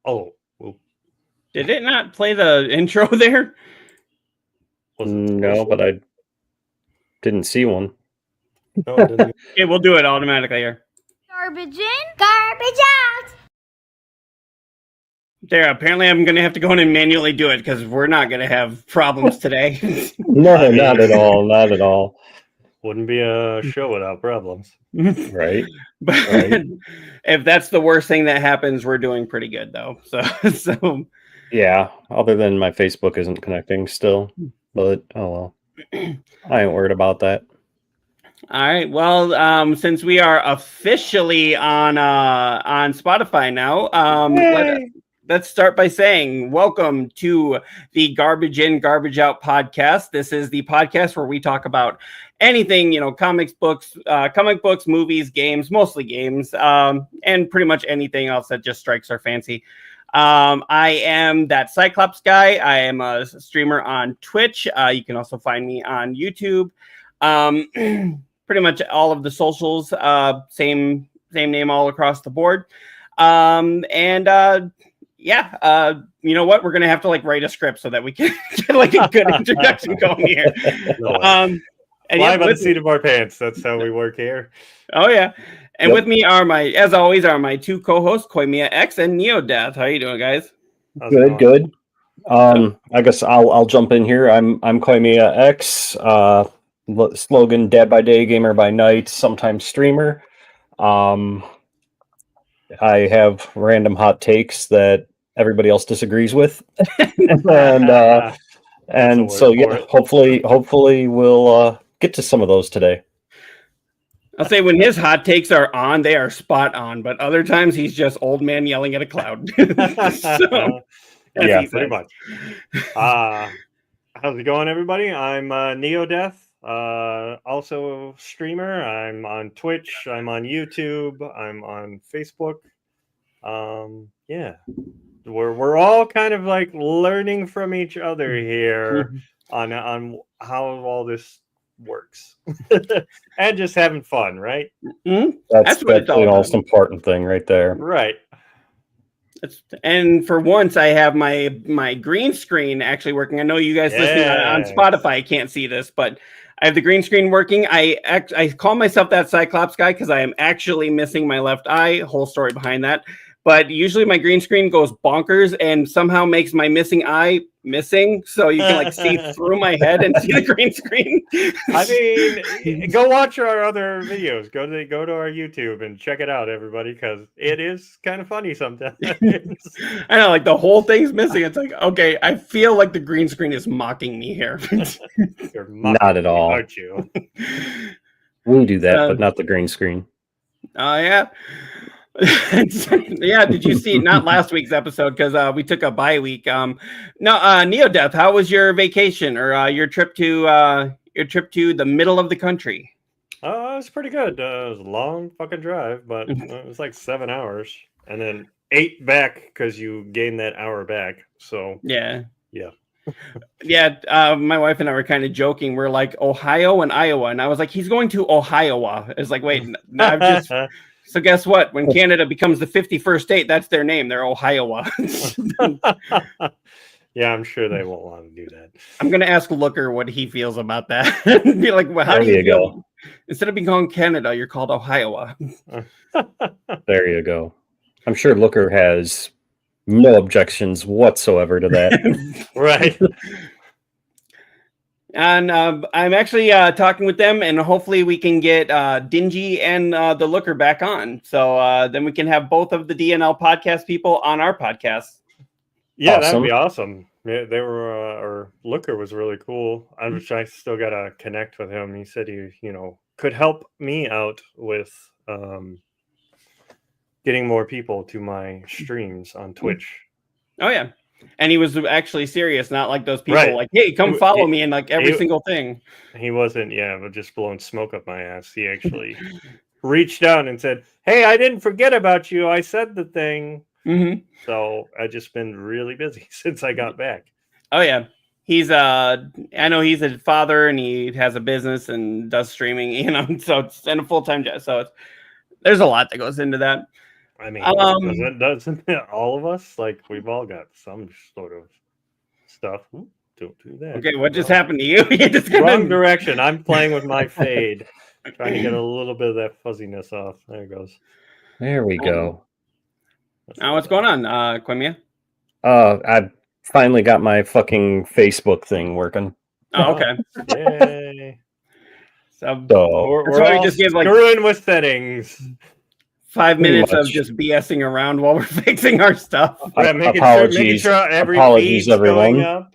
Oh, well, Did it not play the intro there? No, but I didn't see one. No, it didn't. Okay, we'll do it automatically here. Garbage in, garbage out. There, apparently I'm going to have to go in and manually do it because we're not going to have problems today. No, I mean- not at all. Not at all. Wouldn't be a show without problems. Right. But Right. if that's the worst thing that happens, we're doing pretty good though. So Yeah. Other than my Facebook isn't connecting still, but oh well. I ain't worried about that. all right. Well, since we are officially on Spotify now, let's start by saying welcome to the Garbage In, Garbage Out podcast. This is the podcast where we talk about anything, comic books, movies, games, mostly games, and pretty much anything else that just strikes our fancy. I am that Cyclops guy. I am a streamer on Twitch. You can also find me on YouTube. Pretty much all of the socials, same name all across the board. You know what? We're gonna have to write a script so that we can get a good introduction going here. And live on the seat of our pants. That's how we work here. Oh yeah. And with me are my two co-hosts, Koimiya X and neo-deth. How you doing, guys? Good. I guess I'll jump in here. I'm Koimiya X. Slogan: Dad by day, gamer by night. Sometimes streamer. I have random hot takes that everybody else disagrees with, and so yeah, hopefully we'll get to some of those today. I'll say when his hot takes are on, they are spot on, but other times he's just old man yelling at a cloud. Yeah, pretty much. How's it going, everybody? I'm neo-deth, also a streamer. I'm on Twitch, I'm on YouTube, I'm on Facebook. Yeah, we're all kind of learning from each other here on how all this works and just having fun, right? Mm-hmm. That's the most important thing right there. Right. And for once, I have my green screen actually working. I know you guys listening on Spotify can't see this, but I have the green screen working. I call myself that Cyclops guy because I am actually missing my left eye. Whole story behind that. But usually my green screen goes bonkers and somehow makes my missing eye missing. So you can see through my head and see the green screen. I mean, go watch our other videos. Go to our YouTube and check it out, everybody, because it is kind of funny sometimes. I know, the whole thing's missing. It's okay, I feel like the green screen is mocking me here. You're mocking not at all, aren't you? We do that, but not the green screen. Oh yeah. Yeah, did you see not last week's episode because we took a bye week? neo-deth, how was your vacation or your trip to the middle of the country? It was pretty good. It was a long fucking drive, but it was 7 hours and then 8 back because you gained that hour back. So yeah. My wife and I were kind of joking. We're like Ohio and Iowa, and I was like, he's going to Ohio. It's like, wait, no, I'm just. So guess what? When Canada becomes the 51st state, that's their name. They're Ohio. Yeah, I'm sure they won't want to do that. I'm going to ask Looker what he feels about that. Be like, well, how do you feel? Instead of being called Canada, you're called Ohio. There you go. I'm sure Looker has no objections whatsoever to that. Right. And I'm actually talking with them, and hopefully we can get Dingy and the Looker back on. So then we can have both of the DNL podcast people on our podcast. Yeah, awesome. That'd be awesome. Yeah, they were, or Looker was really cool. I still got to connect with him. He said he, could help me out with getting more people to my streams on Twitch. Oh, yeah. And he was actually serious, not like those people like, hey, come follow me in every single thing. He wasn't, but just blowing smoke up my ass. He actually reached out and said, hey, I didn't forget about you. I said the thing. Mm-hmm. So I've just been really busy since I got back. Oh, yeah. He's I know he's a father and he has a business and does streaming, so it's in a full-time job. So there's a lot that goes into that. I mean, Um, doesn't all of us, like, we've all got some sort of stuff. Ooh, don't do that. Okay, what just happened to you? You just Wrong direction. I'm playing with my fade, trying to get a little bit of that fuzziness off. There it goes. There we go. Now, what's going on, Quimia? I finally got my fucking Facebook thing working. Oh, okay. Yay. So We're all just give like screwing with settings. 5 Pretty minutes of much. just BSing around while we're fixing our stuff. Yeah, making sure every Apologies, feed's everyone. going up.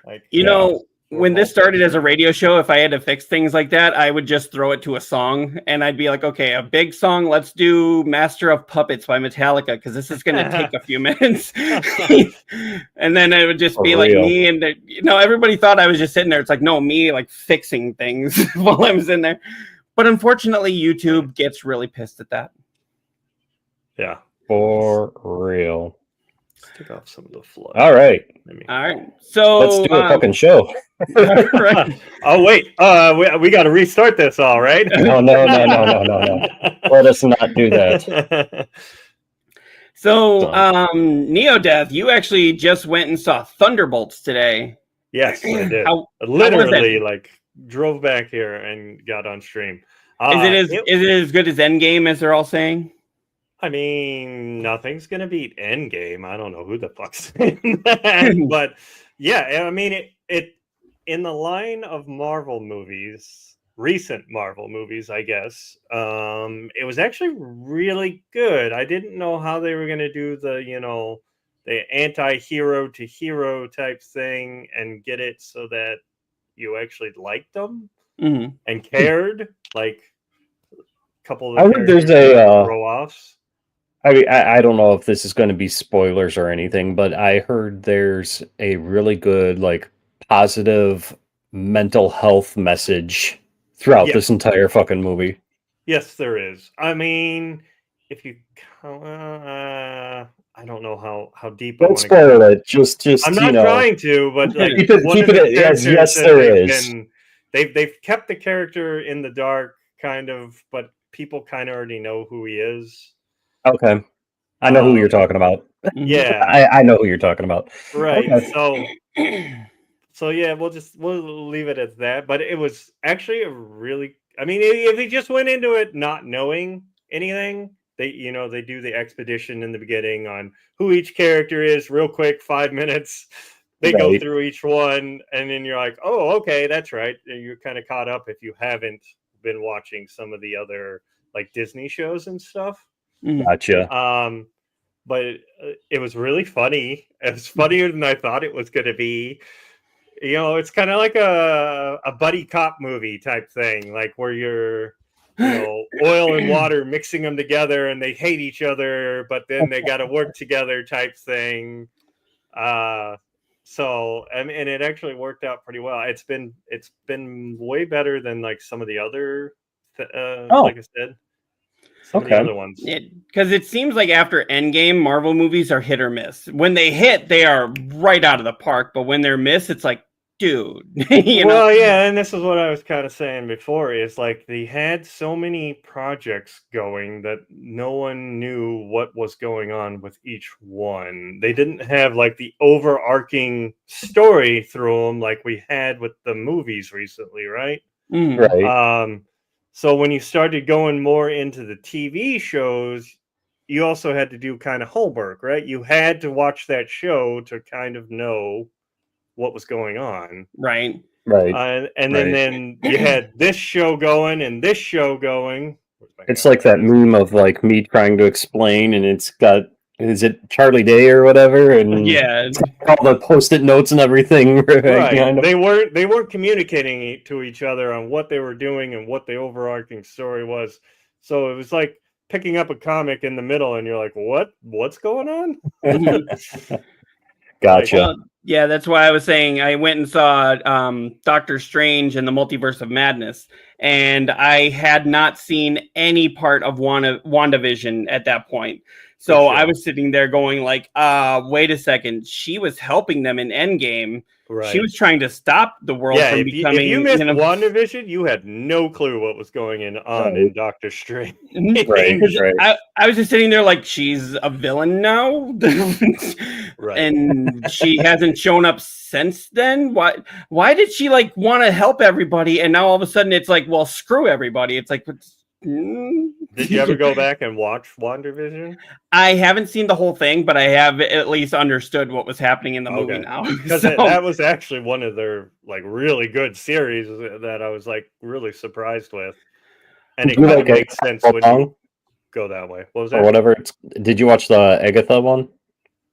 Like, You Yeah. know, when this started as a radio show, if I had to fix things like that, I would just throw it to a song and I'd be like, okay, a big song, let's do Master of Puppets by Metallica because this is going to take a few minutes. And then it would just For be like real. me and, everybody thought I was just sitting there. It's like, no, me like fixing things while I was in there. But unfortunately, YouTube gets really pissed at that. Yeah. For real. Let's take off some of the flood. All right. All right. So Let's do a fucking show. right. Oh, wait. We got to restart this, all right? No. Let us not do that. So, neo-deth, you actually just went and saw Thunderbolts today. Yes, I did. How Literally, like, drove back here and got on stream. is it as good as Endgame, as they're all saying? I mean, nothing's gonna beat Endgame. I don't know who the fuck's saying that, but yeah, I mean, it in the line of Marvel movies, recent Marvel movies, I guess. It was actually really good. I didn't know how they were gonna do the anti-hero to hero type thing and get it so that you actually liked them and cared. Like a couple of the I heard there's a throw-offs. I mean, I don't know if this is going to be spoilers or anything, but I heard there's a really good, like, positive mental health message throughout this entire fucking movie. Yes, there is. I mean, if you, I don't know how deep. Don't spoil it. Just I'm not trying to, but like, keep it yes, there is. They've kept the character in the dark, kind of, but people kind of already know who he is. Okay. I know who you're talking about. Yeah. I know who you're talking about. Right. Okay. So yeah, we'll leave it at that. But it was actually a really, I mean, if he just went into it not knowing anything, they do the expedition in the beginning on who each character is real quick, 5 minutes. They go through each one, and then you're like, oh, okay, that's right. You're kind of caught up if you haven't been watching some of the other like Disney shows and stuff. Gotcha. But it was really funny. It was funnier than I thought it was going to be. It's kind of like a buddy cop movie type thing, like where you're, oil and water mixing them together, and they hate each other, but then they got to work together type thing. So and it actually worked out pretty well. It's been way better than like some of the other, like I said. Some of the other ones. Because it seems like after Endgame, Marvel movies are hit or miss. When they hit, they are right out of the park. But when they're miss, it's like, dude. Well, yeah, and this is what I was kind of saying before, is like they had so many projects going that no one knew what was going on with each one. They didn't have like the overarching story through them like we had with the movies recently, right? Right. So when you started going more into the TV shows, you also had to do kind of homework, right? You had to watch that show to kind of know what was going on. Right. And then you had this show going and this show going. It's like that meme of like me trying to explain, and it's got, is it Charlie Day or whatever? And yeah, all the post-it notes and everything. Right. They weren't communicating to each other on what they were doing and what the overarching story was. So it was like picking up a comic in the middle, and you're like, what's going on? Gotcha. Well, yeah, that's why I was saying I went and saw Doctor Strange and the Multiverse of Madness, and I had not seen any part of WandaVision at that point. So I was sitting there going like, wait a second, she was helping them in Endgame. Right. She was trying to stop the world from becoming. If you missed WandaVision, you had no clue what was going on in Doctor Strange. Right. I was just sitting there like, she's a villain now, Right. and she hasn't shown up since then. Why did she like want to help everybody, and now all of a sudden it's like, well, screw everybody. It's like, did you ever go back and watch WandaVision? I haven't seen the whole thing, but I have at least understood what was happening in the movie now. Because that was actually one of their like really good series that I was like really surprised with, and it kind of makes sense when you go that way. What was that? Or whatever. Did you watch the Agatha one?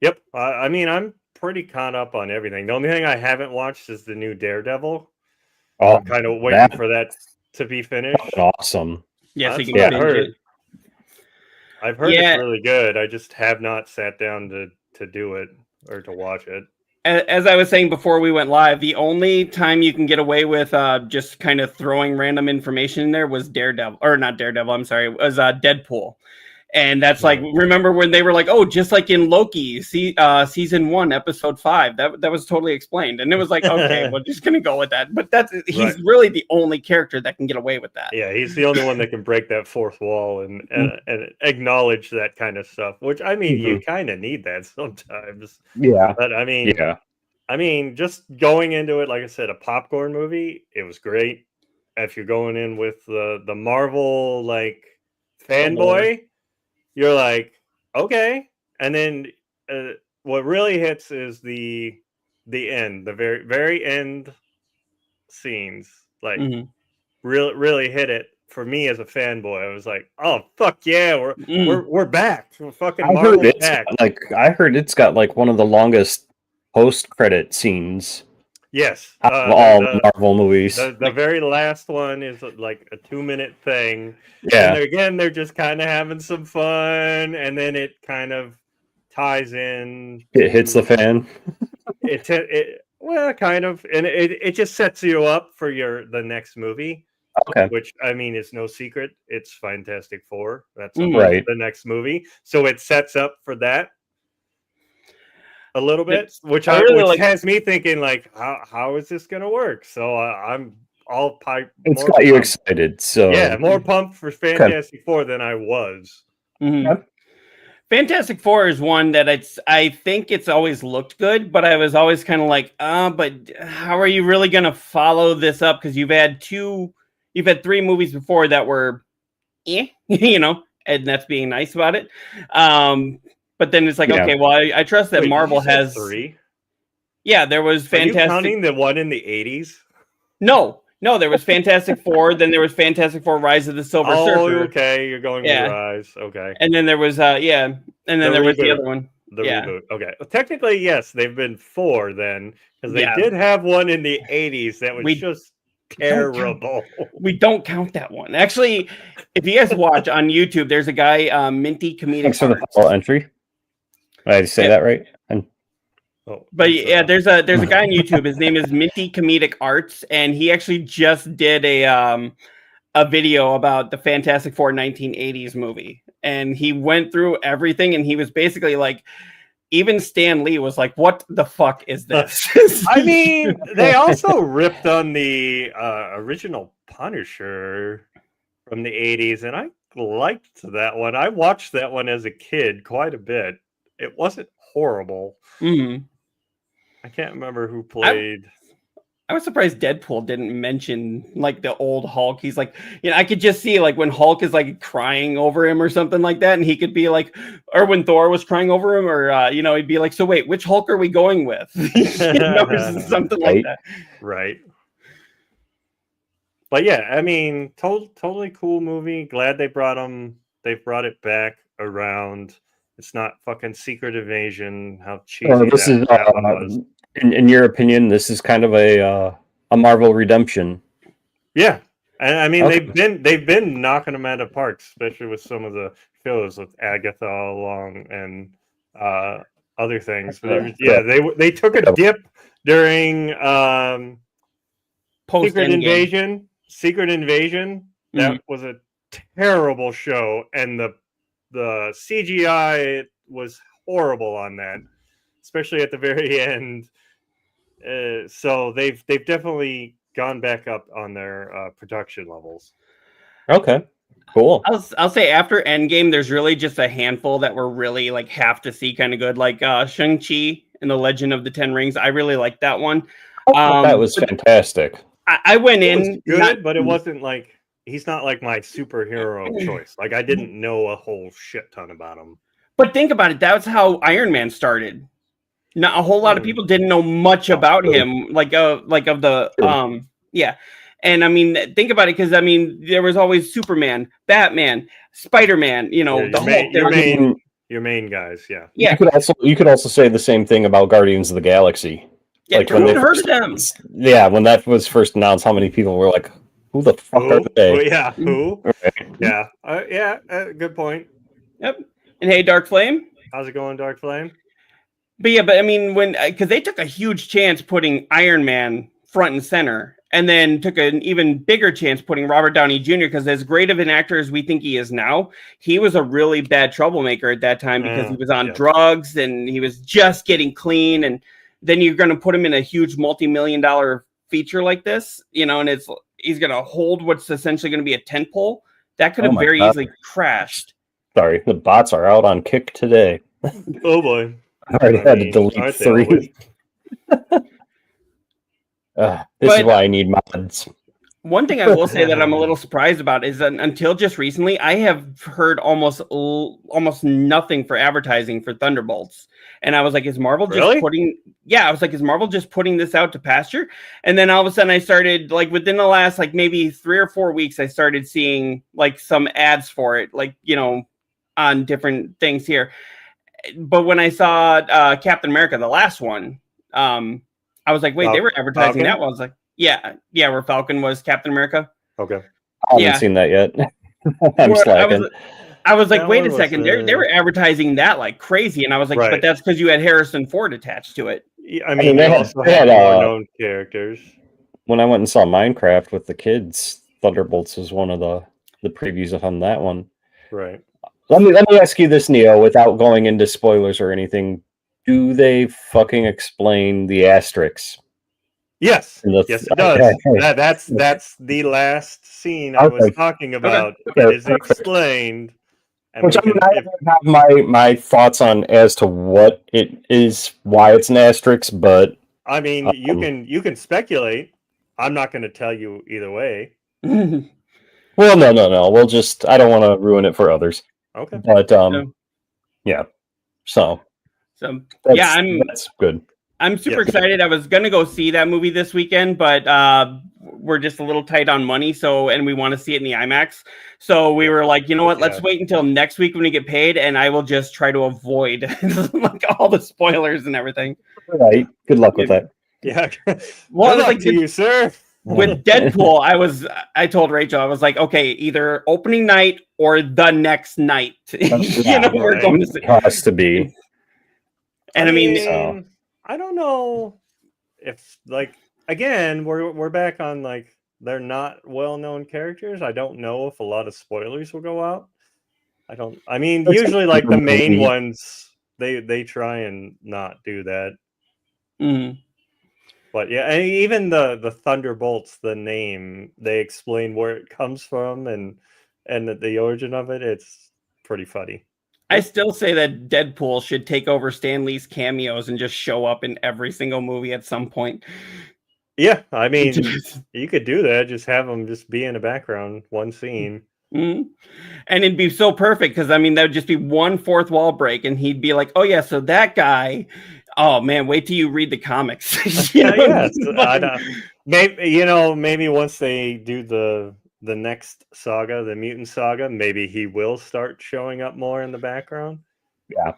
Yep. I mean, I'm pretty caught up on everything. The only thing I haven't watched is the new Daredevil. I'm kind of waiting for that to be finished. Awesome. Yes, I've heard it's really good. I just have not sat down to do it or to watch it. As I was saying before we went live, the only time you can get away with just kind of throwing random information in there was Daredevil, or not Daredevil. I'm sorry, it was Deadpool. And that's like, remember when they were like, oh, just like in Loki, season 1, episode 5, that was totally explained. And it was like, okay, we're just going to go with that. But he's really the only character that can get away with that. Yeah, he's the only one that can break that fourth wall and acknowledge that kind of stuff, which, I mean, you kind of need that sometimes. Yeah. But, I mean, just going into it, like I said, a popcorn movie, it was great. If you're going in with the Marvel, like, fanboy, you're like, okay. And then what really hits is the end, the very, very end scenes. Like, really hit it for me as a fanboy. I was like, oh, fuck yeah, we're back. We're fucking Marvel's back. I heard it's got like one of the longest post-credit scenes. Yes. Of all Marvel movies. The very last one is like a 2-minute thing. Yeah. And they're just kind of having some fun, and then it kind of ties in. It hits the fan. Well, kind of, and it just sets you up for the next movie. Okay. Which, I mean, is no secret. It's Fantastic Four. That's right. The next movie. So it sets up for that a little bit, which has me thinking, like, how is this going to work? So I'm all pipe. It's got you excited. So yeah, more pumped for Fantastic Four than I was. Mm-hmm. Fantastic Four is one that I think it's always looked good, but I was always kind of like, but how are you really going to follow this up? Because you've had 3 movies before that were, and that's being nice about it. But then it's like, okay, well, I trust that Marvel has 3. Yeah, there was Fantastic. Are you counting the one in the 80s? No, there was Fantastic Four. Then there was Fantastic Four: Rise of the Silver Surfer. Okay, you're going with Rise. Okay, and then there was and then there was the other one. The reboot. Okay, well, technically, yes, they've been 4 then, because they did have one in the 80s that was just terrible. We don't count that one. Actually, if you guys watch on YouTube, there's a guy, Minty Comedic. Thanks for the follow entry. Did I say that right? There's a guy on YouTube. His name is Minty Comedic Arts, and he actually just did a video about the Fantastic Four 1980s movie, and he went through everything, and he was basically like, even Stan Lee was like, "What the fuck is this?" I mean, they also ripped on the original Punisher from the 80s, and I liked that one. I watched that one as a kid quite a bit. It wasn't horrible. Mm-hmm. I can't remember who played. I was surprised Deadpool didn't mention like the old Hulk. He's like, I could just see like when Hulk is like crying over him or something like that, and he could be like, or when Thor was crying over him, or he'd be like, so wait, which Hulk are we going with? Something like that. Right. But yeah, I mean, totally cool movie. Glad they brought it back around. It's not fucking Secret Invasion. How cheesy that one was. In your opinion, this is kind of a Marvel redemption. Yeah, and I mean they've been knocking them out of park, especially with some of the shows with Agatha along and other things. But they took a dip during Secret Invasion. Secret Invasion. That was a terrible show, and the CGI was horrible on that, especially at the very end. So they've definitely gone back up on their production levels. Okay, cool. I'll say after Endgame, there's really just a handful that were really like have to see kind of good, like Shang-Chi and the Legend of the Ten Rings. I really liked that one. That was fantastic. I went It in was good, but it wasn't like he's not like my superhero of choice. Like I didn't know a whole shit ton about him. But think about it. That's how Iron Man started. Not a whole lot of people didn't know much about him, like of the yeah. And I mean, think about it, because I mean, there was always Superman, Batman, Spider-Man. You know, the Hulk. Your main guys, yeah. Yeah. You could also say the same thing about Guardians of the Galaxy. Yeah, like when they heard of them. Yeah, when that was first announced, how many people were like, "Who the fuck are they?" Oh, yeah, who? Right. Yeah, good point. Yep. And hey, Dark Flame. How's it going, Dark Flame? But I mean, because they took a huge chance putting Iron Man front and center, and then took an even bigger chance putting Robert Downey Jr., because as great of an actor as we think he is now, he was a really bad troublemaker at that time, because he was on drugs and he was just getting clean. And then you're going to put him in a huge multi-million-dollar feature like this, and he's going to hold what's essentially going to be a tentpole. That could have very easily crashed. Sorry, the bots are out on Kick today. Oh boy. I already had to delete 3. This is why I need mods. One thing I will say that I'm a little surprised about is that until just recently, I have heard almost nothing for advertising for Thunderbolts. And I was like, is Marvel just putting... Yeah, I was like, is Marvel just putting this out to pasture? And then all of a sudden I started, like, within the last, like, maybe 3 or 4 weeks, I started seeing, like, some ads for it, like, on different things here. But when I saw Captain America, the last one, I was like, wait, they were advertising that one. I was like, yeah, where Falcon was Captain America. Okay. I haven't seen that yet. I'm slacking. I was like, wait a second, they were advertising that like crazy. And I was like, but that's because you had Harrison Ford attached to it. I mean, they also had more known characters. When I went and saw Minecraft with the kids, Thunderbolts was one of the previews on that one. Right. Let me ask you this, Neo, without going into spoilers or anything. Do they fucking explain the asterisks? Yes. Yes, it does. That's the last scene I was talking about. It is explained. Which I have my thoughts on as to what it is, why it's an asterisk, but I mean, you can speculate. I'm not going to tell you either way. Well, no. We'll just. I don't want to ruin it for others. Okay. But yeah. So that's good. I'm super excited. I was gonna go see that movie this weekend, but we're just a little tight on money. And we want to see it in the IMAX. So we were like, you know what? Let's wait until next week when we get paid, and I will just try to avoid like all the spoilers and everything. Right. Good luck with that. Yeah. Well, I was like to you, sir. With Deadpool, I told Rachel, I was like, okay, either opening night or the next night. We're going to see. It has to be. And I mean, I don't know if, like, again, we're back on, like, they're not well-known characters. I don't know if a lot of spoilers will go out. I mean, usually, like, the main ones, they try and not do that. Mm-hmm. But yeah, and even the Thunderbolts, the name, they explain where it comes from and the origin of it. It's pretty funny. I still say that Deadpool should take over Stan Lee's cameos and just show up in every single movie at some point. Yeah, I mean, you could do that. Just have him just be in the background, one scene. Mm-hmm. And it'd be so perfect because, I mean, that would just be one fourth wall break and he'd be like, oh, yeah, so that guy... Oh man, wait till you read the comics. Maybe once they do the next saga, the mutant saga, maybe he will start showing up more in the background. Yeah.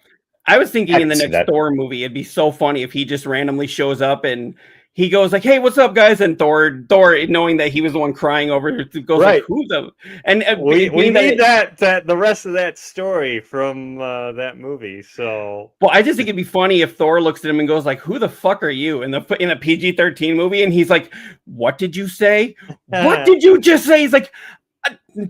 I was thinking in the next Thor movie, it'd be so funny if he just randomly shows up and he goes like, "Hey, what's up, guys?" And Thor, knowing that he was the one crying over, goes like, "Who's the?" And we need that the rest of that story from that movie. So, well, I just think it'd be funny if Thor looks at him and goes like, "Who the fuck are you?" In a PG-13 movie, and he's like, "What did you say? What did you just say?" He's like,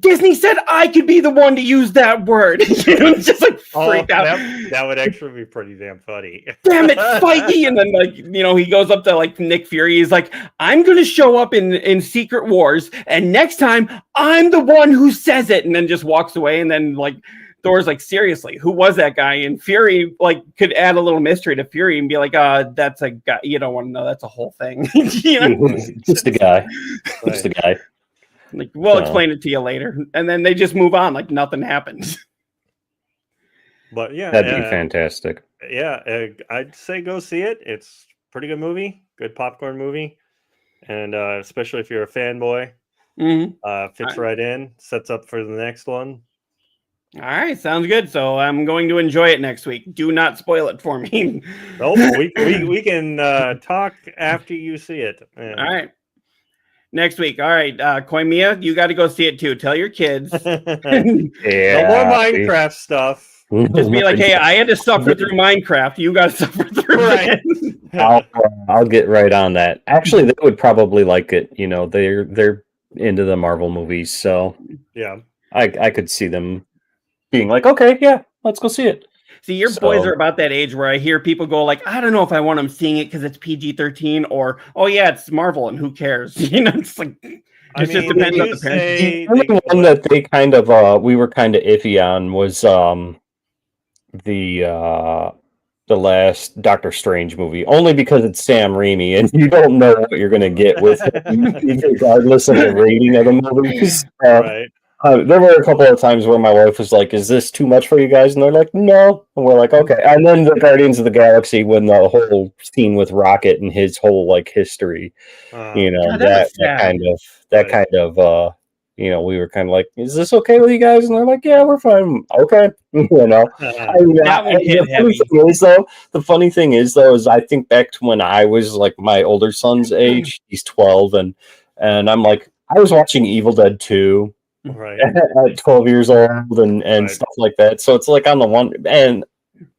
Disney said I could be the one to use that word. It's just like, freaked out. That would actually be pretty damn funny. Damn it, Feige! And then, like, you know, he goes up to like Nick Fury. He's like, "I'm gonna show up in Secret Wars, and next time I'm the one who says it." And then just walks away. And then like Thor's like, "Seriously, who was that guy?" And Fury like could add a little mystery to Fury and be like, that's a guy. You don't want to know. That's a whole thing." You know? Just a guy. Just a guy. Like, we'll explain it to you later. And then they just move on like nothing happened. But yeah, That'd be fantastic. Yeah, I'd say go see it. It's a pretty good movie, good popcorn movie, and especially if you're a fanboy, fits right in, sets up for the next one. All right, sounds good. So I'm going to enjoy it next week. Do not spoil it for me. Nope, we can talk after you see it. All right. Next week. All right. Koimiya, you got to go see it too. Tell your kids. Yeah. No more Minecraft stuff. Just be like, hey, I had to suffer through Minecraft. You got to suffer through it. I'll get right on that. Actually, they would probably like it. You know, they're into the Marvel movies, so yeah, I could see them being like, okay, yeah, let's go see it. See, your boys are about that age where I hear people go like, I don't know if I want them seeing it because it's PG-13 or, oh yeah, it's Marvel and who cares? You know, it's like, just depends on the parents. The only one that they kind of, we were kind of iffy on was the last Doctor Strange movie, only because it's Sam Raimi and you don't know what you're going to get with him, regardless of the rating of the movies. Right. There were a couple of times where my wife was like, "Is this too much for you guys?" And they're like, "No." And we're like, "Okay." And then the Guardians of the Galaxy, when the whole scene with Rocket and his whole like history, you know, God, that kind of, you know, we were kind of like, "Is this okay with you guys?" And they're like, "Yeah, we're fine." Okay, you know. The funny thing is, though, is I think back to when I was like my older son's age. He's 12, and I'm like, I was watching Evil Dead 2. Right. At 12 years old and stuff like that. So it's like on the one, and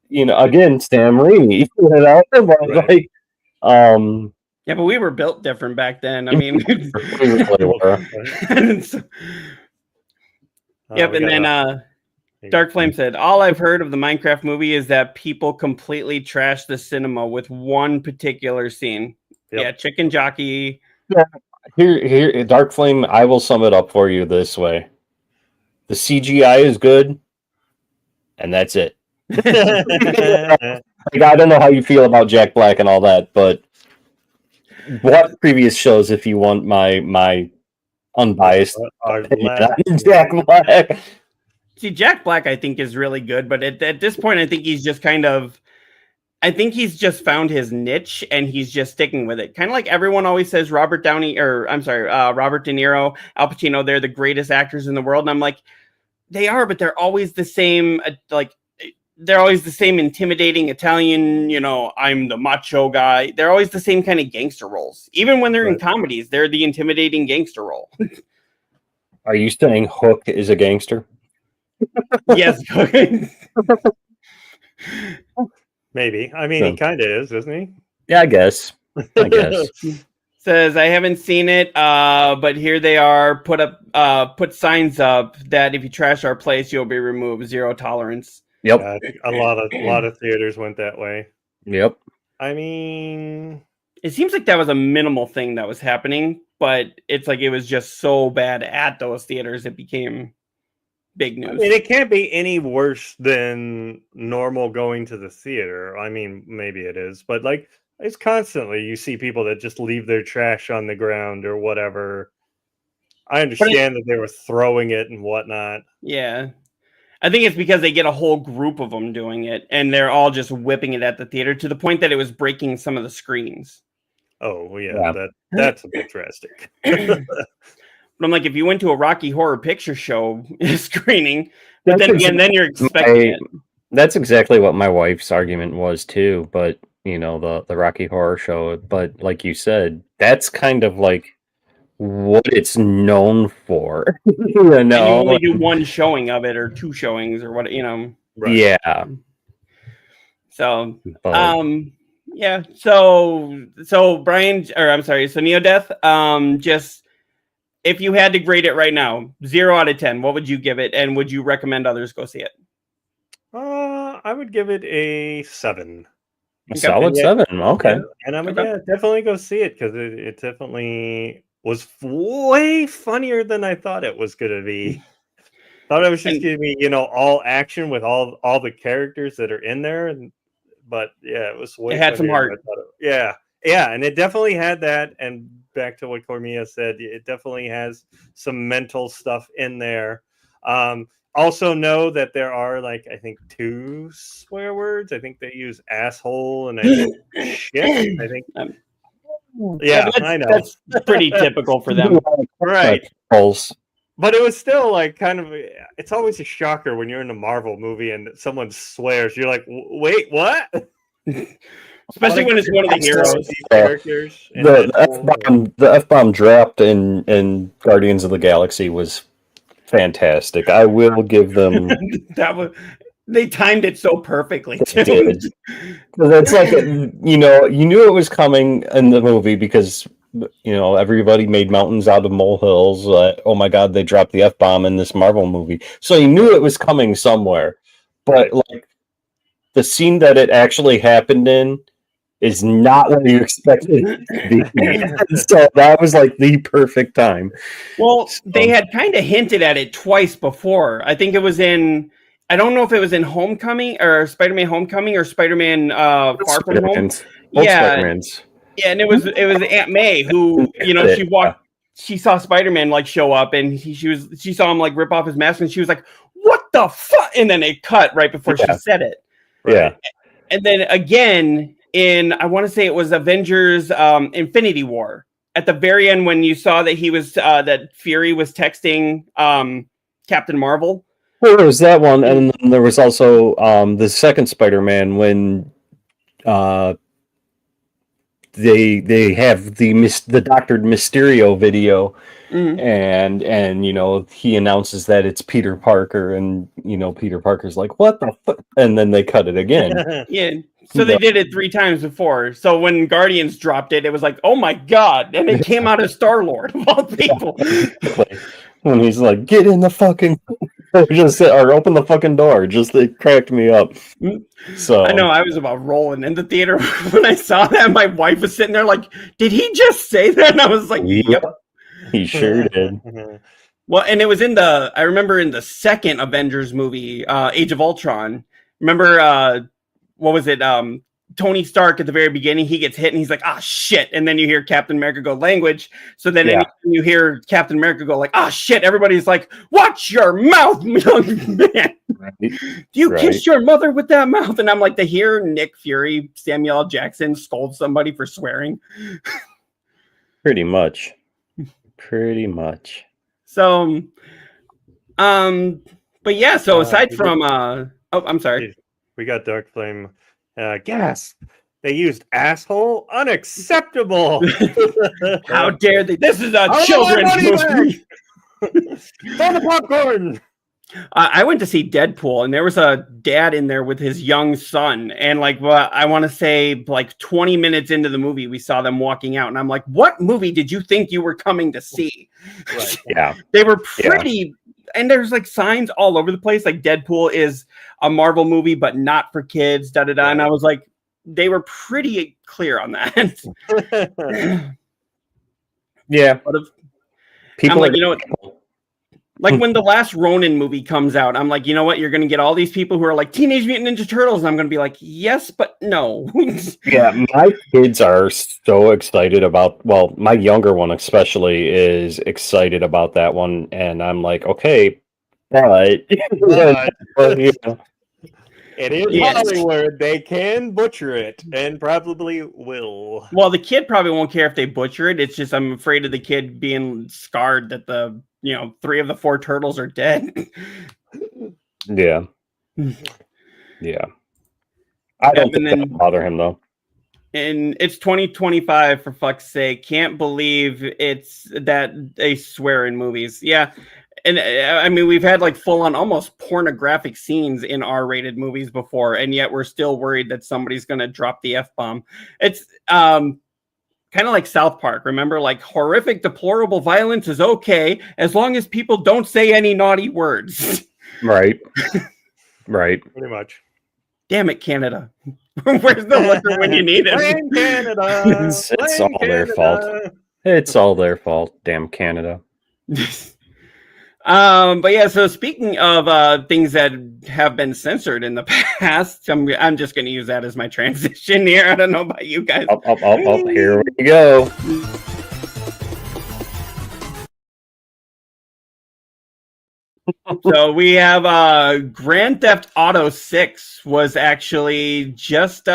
you know, again, Sam Raimi, you know, like, yeah, but we were built different back then. I mean, yep. And then Dark Flame said, all I've heard of the Minecraft movie is that people completely trashed the cinema with one particular scene. Yep. Yeah, chicken jockey. Yeah. Here, Dark Flame, I will sum it up for you this way. The CGI is good, and that's it. Like, I don't know how you feel about Jack Black and all that, but watch previous shows if you want my unbiased opinion on Jack Black. See, Jack Black, I think, is really good, but at this point, I think he's just kind of... I think he's just found his niche and he's just sticking with it. Kind of like everyone always says Robert De Niro, Al Pacino, they're the greatest actors in the world. And I'm like, they are, but they're always the same, they're always the same intimidating Italian, you know, I'm the macho guy. They're always the same kind of gangster roles. Even when they're in comedies, they're the intimidating gangster role. Are you saying Hook is a gangster? Yes. Maybe. I mean, he kind of is, isn't he? Yeah, I guess. Says, I haven't seen it, but here they are. Put signs up that if you trash our place, you'll be removed. 0 tolerance. Yep. A lot of theaters went that way. Yep. I mean, it seems like that was a minimal thing that was happening, but it's like it was just so bad at those theaters it became big news. I mean, it can't be any worse than normal going to the theater. I mean, maybe it is, but like it's constantly you see people that just leave their trash on the ground or whatever. I understand that they were throwing it and whatnot. Yeah. I think it's because they get a whole group of them doing it and they're all just whipping it at the theater to the point that it was breaking some of the screens. Oh, yeah. That's a bit drastic. But I'm like, if you went to a Rocky Horror Picture Show screening, but then again, then you're expecting it. That's exactly what my wife's argument was too. But you know, the Rocky Horror Show. But like you said, that's kind of like what it's known for. You know, and you only do one showing of it or 2 showings or what, you know. Right. Yeah. So, yeah. So Brian, or I'm sorry, so neo-deth, just. If you had to grade it right now, 0 out of 10, what would you give it? And would you recommend others go see it? I would give it a 7. A solid Yeah. 7. Okay. Yeah, and I would Okay. definitely go see it because it definitely was way funnier than I thought it was going to be. Thought it was just And- going to be, all action with all the characters that are in there, but yeah, it was way. It had some funnier than heart. I thought it. Yeah, and it definitely had that. And back to what Cormia said, it definitely has some mental stuff in there. Also know that there are I think 2 swear words. I think they use asshole and I think shit. I think. Yeah, I know. That's pretty typical for them. Right. Pulse. But it was still kind of. It's always a shocker when you're in a Marvel movie and someone swears. You're like, wait, what? Especially when it's one of the heroes. These characters. And The F-bomb dropped in Guardians of the Galaxy was fantastic. I will give them. They timed it so perfectly too. Did. It's like you knew it was coming in the movie because everybody made mountains out of molehills. Oh my God, they dropped the F-bomb in this Marvel movie, so you knew it was coming somewhere. But the scene that it actually happened in is not what you expected it to be. So that was the perfect time. Well, they had kind of hinted at it twice before. I think it was in. I don't know if it was in Homecoming or Spider-Man Homecoming or Spider-Man Far From Home. Yeah, Spider-Mans. Yeah, and it was Aunt May who she saw Spider-Man show up and she saw him rip off his mask and she was like, "What the fuck?" And then it cut right before she said it. Yeah. And then again in I want to say it was Avengers Infinity War at the very end when you saw that he was that Fury was texting Captain Marvel. Well, there was that one, and then there was also the second Spider-Man when they have the Doctor Mysterio video, and he announces that it's Peter Parker, and Peter Parker's like, "What the fuck?" And then they cut it again. Yeah. So they did it 3 times before. So when Guardians dropped it, it was like, "Oh my God!" And it came out of Star-Lord of all people. When he's like, "Get in the fucking," or open the fucking door. It cracked me up. So I know I was about rolling in the theater when I saw that. My wife was sitting there like, "Did he just say that?" And I was like, "Yep, he sure did." Well, and it was I remember in the second Avengers movie, Age of Ultron. Remember, what was it? Tony Stark at the very beginning, he gets hit and he's like, "Ah, shit." And then you hear Captain America go language. So then anytime you hear Captain America go "Ah, shit," everybody's like, "Watch your mouth, young man." Right. You kissed your mother with that mouth. And I'm like, to hear Nick Fury, Samuel L. Jackson scold somebody for swearing. Pretty much. So, but yeah, so aside from, I'm sorry. We got Dark Flame. Gas. They used asshole. Unacceptable. How dare they? This is a children's movie. Throw the popcorn. I went to see Deadpool, and there was a dad in there with his young son. And I want to say 20 minutes into the movie, we saw them walking out. And I'm like, what movie did you think you were coming to see? Right. Yeah. They were pretty... And there's signs all over the place. Deadpool is a Marvel movie, but not for kids, da-da-da. Right. And I was like, they were pretty clear on that. Yeah. People I'm when the last Ronin movie comes out, I'm like, you know what? You're going to get all these people who are Teenage Mutant Ninja Turtles. And I'm going to be like, yes, but no. Yeah, my kids are so excited about, my younger one especially is excited about that one. And I'm like, okay, but it is Hollywood. They can butcher it and probably will. Well, the kid probably won't care if they butcher it. It's just I'm afraid of the kid being scarred that the 3 of the 4 turtles are dead. Yeah. I don't think that'll bother him though. And it's 2025 for fuck's sake. Can't believe it's that they swear in movies. Yeah. And I mean, we've had full on almost pornographic scenes in R-rated movies before, and yet we're still worried that somebody's going to drop the F-bomb. It's kind of like South Park. Remember, horrific, deplorable violence is okay as long as people don't say any naughty words. Right. Pretty much. Damn it, Canada. Where's the liquor when you need it? Blame Canada. It's Blame all their Canada. fault. It's all their fault. Damn Canada. But yeah, so speaking of things that have been censored in the past, I'm just going to use that as my transition here. I don't know about you guys. Up, here we go. So we have Grand Theft Auto 6 was actually just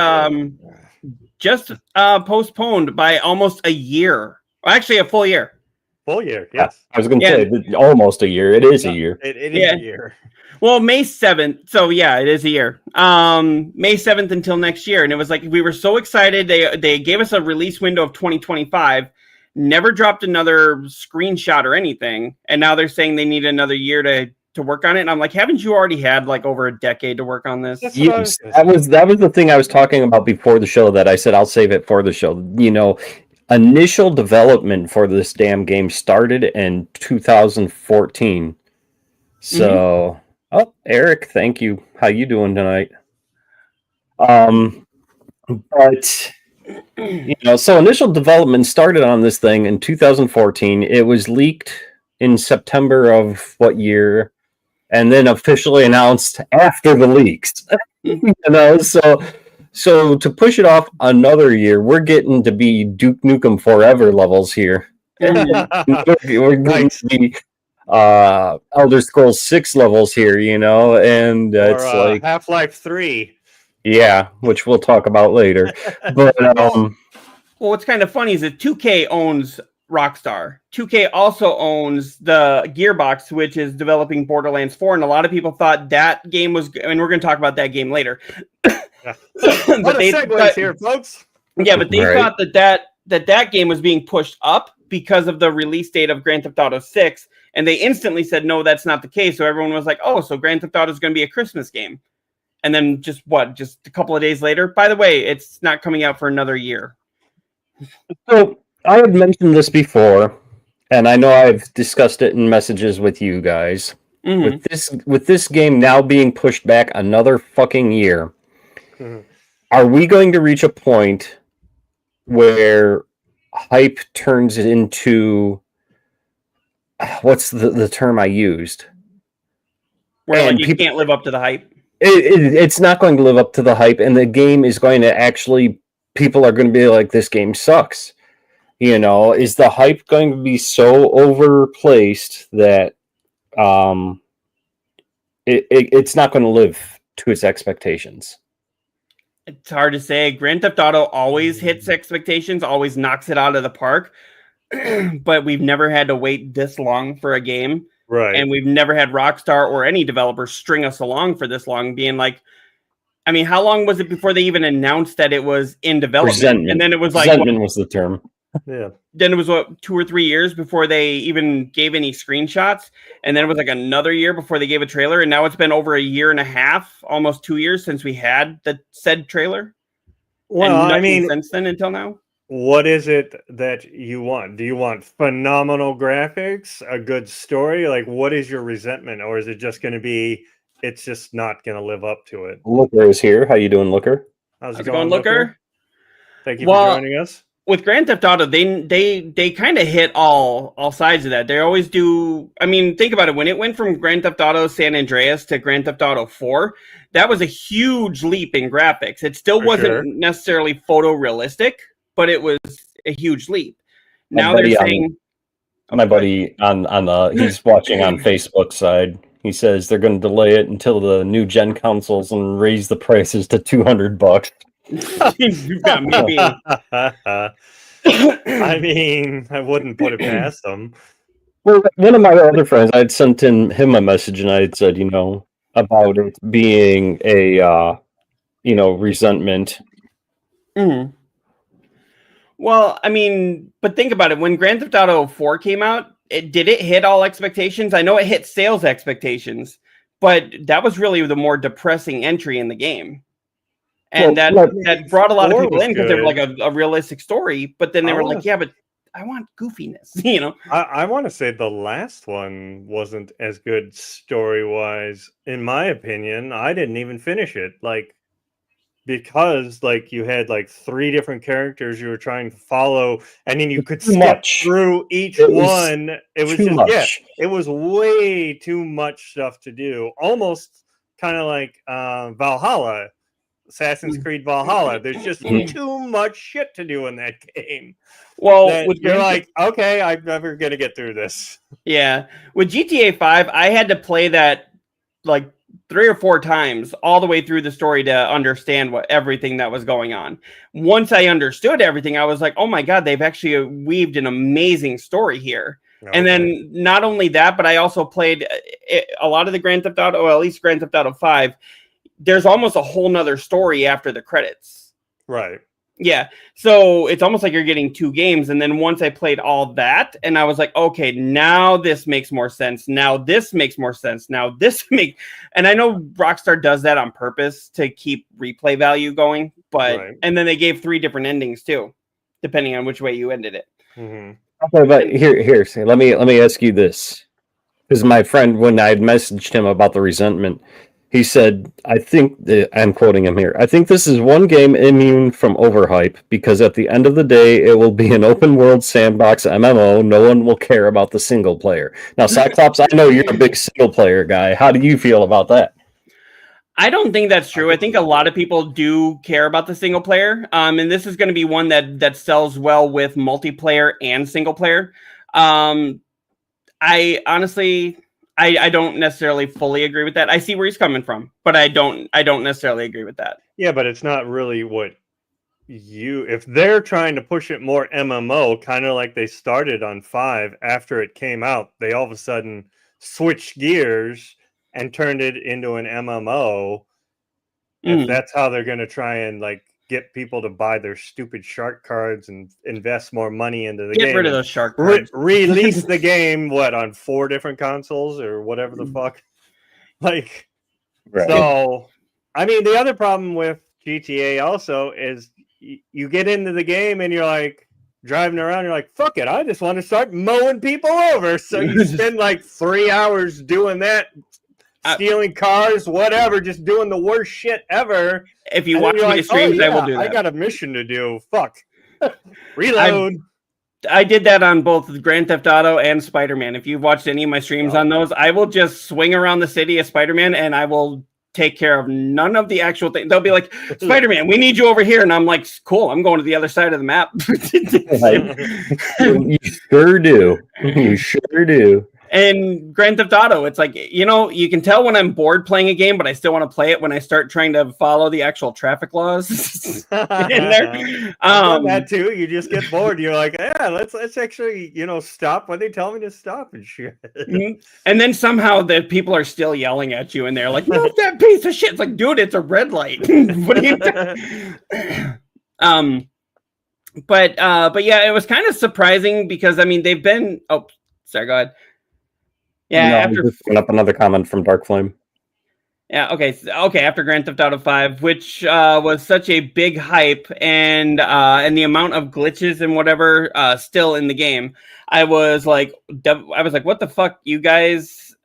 postponed by almost a year. Actually, a full year. Full year, yes. I was going to say almost a year. It is a year. It is a year. Well, May 7th. So yeah, it is a year. May 7th until next year. And it was like, we were so excited. They gave us a release window of 2025, never dropped another screenshot or anything. And now they're saying they need another year to work on it. And I'm like, haven't you already had like over a decade to work on this? Yes, that was the thing I was talking about before the show that I said I'll save it for the show. You know, initial development for this damn game started in 2014. So, oh, Eric, thank you. How you doing tonight? But you know, so initial development started on this thing in 2014. It was leaked in September of what year, and then officially announced after the leaks. You know, so to push it off another year, we're getting to be Duke Nukem Forever levels here. We're getting to be Elder Scrolls 6 levels here, you know, and it's like Half-Life 3. Yeah, which we'll talk about later. But well, what's kind of funny is that 2K owns Rockstar. 2K also owns the Gearbox, which is developing Borderlands 4, and a lot of people thought that game was, and we're going to talk about that game later. What a segue here, folks. Yeah, but they thought that game was being pushed up because of the release date of Grand Theft Auto 6, and they instantly said, no, that's not the case. So everyone was like, oh, so Grand Theft Auto is going to be a Christmas game. And then just a couple of days later, by the way, it's not coming out for another year. So I had mentioned this before, and I know I've discussed it in messages with you guys. With this game now being pushed back another fucking year, are we going to reach a point where hype turns it into what's the term I used? Where like you can't live up to the hype. It's not going to live up to the hype, and the game is going to actually, people are going to be like, this game sucks. You know, is the hype going to be so overplaced that it's not going to live to its expectations? It's hard to say. Grand Theft Auto always hits expectations, always knocks it out of the park, but we've never had to wait this long for a game. Right. And we've never had Rockstar or any developer string us along for this long, being like, I mean, how long was it before they even announced that it was in development? Resentment. And then it was like, resentment was the term. Yeah. Then it was 2 or 3 years before they even gave any screenshots. And then it was like another year before they gave a trailer. And now it's been over a year and a half, almost 2 years since we had the said trailer. Well, I mean, since then until now. What is it that you want? Do you want phenomenal graphics, a good story? Like, what is your resentment? Or is it just going to be, it's just not going to live up to it? Looker is here. How you doing, Looker? How's it going, Looker? Thank you for joining us. With Grand Theft Auto, they kind of hit all sides of that. They always do. I mean, think about it. When it went from Grand Theft Auto San Andreas to Grand Theft Auto 4, that was a huge leap in graphics. It still wasn't necessarily photorealistic, but it was a huge leap. Now they're saying, my buddy on the he's watching on Facebook side. He says they're going to delay it until the new gen consoles and raise the prices to $200. Maybe. I mean, I wouldn't put it past them. Well, one of my other friends, I had sent him a message, and I had said, you know, about it being a, resentment. Mm-hmm. Well, I mean, but think about it. When Grand Theft Auto 4 came out, did it hit all expectations? I know it hit sales expectations, but that was really the more depressing entry in the game. And that brought a lot of people in because they were like a realistic story. But then they were like, yeah, but I want goofiness, you know? I want to say the last one wasn't as good story-wise. In my opinion, I didn't even finish it. Like, because like you had like 3 different characters you were trying to follow, and then you could Too skip much. through each It was one. It was too just much. it was way too much stuff to do. Almost kind of like Valhalla, Assassin's Creed Valhalla. There's just too much shit to do in that game. Well, That with you're like, okay, I'm never gonna get through this. Yeah, with GTA 5, I had to play that like 3 or 4 times all the way through the story to understand everything that was going on. Once I understood everything, I was like, oh my god, they've actually weaved an amazing story here. Okay. And then not only that, but I also played a lot of the Grand Theft Auto, or at least Grand Theft Auto 5. There's almost a whole nother story after the credits. Right. Yeah, so it's almost like you're getting 2 games. And then once I played all that, and I was like, okay, now this makes more sense. Now this makes more sense. Now this makes, and I know Rockstar does that on purpose to keep replay value going. But and then they gave 3 different endings too, depending on which way you ended it. Mm-hmm. Okay, but here, let me ask you this, because my friend, when I had messaged him about the resentment, he said, I think, I'm quoting him here, I think this is one game immune from overhype, because at the end of the day, it will be an open world sandbox MMO. No one will care about the single player. Now, Cyclops, I know you're a big single player guy. How do you feel about that? I don't think that's true. I think a lot of people do care about the single player. And this is going to be one that sells well with multiplayer and single player. I honestly... I don't necessarily fully agree with that. I see where he's coming from, but I don't necessarily agree with that. Yeah, but it's not really what if they're trying to push it more MMO, kind of like they started on 5 after it came out, they all of a sudden switched gears and turned it into an MMO. If that's how they're going to try and like get people to buy their stupid shark cards and invest more money into the game. Get rid of those shark cards. Release the game, on 4 different consoles or whatever the fuck. Like, so, I mean, the other problem with GTA also is you get into the game and you're like driving around, you're like, fuck it, I just want to start mowing people over. So you spend like 3 hours doing that, stealing cars, whatever, just doing the worst shit ever. If you watch my streams, I will do that. I got a mission to do. Fuck. Reload. I did that on both Grand Theft Auto and Spider-Man. If you've watched any of my streams on those, I will just swing around the city as Spider-Man and I will take care of none of the actual things. They'll be like, Spider-Man, we need you over here. And I'm like, cool, I'm going to the other side of the map. You sure do. You sure do. And Grand Theft Auto, it's like, you can tell when I'm bored playing a game, but I still want to play it when I start trying to follow the actual traffic laws in there. That too. You just get bored. You're like, yeah, let's actually, stop when they tell me to stop and shit. And then somehow the people are still yelling at you and they're like, move that piece of shit. It's like, dude, it's a red light. What are you doing? But yeah, it was kind of surprising because they've been, sorry, go ahead. Yeah, just put up another comment from Dark Flame. Yeah, okay. After Grand Theft Auto 5, which was such a big hype, and the amount of glitches and whatever still in the game, I was like, what the fuck, you guys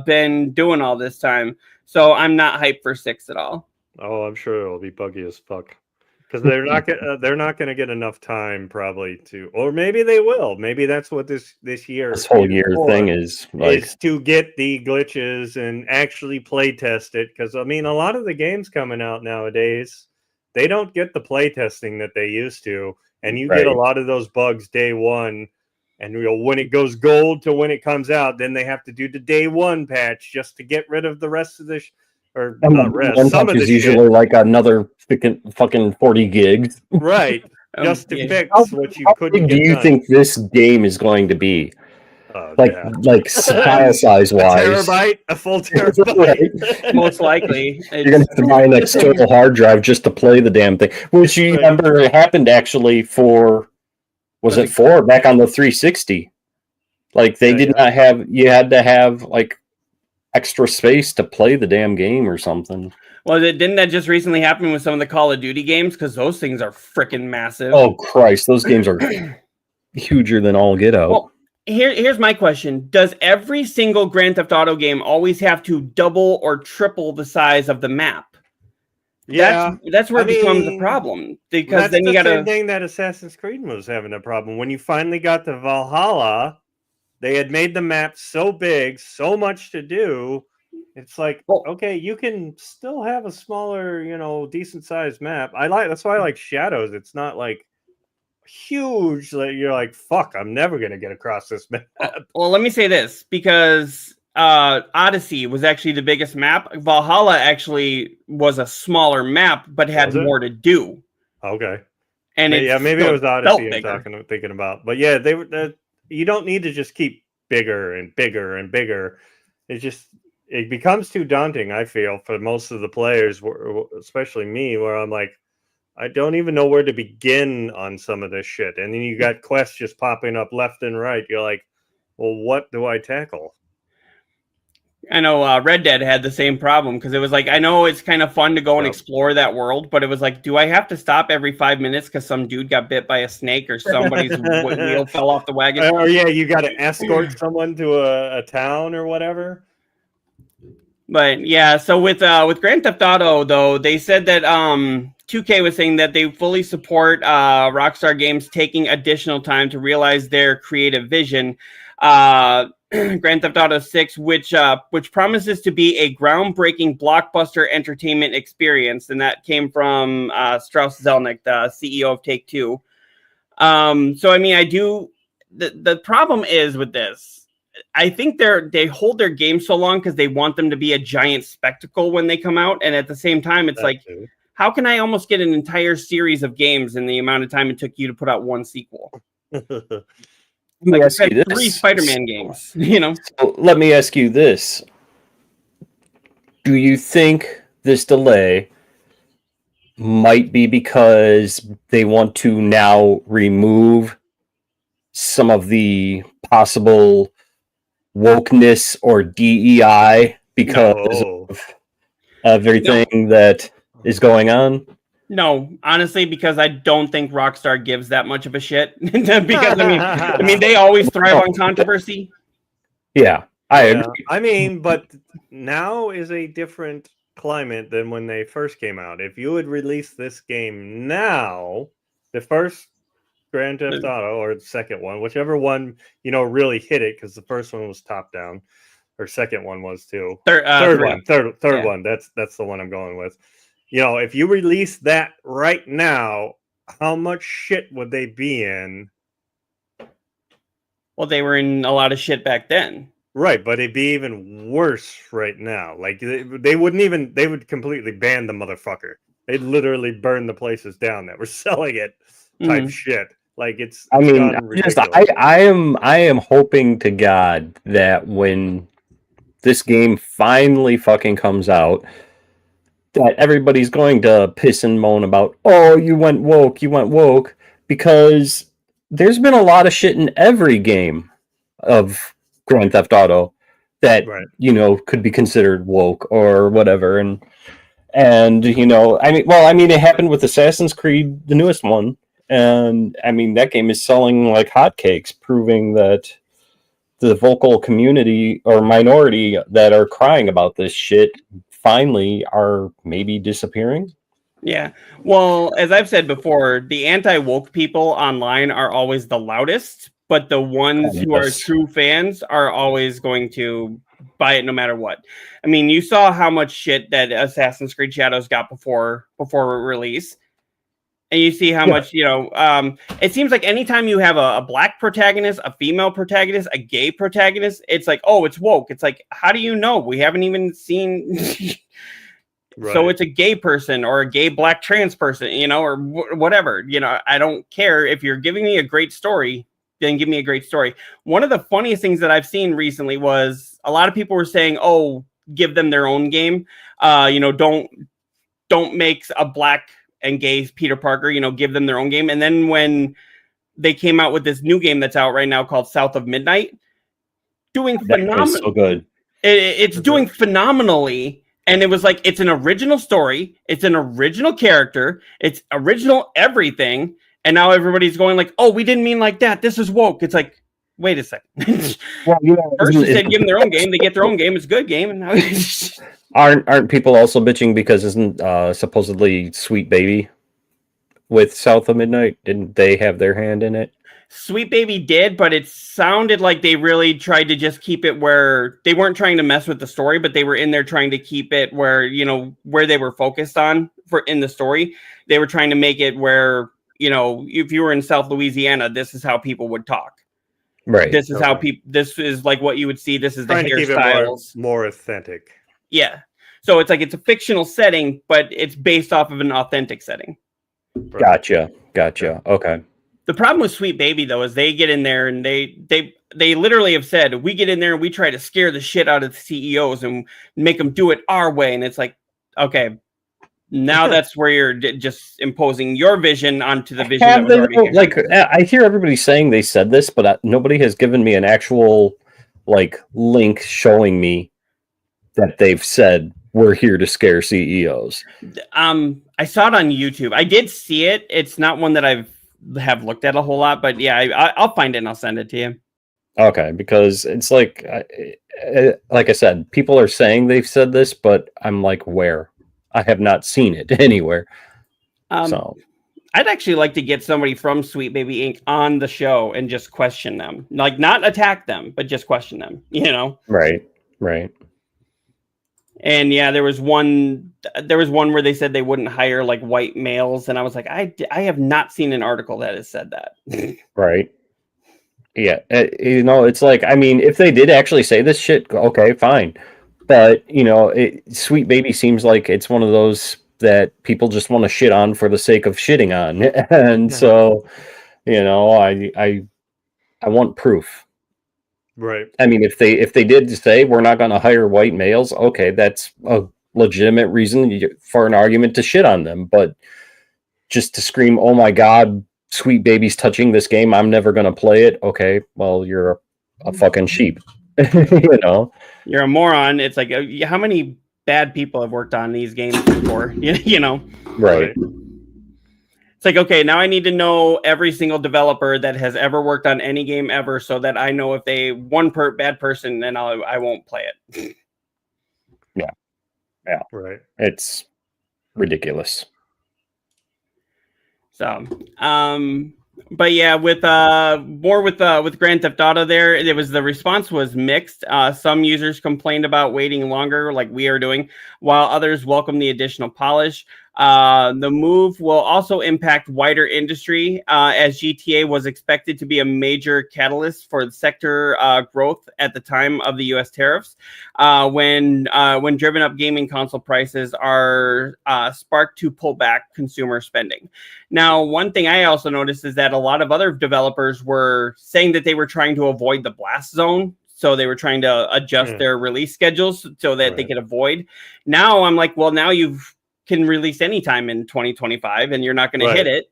been doing all this time? So I'm not hyped for 6 at all. Oh, I'm sure it'll be buggy as fuck. Because they're not going to get enough time probably to, or maybe they will. Maybe that's what this whole year thing is like, is to get the glitches and actually play test it. Because a lot of the games coming out nowadays, they don't get the play testing that they used to, and you get a lot of those bugs day one. And when it goes gold to when it comes out, then they have to do the day one patch just to get rid of the rest of the. Or not rest. Some of the usually shit. Like another fucking 40 gigs. Right. Just to fix what you couldn't get do you done. think this game is going to be? Like file size wise. A full terabyte. Right? Most likely. You're going to have to buy an external hard drive just to play the damn thing. Which you remember it happened actually for, was it 4 back on the 360? Like they did not have, you had to have like extra space to play the damn game or something. Well, didn't that just recently happen with some of the Call of Duty games? Because those things are freaking massive. Oh Christ, those games are huger than all get out. Well, here's my question: does every single Grand Theft Auto game always have to double or triple the size of the map? Yeah, that's where I it becomes a mean, problem, because that's then you the got same to. thing that Assassin's Creed was having a problem. When you finally got to Valhalla, they had made the map so big, so much to do. It's like, Well, okay, you can still have a smaller, decent sized map. That's why I like Shadows. It's not like huge. Like you're like, fuck, I'm never gonna get across this map. well, let me say this, because Odyssey was actually the biggest map. Valhalla actually was a smaller map, but had Was it? more to do, Okay. and it Yeah, maybe it still was Odyssey felt I'm bigger. thinking about. But yeah, they were. You don't need to just keep bigger and bigger and bigger. It becomes too daunting. I feel for most of the players, especially me, where I'm like, I don't even know where to begin on some of this shit. And then you got quests just popping up left and right. You're like, well, what do I tackle? I know Red Dead had the same problem, because it was like, I know it's kind of fun to go and explore that world, but it was like, do I have to stop every 5 minutes because some dude got bit by a snake or somebody's wheel fell off the wagon? Or yeah, you got to escort someone to a town or whatever. But yeah, so with Grand Theft Auto, though, they said that 2K was saying that they fully support Rockstar Games taking additional time to realize their creative vision. Grand Theft Auto 6, which promises to be a groundbreaking blockbuster entertainment experience, and that came from Strauss Zelnick, the CEO of Take-Two. So I mean, the problem is with this, I think they hold their games so long because they want them to be a giant spectacle when they come out, and at the same time, it's like, how can I almost get an entire series of games in the amount of time it took you to put out one sequel? Let me ask you this. 3 Spider-Man games, So let me ask you this. Do you think this delay might be because they want to now remove some of the possible wokeness or DEI because of everything that is going on? No, honestly, because I don't think Rockstar gives that much of a shit. Because I mean, they always thrive on controversy. Yeah, I agree. I mean, but now is a different climate than when they first came out. If you had released this game now, the first Grand Theft Auto or the second one, whichever one really hit it, because the first one was top down, or second one was too. Third one. That's the one I'm going with. If you release that right now, how much shit would they be in? Well, they were in a lot of shit back then. Right, but it'd be even worse right now. Like they would completely ban the motherfucker. They'd literally burn the places down that were selling it type shit. Like it's I mean, I am hoping to God that when this game finally fucking comes out, that everybody's going to piss and moan about, oh, you went woke, because there's been a lot of shit in every game of Grand Theft Auto that could be considered woke or whatever, and I mean, it happened with Assassin's Creed, the newest one, and I mean that game is selling like hotcakes, proving that the vocal community or minority that are crying about this shit finally are maybe disappearing. Yeah. Well, as I've said before, the anti-woke people online are always the loudest, but the ones who are true fans are always going to buy it no matter what. I mean, you saw how much shit that Assassin's Creed Shadows got before release. And you see how much, it seems like anytime you have a black protagonist, a female protagonist, a gay protagonist, it's like, oh, it's woke. It's like, how do you know? We haven't even seen... Right. So it's a gay person or a gay black trans person, or whatever. I don't care. If you're giving me a great story, then give me a great story. One of the funniest things that I've seen recently was a lot of people were saying, oh, give them their own game. Don't make a black and gay Peter Parker, give them their own game. And then when they came out with this new game that's out right now called South of Midnight, doing phenomenal. So good. It's doing phenomenally. And it was like, it's an original story. It's an original character. It's original everything. And now everybody's going like, oh, we didn't mean like that. This is woke. It's like, wait a second. Well, First you said give them their own game. They get their own game. It's a good game. And now aren't people also bitching because isn't supposedly Sweet Baby with South of Midnight? Didn't they have their hand in it? Sweet Baby did, but it sounded like they really tried to just keep it where they weren't trying to mess with the story, but they were in there trying to keep it where, you know, where they were focused on for in the story. They were trying to make it where, you know, if you were in South Louisiana, this is how people would talk. Right. This is how people, this is like what you would see. This is the hairstyles. More authentic. Yeah. So it's like, it's a fictional setting, but it's based off of an authentic setting. Right. Gotcha. Okay. The problem with Sweet Baby, though, is they get in there and they literally have said, we get in there and we try to scare the shit out of the CEOs and make them do it our way. And it's like, okay, now that's where you're just imposing your vision onto the vision that was already here. Like, I hear everybody saying they said this, but nobody has given me an actual like link showing me that they've said we're here to scare CEOs. I saw it on YouTube. I did see it. It's not one that have looked at a whole lot, but yeah, I'll find it and I'll send it to you. Okay, because it's like I said, people are saying they've said this, but I'm like, where? I have not seen it anywhere. So I'd actually like to get somebody from Sweet Baby Inc. on the show and just question them, like not attack them, but just question them. You know? Right. And yeah, there was one where they said they wouldn't hire like white males, and I was like, I have not seen an article that has said that. Right. Yeah, you know, it's like, I mean, if they did actually say this shit, okay, fine. But you know, Sweet Baby seems like it's one of those that people just want to shit on for the sake of shitting on, and so, you know, I want proof. Right. I mean, if they did say we're not going to hire white males, okay, that's a legitimate reason for an argument to shit on them. But just to scream, "Oh my God, Sweet Baby's touching this game, I'm never going to play it." Okay, well, you're a fucking sheep. You know, you're a moron. It's like, how many bad people have worked on these games before? You know, right. It's like, okay, now I need to know every single developer that has ever worked on any game ever, so that I know if they bad person, then I won't play it. Yeah, right. It's ridiculous. So, but yeah, with Grand Theft Auto, the response was mixed. Some users complained about waiting longer, like we are doing, while others welcomed the additional polish. The move will also impact wider industry, as GTA was expected to be a major catalyst for the sector growth at the time of the U.S. tariffs, when driven up gaming console prices are sparked to pull back consumer spending. Now, one thing I also noticed is that a lot of other developers were saying that they were trying to avoid the blast zone. So they were trying to adjust their release schedules so that they could avoid. Now I'm like, well, now you can release anytime in 2025 and you're not going to hit it.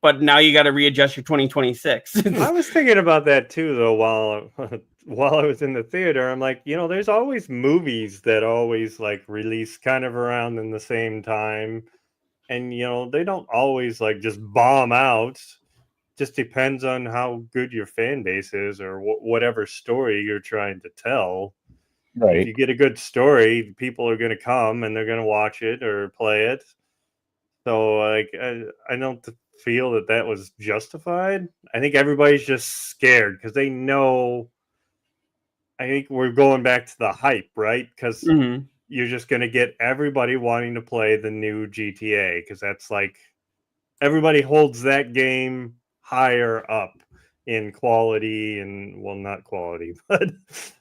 But now you got to readjust your 2026. I was thinking about that too, though, while I was in the theater. I'm like, you know, there's always movies that always like release kind of around in the same time. And, you know, they don't always like just bomb out. Just depends on how good your fan base is or whatever story you're trying to tell. Right. If you get a good story, people are going to come and they're going to watch it or play it. So, like, I don't feel that was justified. I think everybody's just scared because they know. I think we're going back to the hype, right? Because you're just going to get everybody wanting to play the new GTA because that's like everybody holds that game higher up in quality and, well, not quality, but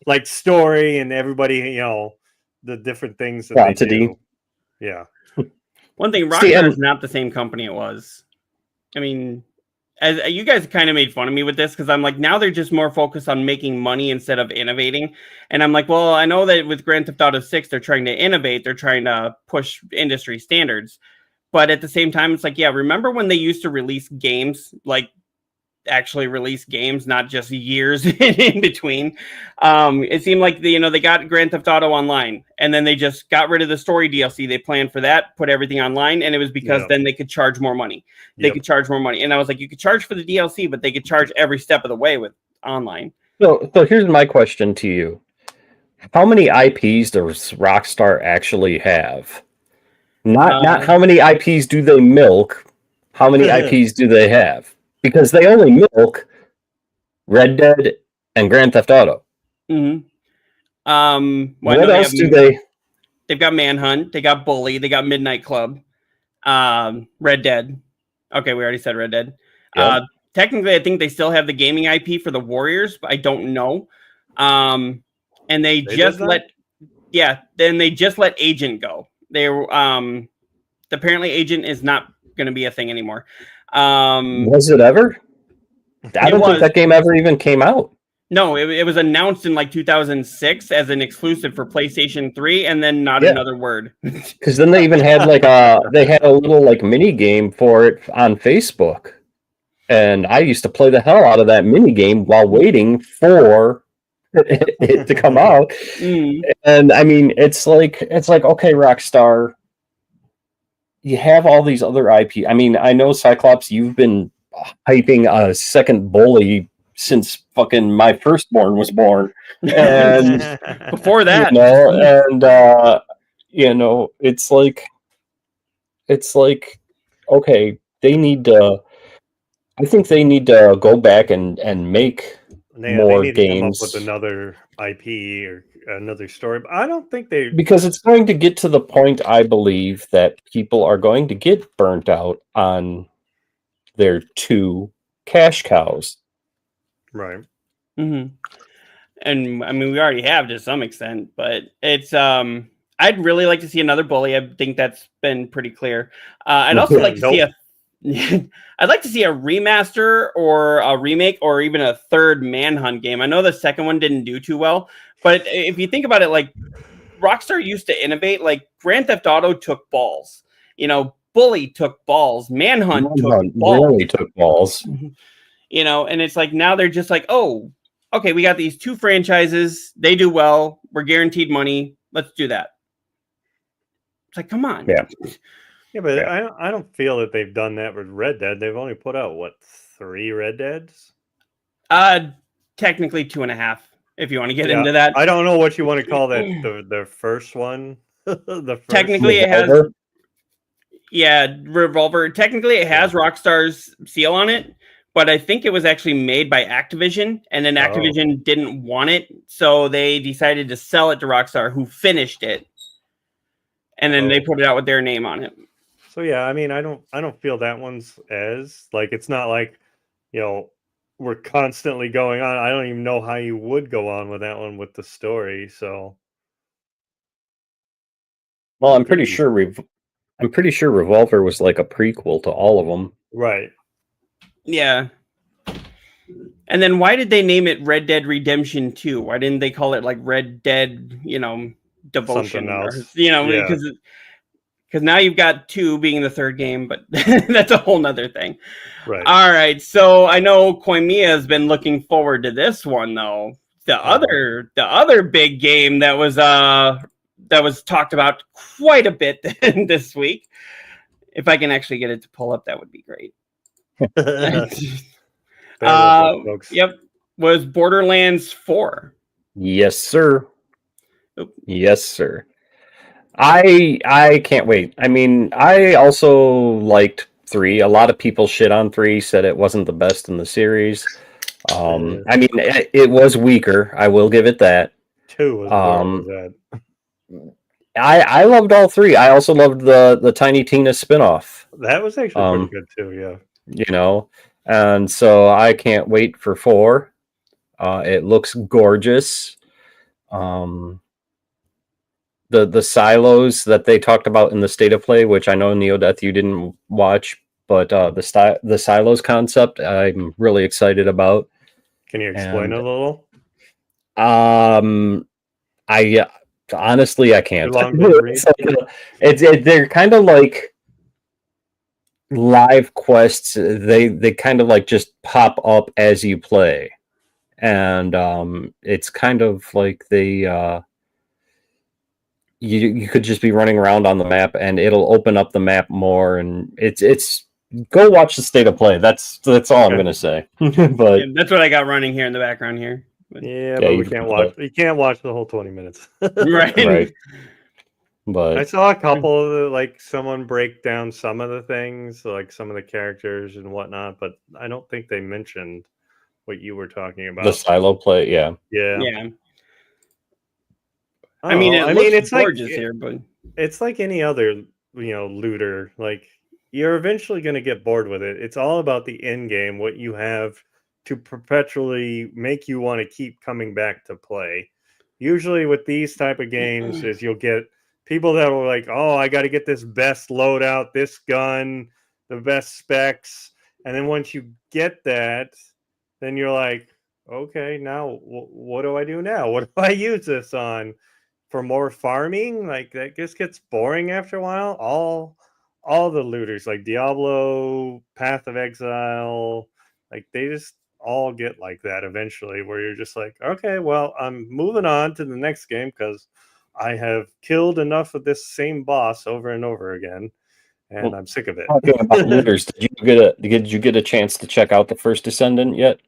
like story and everybody, you know, the different things that they do. Yeah. One thing, Rockstar is not the same company it was. I mean, as you guys kind of made fun of me with this because I'm like, now they're just more focused on making money instead of innovating. And I'm like, well, I know that with Grand Theft Auto 6, they're trying to innovate. They're trying to push industry standards. But at the same time, it's like, yeah, remember when they used to release games, like actually release games, not just years in between? It seemed like they got Grand Theft Auto Online, and then they just got rid of the story DLC. They planned for that, put everything online, and it was because then they could charge more money. They could charge more money. And I was like, you could charge for the DLC, but they could charge every step of the way with online. So here's my question to you: how many IPs does Rockstar actually have? Not how many IPs do they milk? How many IPs do they have? Because they only milk Red Dead and Grand Theft Auto. Mm-hmm. Well, What else do they? They've got Manhunt. They got Bully. They got Midnight Club. Red Dead. Okay, we already said Red Dead. Yep. Technically, I think they still have the gaming IP for the Warriors, but I don't know. And they just let Agent go. They apparently Agent is not going to be a thing anymore. Was it ever? I don't think that game ever even came out. No, it was announced in like 2006 as an exclusive for PlayStation 3, and then not another word. Because then they even had they had a little like mini game for it on Facebook, and I used to play the hell out of that mini game while waiting for it to come out. And I mean, it's like okay, Rockstar, you have all these other IP. I mean, I know Cyclops, you've been hyping a second Bully since fucking my firstborn was born, and before that, it's like okay, they need to. I think they need to go back and make more they need games. To come up with another IP or another story, but I don't think they, because it's going to get to the point, I believe, that people are going to get burnt out on their 2 cash cows. Right. Mm-hmm. And I mean, we already have to some extent, but it's I'd really like to see another Bully. I think that's been pretty clear. I'd also like to see I'd like to see a remaster or a remake or even a third Manhunt game. I know the second one didn't do too well, but if you think about it, like Rockstar used to innovate. Like Grand Theft Auto took balls. Bully took balls. Manhunt took balls. Really took balls. And it's like now they're just like, oh, okay, we got these 2 franchises. They do well. We're guaranteed money. Let's do that. It's like, come on. Yeah, but I don't feel that they've done that with Red Dead. They've only put out 3 Red Deads? Technically 2.5. If you want to get into that, I don't know what you want to call that. The first one. Technically, it has. Yeah, Revolver. Technically, it has Rockstar's seal on it. But I think it was actually made by Activision, and then Activision didn't want it, so they decided to sell it to Rockstar, who finished it, and then they put it out with their name on it. So yeah, I mean, I don't feel that one's as like, it's not like, we're constantly going on. I don't even know how you would go on with that one with the story. So, well, I'm pretty sure Revolver was like a prequel to all of them, right? Yeah. And then why did they name it Red Dead Redemption 2? Why didn't they call it like Red Dead, Devotion? Because now you've got 2 being the third game, but that's a whole nother thing. Right. All right. So I know Koimiya has been looking forward to this one, though. The other big game that was talked about quite a bit this week. If I can actually get it to pull up, that would be great. Yep, was Borderlands 4. Yes, sir. Oop. Yes, sir. I can't wait. I mean, I also liked 3. A lot of people shit on 3, said it wasn't the best in the series. I mean, it was weaker. I will give it that. 2 was that. I loved all 3. I also loved the Tiny Tina spinoff. That was actually pretty good too. Yeah. And so I can't wait for 4. It looks gorgeous. The silos that they talked about in the State of Play, which I know neo-deth you didn't watch, but the silos concept I'm really excited about. Can you explain a little? I honestly I can't. They're kind of like live quests. They kind of like just pop up as you play, and it's kind of like they you could just be running around on the map, and it'll open up the map more, and it's go watch the state of play. That's all I'm gonna say. But Yeah, that's what I got running here in the background here. But, Yeah, Yeah, but you we can can't play. watch. You can't watch the whole 20 minutes. right. right. I But saw a couple of like someone break down some of the things, like some of the characters and whatnot, but I don't think they mentioned what you were talking the about. silo play, yeah. Yeah. Yeah. I I mean, don't it know. looks it's gorgeous like here, but it's like any other, looter. Like you're eventually going to get bored with it. It's all about the end game, what you have to perpetually make you want to keep coming back to play. Usually with these type of games is you'll get people that will like, "Oh, I got to get this best loadout, this gun, the best specs." And then once you get that, then you're like, "Okay, now what do I do now? What do I use this on?" For more farming, like that just gets boring after a while. All the looters like Diablo, Path of Exile, like they just all get like that eventually, where you're just like, okay, well, I'm moving on to the next game because I have killed enough of this same boss over and over again, and Well, I'm sick of it. talking about looters, did you get a chance to check out the first Descendant yet?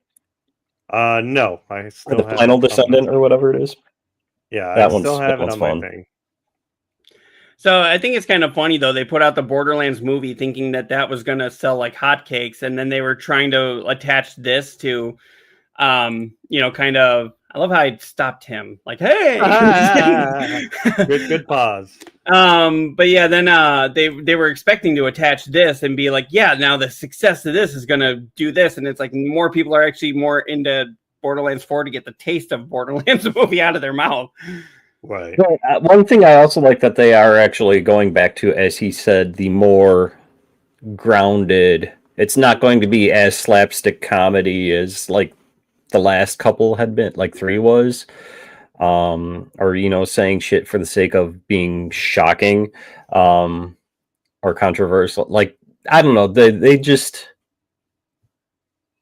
No, I Or still the have final it on my, Descendant or whatever it is? yeah, I That still have it one's on my fun. thing. so I think it's kind of funny though. They put out the Borderlands movie thinking that was going to sell like hotcakes, and then they were trying to attach this to, kind of. I love how I stopped him. Like, hey, Good pause. But yeah, then they were expecting to attach this and be like, yeah, now the success of this is going to do this, and it's like more people are actually more into Borderlands 4 to get the taste of Borderlands movie out of their mouth. Right. Well, one thing I also like that they are actually going back to, as he said, the more grounded. It's not going to be as slapstick comedy as like the last couple had been, like 3 was. Or saying shit for the sake of being shocking, or controversial. Like, I don't know, they just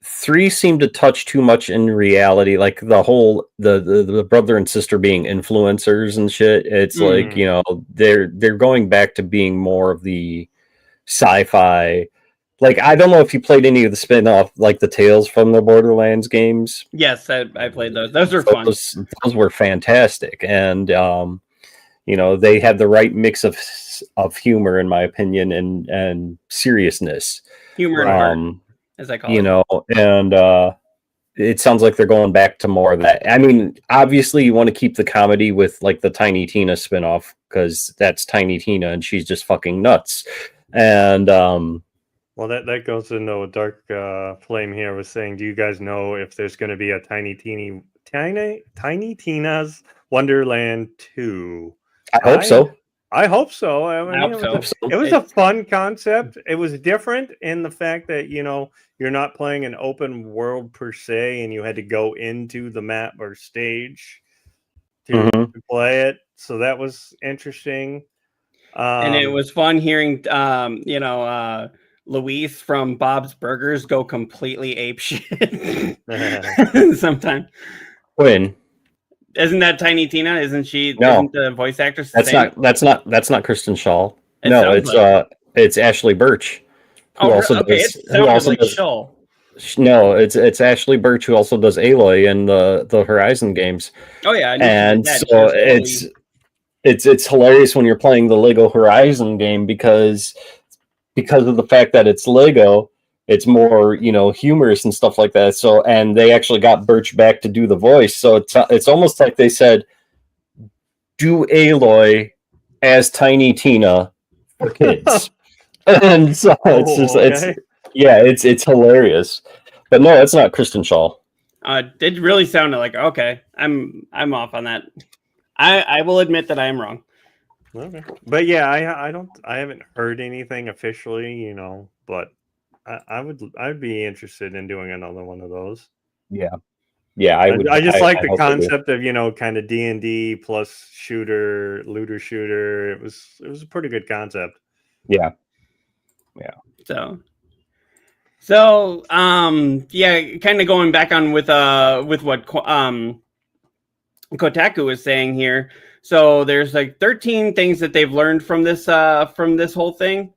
3 seemed to touch too much in reality, like the whole the brother and sister being influencers and shit. It's like, they're going back to being more of the sci-fi. Like, I don't know if you played any of the spin-off, like the Tales from the Borderlands games. Yes, I played those. Those are fun. Those were fantastic, and they had the right mix of humor, in my opinion, and seriousness. Humor and heart, as I call it. And it sounds like they're going back to more of that. I mean, obviously, you want to keep the comedy with like the Tiny Tina spinoff, because that's Tiny Tina, and she's just fucking nuts. And well, that goes to know what Dark Flame here was saying. Do you guys know if there's going to be a Tiny Tina's Wonderland 2? I hope so. I hope so. I mean, I hope so. It was a fun concept. It was different in the fact that, you're not playing an open world per se, and you had to go into the map or stage to play it. So that was interesting. And it was fun hearing, Luis from Bob's Burgers go completely apeshit sometimes. When? Isn't that Tiny Tina? Isn't she? No. Isn't the voice actress the same? That's not Kristen Shaw. No, it's Ashley Birch. Shaw. No, it's Ashley Birch, who also does Aloy in the Horizon games. Oh yeah, and so it's hilarious when you're playing the Lego Horizon game because of the fact that it's Lego. It's more, humorous and stuff like that. So, and they actually got Birch back to do the voice. So it's almost like they said, do Aloy as Tiny Tina for kids. And so it's hilarious. But no, it's not Kristen Shaw. It really sounded like, okay, I'm off on that. I will admit that I am wrong. Okay. But yeah, I haven't heard anything officially, but I'd be interested in doing another one of those. Yeah. I would. I just like the concept of, kind of D&D plus looter shooter. It was a pretty good concept. Yeah. So kind of going back on with what Kotaku is saying here. So there's like 13 things that they've learned from this whole thing.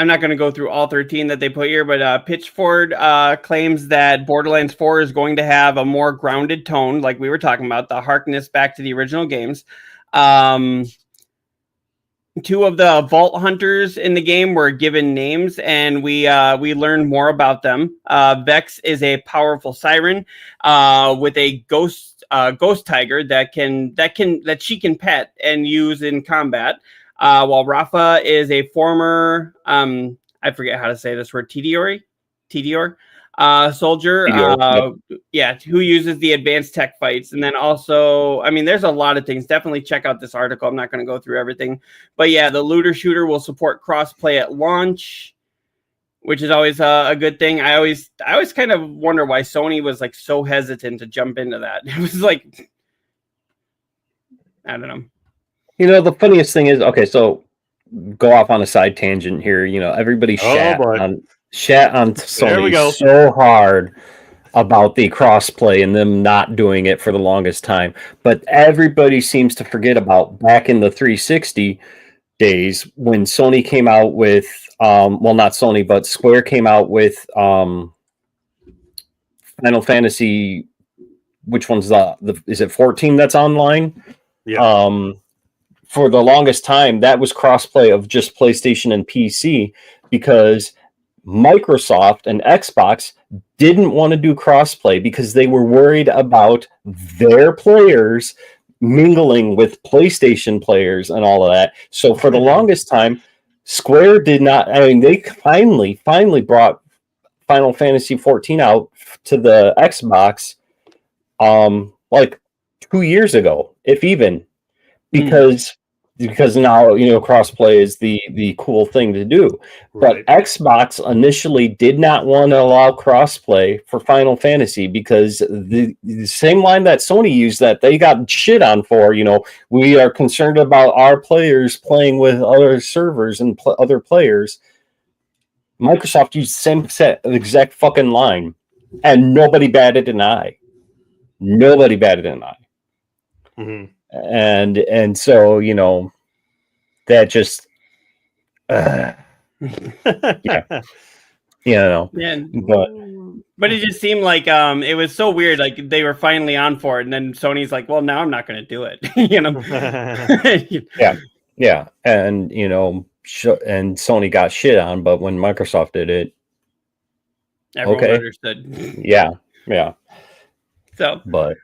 I'm not going to go through all 13 that they put here, but Pitchford claims that Borderlands 4 is going to have a more grounded tone, like we were talking about, the harkness back to the original games. Two of the vault hunters in the game were given names, and we learned more about them. Vex is a powerful siren with a ghost tiger that she can pet and use in combat. While Rafa is a former I forget how to say this word, Tedior soldier, who uses the advanced tech fights. And then also, I mean, there's a lot of things. Definitely check out this article. I'm not going to go through everything, but yeah, the looter shooter will support crossplay at launch, which is always a good thing. I always kind of wonder why Sony was like so hesitant to jump into that. It was like, I don't know. You know, the funniest thing is, okay, so go off on a side tangent here. You know, everybody shat on Sony so hard about the crossplay and them not doing it for the longest time. But everybody seems to forget about back in the 360 days when Sony came out with, well, not Sony, but Square came out with Final Fantasy. Which one's is it 14 that's online? Yeah. For the longest time, that was crossplay of just PlayStation and PC because Microsoft and Xbox didn't want to do crossplay because they were worried about their players mingling with PlayStation players and all of that. So for the longest time, Square did not. I mean, they finally brought Final Fantasy 14 out to the Xbox, like 2 years ago, if even, because now, you know, crossplay is the cool thing to do. Right. But Xbox initially did not want to allow crossplay for Final Fantasy because the same line that Sony used that they got shit on for, you know, we are concerned about our players playing with other servers and other players. Microsoft used the same exact fucking line, and nobody batted an eye. Mm-hmm. And so, you know, that just yeah, you know, but it just seemed like it was so weird, like they were finally on for it, and then Sony's like, well, now I'm not going to do it. You know. yeah, and you know, and Sony got shit on, but when Microsoft did it, everyone understood. Yeah. So, but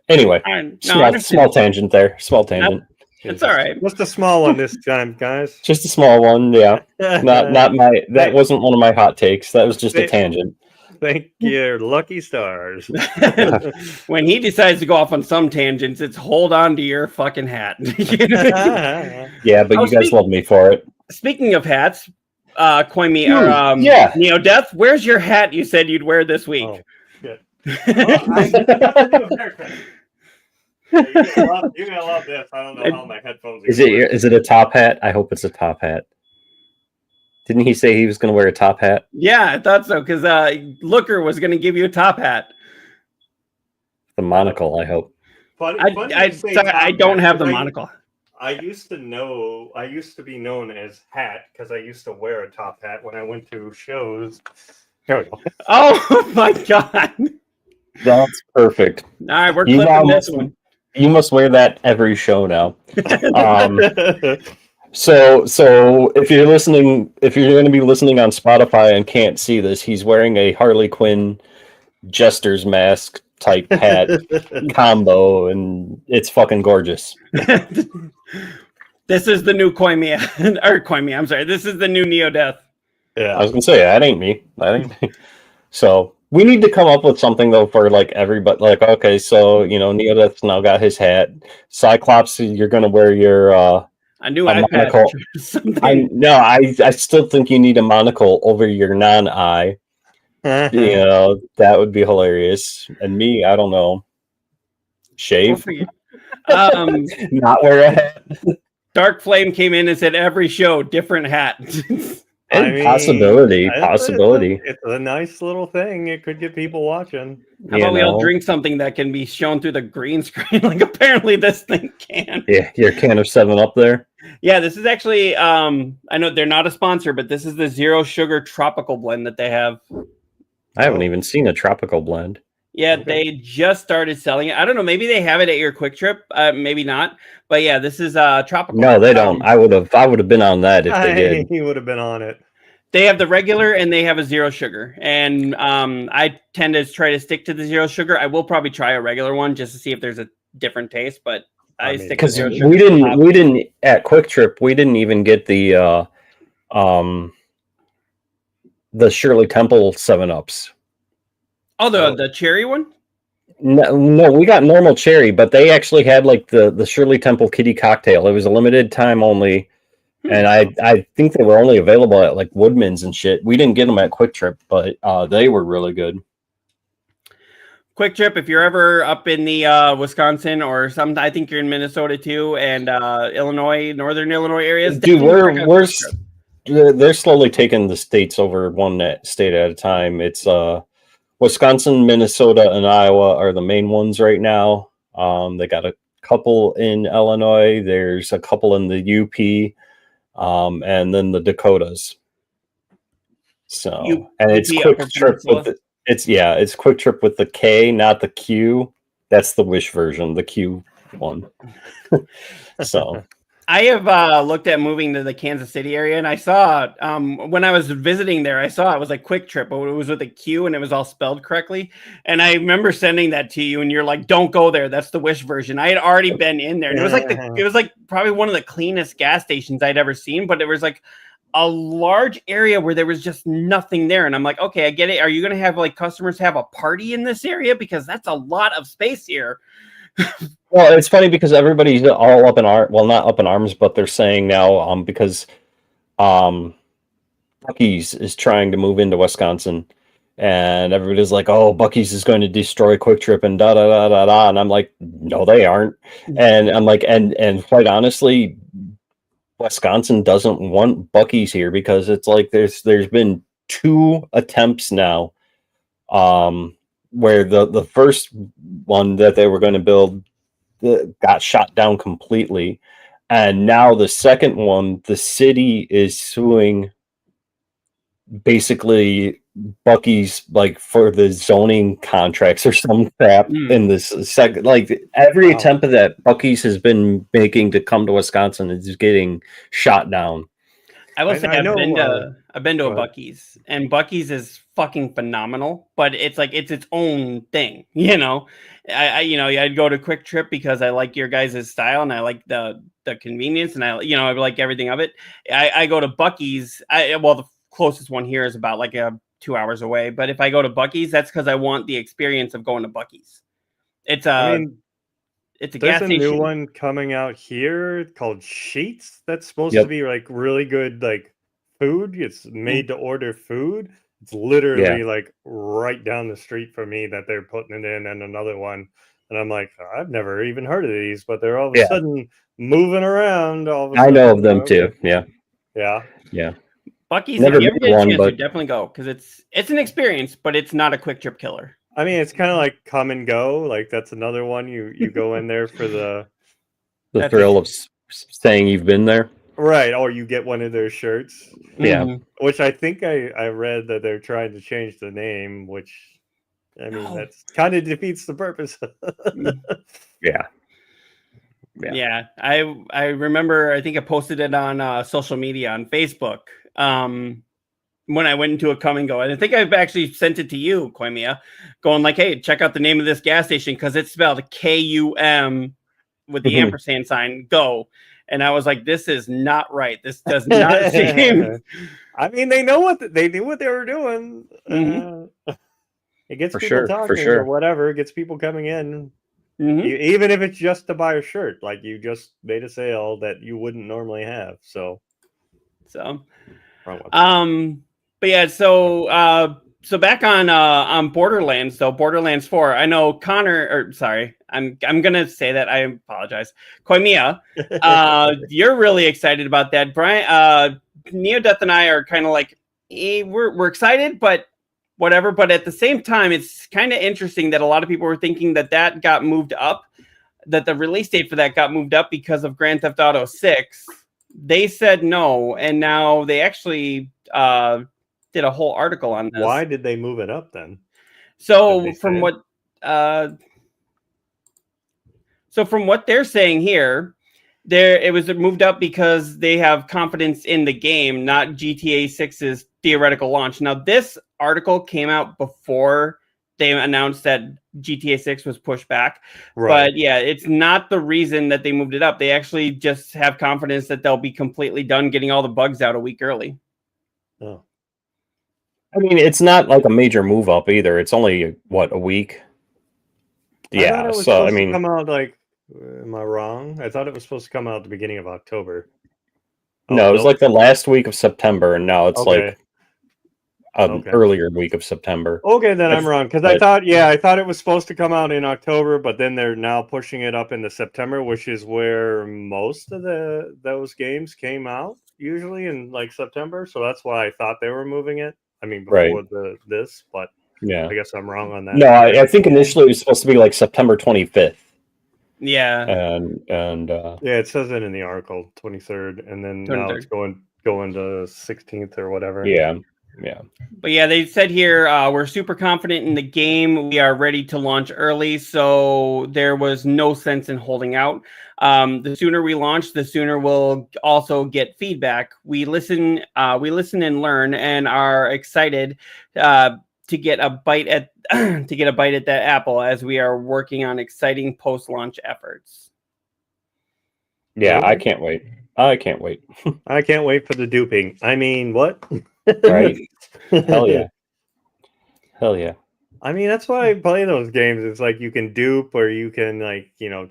anyway, small tangent there. Small tangent. It's all right. Just a small one this time, guys. Just a small one, yeah. Not my. That wasn't one of my hot takes. That was just a tangent. Thank you, lucky stars. When he decides to go off on some tangents, it's hold on to your fucking hat. Yeah, but you guys love me for it. Speaking of hats, Koimi, or neo-deth, where's your hat you said you'd wear this week? Oh, shit. You're gonna love this. I don't know how my headphones are. Is it a top hat? I hope it's a top hat. Didn't he say he was going to wear a top hat? Yeah, I thought so, because Looker was going to give you a top hat. The monocle, I hope. I don't have the monocle. I used to be known as Hat because I used to wear a top hat when I went to shows. There we go. Oh my god. That's perfect. All right, we're clipping this one. You must wear that every show now. So if you're listening, if you're going to be listening on Spotify and can't see this, he's wearing a Harley Quinn jester's mask type hat combo, and it's fucking gorgeous. This is the new Koimi, I'm sorry. This is the new neo-deth. Yeah, I was gonna say that ain't me. So we need to come up with something though for like everybody. Like, okay, so you know, neo-deth's now got his hat. Cyclops, you're gonna wear your a new monocle. I still think you need a monocle over your non-eye. You know, that would be hilarious. And me, I don't know. Shave. Not wear a hat. Dark Flame came in and said every show, different hat. Possibility. It's a nice little thing. It could get people watching. How about we all drink something that can be shown through the green screen? Like apparently this thing can. Yeah, your can of 7-Up there. Yeah, this is actually I know they're not a sponsor, but this is the zero sugar tropical blend that they have. I haven't even seen a tropical blend. Yeah, they just started selling it. I don't know, maybe they have it at your Quick Trip, maybe not. But yeah, this is tropical. No, they don't. I would have been on that if they did. He would have been on it. They have the regular and they have a zero sugar. And I tend to try to stick to the zero sugar. I will probably try a regular one just to see if there's a different taste, but I stick to zero sugar. We didn't at Quick Trip, we didn't even get the Shirley Temple 7-Ups. Oh, the cherry one? No, we got normal cherry, but they actually had like the Shirley Temple Kitty Cocktail. It was a limited time only. And I think they were only available at like Woodman's and shit. We didn't get them at Quick Trip, but they were really good. Quick Trip, if you're ever up in the Wisconsin or some, I think you're in Minnesota too, and Illinois, northern Illinois areas. Dude, they're slowly taking the states over one state at a time. It's Wisconsin, Minnesota, and Iowa are the main ones right now. They got a couple in Illinois. There's a couple in the UP. And then the Dakotas. So and it's Quick Trip with it's Quick Trip with the K, not the Q. That's the Wish version, the Q one. So I have looked at moving to the Kansas City area, and I saw when I was visiting there, I saw it was like Quick Trip, but it was with a Q and it was all spelled correctly. And I remember sending that to you, and you're like, "Don't go there. That's the Wish version." I had already been in there, and it was like probably one of the cleanest gas stations I'd ever seen. But it was like a large area where there was just nothing there, and I'm like, "Okay, I get it. Are you going to have like customers have a party in this area because that's a lot of space here?" Well, it's funny because everybody's all up in arms. Well, not up in arms, but they're saying now because Buc-ee's is trying to move into Wisconsin, and everybody's like, "Oh, Buc-ee's is going to destroy Quick Trip," and da da da da da. And I'm like, "No, they aren't." And I'm like, and quite honestly, Wisconsin doesn't want Buc-ee's here because it's like there's been 2 attempts now. Where the first one that they were going to build got shot down completely, and now the second one, the city is suing basically Buc-ee's like for the zoning contracts or some crap in this second. Like every attempt that Buc-ee's has been making to come to Wisconsin is getting shot down. I will say I've been to a Buc-ee's, and Buc-ee's is fucking phenomenal, but it's like it's its own thing, you know. I'd go to Quick Trip because I like your guys' style and I like the convenience and I like everything of it. I go to Buc-ee's. The closest one here is about like 2 hours away, but if I go to Buc-ee's, that's because I want the experience of going to Buc-ee's. It's a gas station. There's a new one coming out here called Sheets. That's supposed to be like really good, like food. It's made to order food. It's literally like right down the street from me that they're putting it in, and another one. And I'm like, I've never even heard of these, but they're all of a sudden moving around. I know of them too. Yeah. Buc-ee's, if you ever get a chance, you definitely go because it's an experience, but it's not a Quick Trip killer. I mean, it's kind of like Come and Go. Like that's another one you go in there for the thrill of saying you've been there. Right, or you get one of their shirts. Yeah. Which I think I read that they're trying to change the name, which I mean that's kind of defeats the purpose. Yeah. I remember I think I posted it on social media on Facebook. When I went into a Come and Go, and I think I've actually sent it to you, Koimiya, going like, "Hey, check out the name of this gas station because it's spelled KUM with the ampersand sign go." And I was like, "This is not right. This does not seem." I mean, they knew what they were doing. It gets people talking or whatever. It gets people coming in, even if it's just to buy a shirt. Like you just made a sale that you wouldn't normally have. So. But yeah, so back on Borderlands though, Borderlands 4. I know Connor, I'm gonna say that. I apologize, Koimiya. You're really excited about that, Brian. neo-deth and I are kind of like, we're excited, but whatever. But at the same time, it's kind of interesting that a lot of people were thinking that got moved up, that the release date for that got moved up because of Grand Theft Auto 6. They said no, and now they actually did a whole article on this. Why did they move it up then? So from what they're saying here, it was moved up because they have confidence in the game, not GTA 6's theoretical launch. Now, this article came out before they announced that GTA 6 was pushed back. Right. But yeah, it's not the reason that they moved it up. They actually just have confidence that they'll be completely done getting all the bugs out a week early. Oh. I mean, it's not like a major move up either. It's only, what, a week? Yeah, I thought it was supposed to come out like, am I wrong? I thought it was supposed to come out at the beginning of October. No, it was like the last week of September, and now it's like earlier week of September. Okay, then I'm wrong, because I thought it was supposed to come out in October, but then they're now pushing it up into September, which is where most of those games came out, usually in like September. So that's why I thought they were moving it. I mean, before this, but yeah, I guess I'm wrong on that. No, I think initially it was supposed to be like September 25th. Yeah, and yeah, it says it in the article, 23rd, and then 23rd. Now it's going to 16th or whatever. Yeah. But yeah, they said here, we're super confident in the game. We are ready to launch early, so there was no sense in holding out. The sooner we launch, the sooner we'll also get feedback. We listen and learn, and are excited to get a bite at that apple as we are working on exciting post-launch efforts. Yeah, I can't wait. I can't wait for the duping. I mean, what? Right? Hell yeah. I mean, that's why I play those games. It's like you can dupe, or you can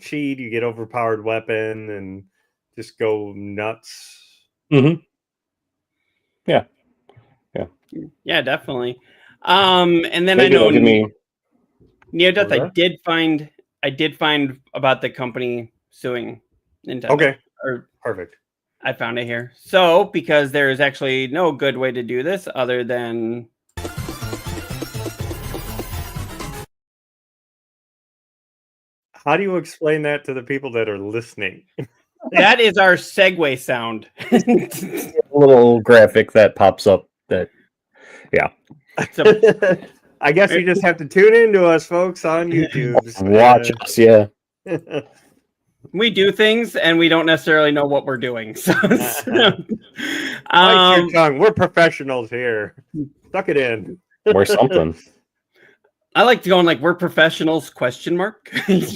cheat. You get overpowered weapon and just go nuts. Mm-hmm. Yeah, definitely. And then maybe I know neo-deth. I did find about the company suing Nintendo. Okay. Perfect. I found it here. So, because there is actually no good way to do this other than how do you explain that to the people that are listening? That is our segue sound. A little graphic that pops up. I guess you just have to tune into us, folks, on YouTube. Watch us, yeah. We do things and we don't necessarily know what we're doing. So, bite your tongue. We're professionals here. Suck it in. Or something. I like to go on like we're professionals ? I always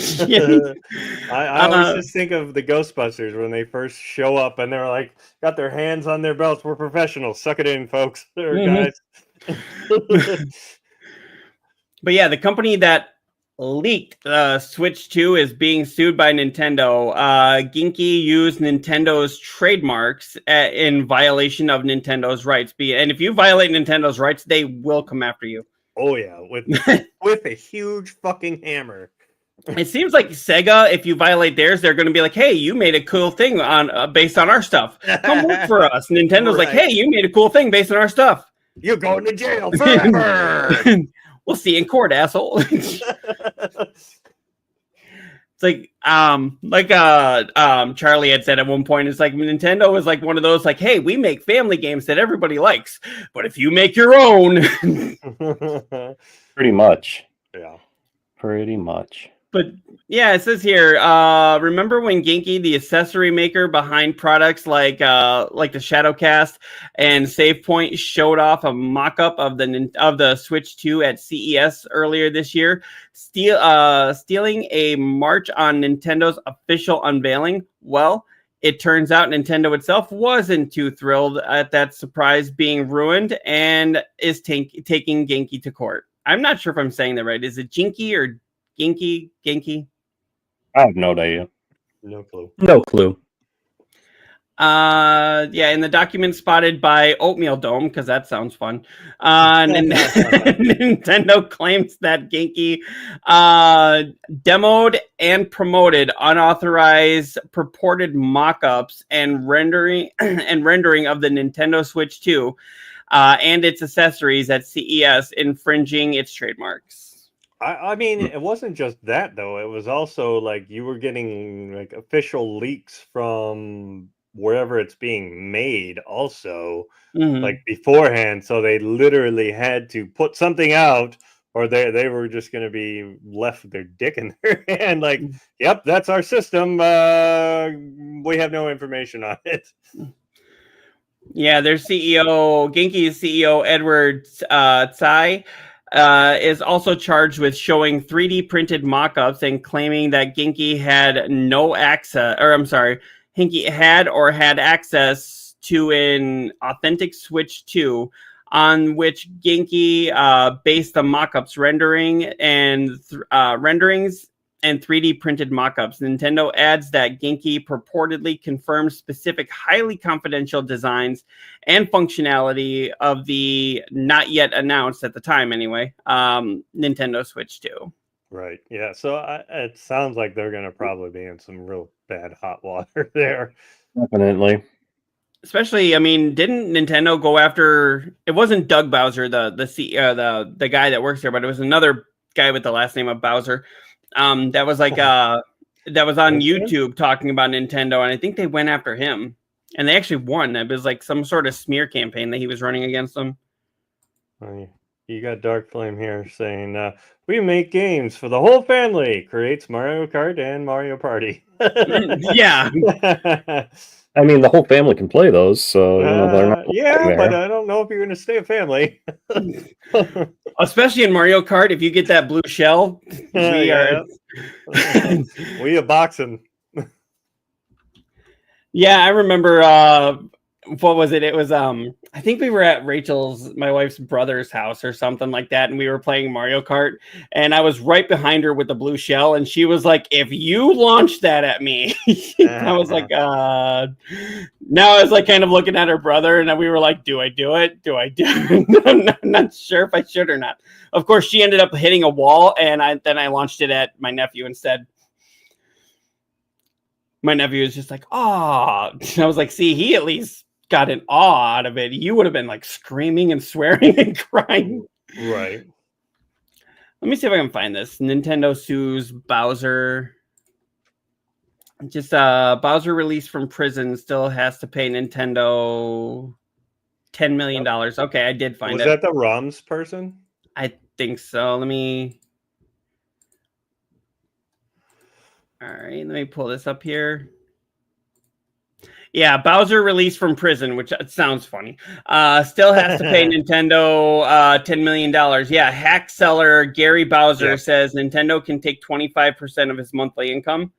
just think of the Ghostbusters when they first show up and they're like got their hands on their belts. We're professionals. Suck it in, folks or guys. But yeah, the company that leaked Switch 2 is being sued by Nintendo. Genki used Nintendo's trademarks in violation of Nintendo's rights. And if you violate Nintendo's rights, they will come after you. Oh yeah, with a huge fucking hammer. It seems like Sega, if you violate theirs, they're going to be like, "Hey, you made a cool thing on based on our stuff. Come work for us." Nintendo's like, "Hey, you made a cool thing based on our stuff. You're going to jail forever." We'll see you in court, asshole. It's like Charlie had said at one point, it's like Nintendo is like one of those like, hey, we make family games that everybody likes, but if you make your own. Pretty much. Yeah. Pretty much. But yeah, it says here, remember when Genki, the accessory maker behind products like the Shadowcast and SavePoint, showed off a mock-up of the Switch 2 at CES earlier this year, stealing a march on Nintendo's official unveiling? Well, it turns out Nintendo itself wasn't too thrilled at that surprise being ruined and is taking Genki to court. I'm not sure if I'm saying that right. Is it Jinky or Genki? I have no idea. No clue. Yeah, in the document spotted by Oatmeal Dome, because that sounds fun. Nintendo claims that Genki demoed and promoted unauthorized purported mock-ups and rendering of the Nintendo Switch 2 and its accessories at CES, infringing its trademarks. I mean, it wasn't just that though. It was also like you were getting like official leaks from wherever it's being made also, Mhm. like beforehand. So they literally had to put something out, or they were just going to be left with their dick in their hand. Like, yep, that's our system. We have no information on it. Yeah, their CEO, Genki's CEO, Edward Tsai, is also charged with showing 3D printed mock-ups and claiming that Genki had no access, or I'm sorry, Genki had or had access to an authentic Switch 2 on which Genki based the mock-ups renderings and 3D printed mock-ups. Nintendo adds that Genki purportedly confirms specific highly confidential designs and functionality of the not yet announced at the time anyway, Nintendo Switch 2. Right. Yeah. So it sounds like they're going to probably be in some real bad hot water there. Definitely. Especially, I mean, didn't Nintendo go after? It wasn't Doug Bowser, the guy that works there, but it was another guy with the last name of Bowser. That was like that was on YouTube talking about Nintendo, and I think they went after him, and they actually won. It was like some sort of smear campaign that he was running against them. You got Dark Flame here saying, "We make games for the whole family. Creates Mario Kart and Mario Party." Yeah. I mean, the whole family can play those, so they're not. Yeah, but I don't know if you're going to stay a family. Especially in Mario Kart, if you get that blue shell, we are. We a boxing. Yeah, I remember. What was it? It was I think we were at my wife's brother's house or something like that, and we were playing Mario Kart, and I was right behind her with the blue shell, and she was like, "If you launch that at me," I was like, Now I was like kind of looking at her brother, and then we were like, "Do I do it? Do I do it?" I'm not sure if I should or not. Of course, she ended up hitting a wall, and then I launched it at my nephew instead. My nephew was just like, "Ah," I was like, "See, he at least got an awe out of it. You would have been like screaming and swearing and crying." Right. Let me see if I can find this. Nintendo sues Bowser. Just Bowser released from prison still has to pay Nintendo $10 million. Okay, I did find it. Was that the ROMs person? I think so. All right, let me pull this up here. Yeah, Bowser released from prison, which sounds funny. Still has to pay Nintendo $10 million. Yeah, hack seller Gary Bowser says Nintendo can take 25% of his monthly income.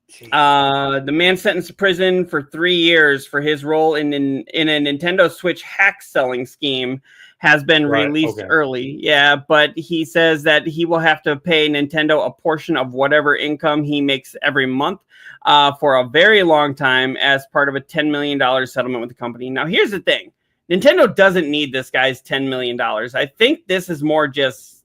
The man sentenced to prison for 3 years for his role in a Nintendo Switch hack selling scheme has been released early. Yeah, but he says that he will have to pay Nintendo a portion of whatever income he makes every month for a very long time as part of a $10 million settlement with the company. Now, here's the thing. Nintendo doesn't need this guy's $10 million. I think this is more just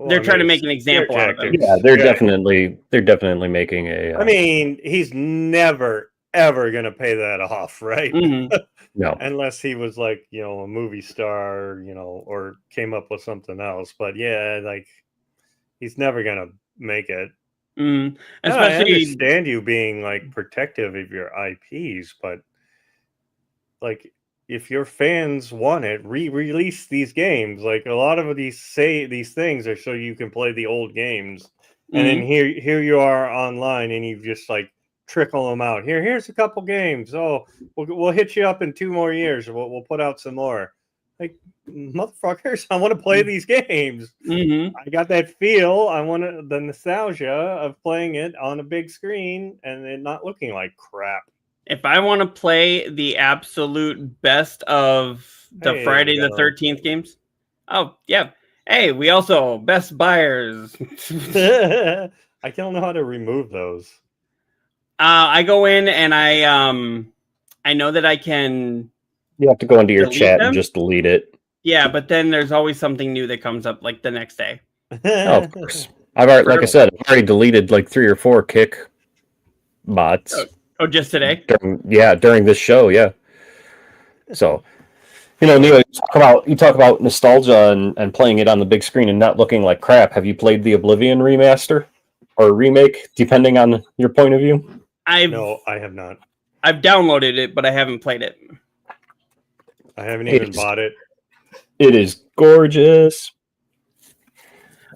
they're trying to make an example out of him. Yeah, they're definitely making a. I mean, he's never ever gonna pay that off, right? Mm-hmm. No, unless he was like a movie star, or came up with something else. But yeah, like he's never gonna make it. Mm-hmm. Especially, I understand you being like protective of your IPs, but like if your fans want it, re-release these games. Like a lot of these things are so you can play the old games, and then here you are online, and you've just like trickle them out. Here's a couple games. Oh, we'll hit you up in 2 more years. We'll put out some more. Like motherfuckers, I want to play these games. Mm-hmm. I got that feel. I want the nostalgia of playing it on a big screen and it not looking like crap. If I want to play the absolute best of the Friday the 13th games, oh yeah. Hey, we also best buyers. I don't know how to remove those. I go in and I know that I can. You have to go into your chat and just delete it. Yeah, but then there's always something new that comes up like the next day. Oh, of course. I've already deleted like 3 or 4 kick bots. Oh, just today? During this show, yeah. So, Neo, you talk about nostalgia and playing it on the big screen and not looking like crap. Have you played the Oblivion remaster or remake, depending on your point of view? No, I have not. I've downloaded it, but I haven't played it. I haven't even bought it. It is gorgeous.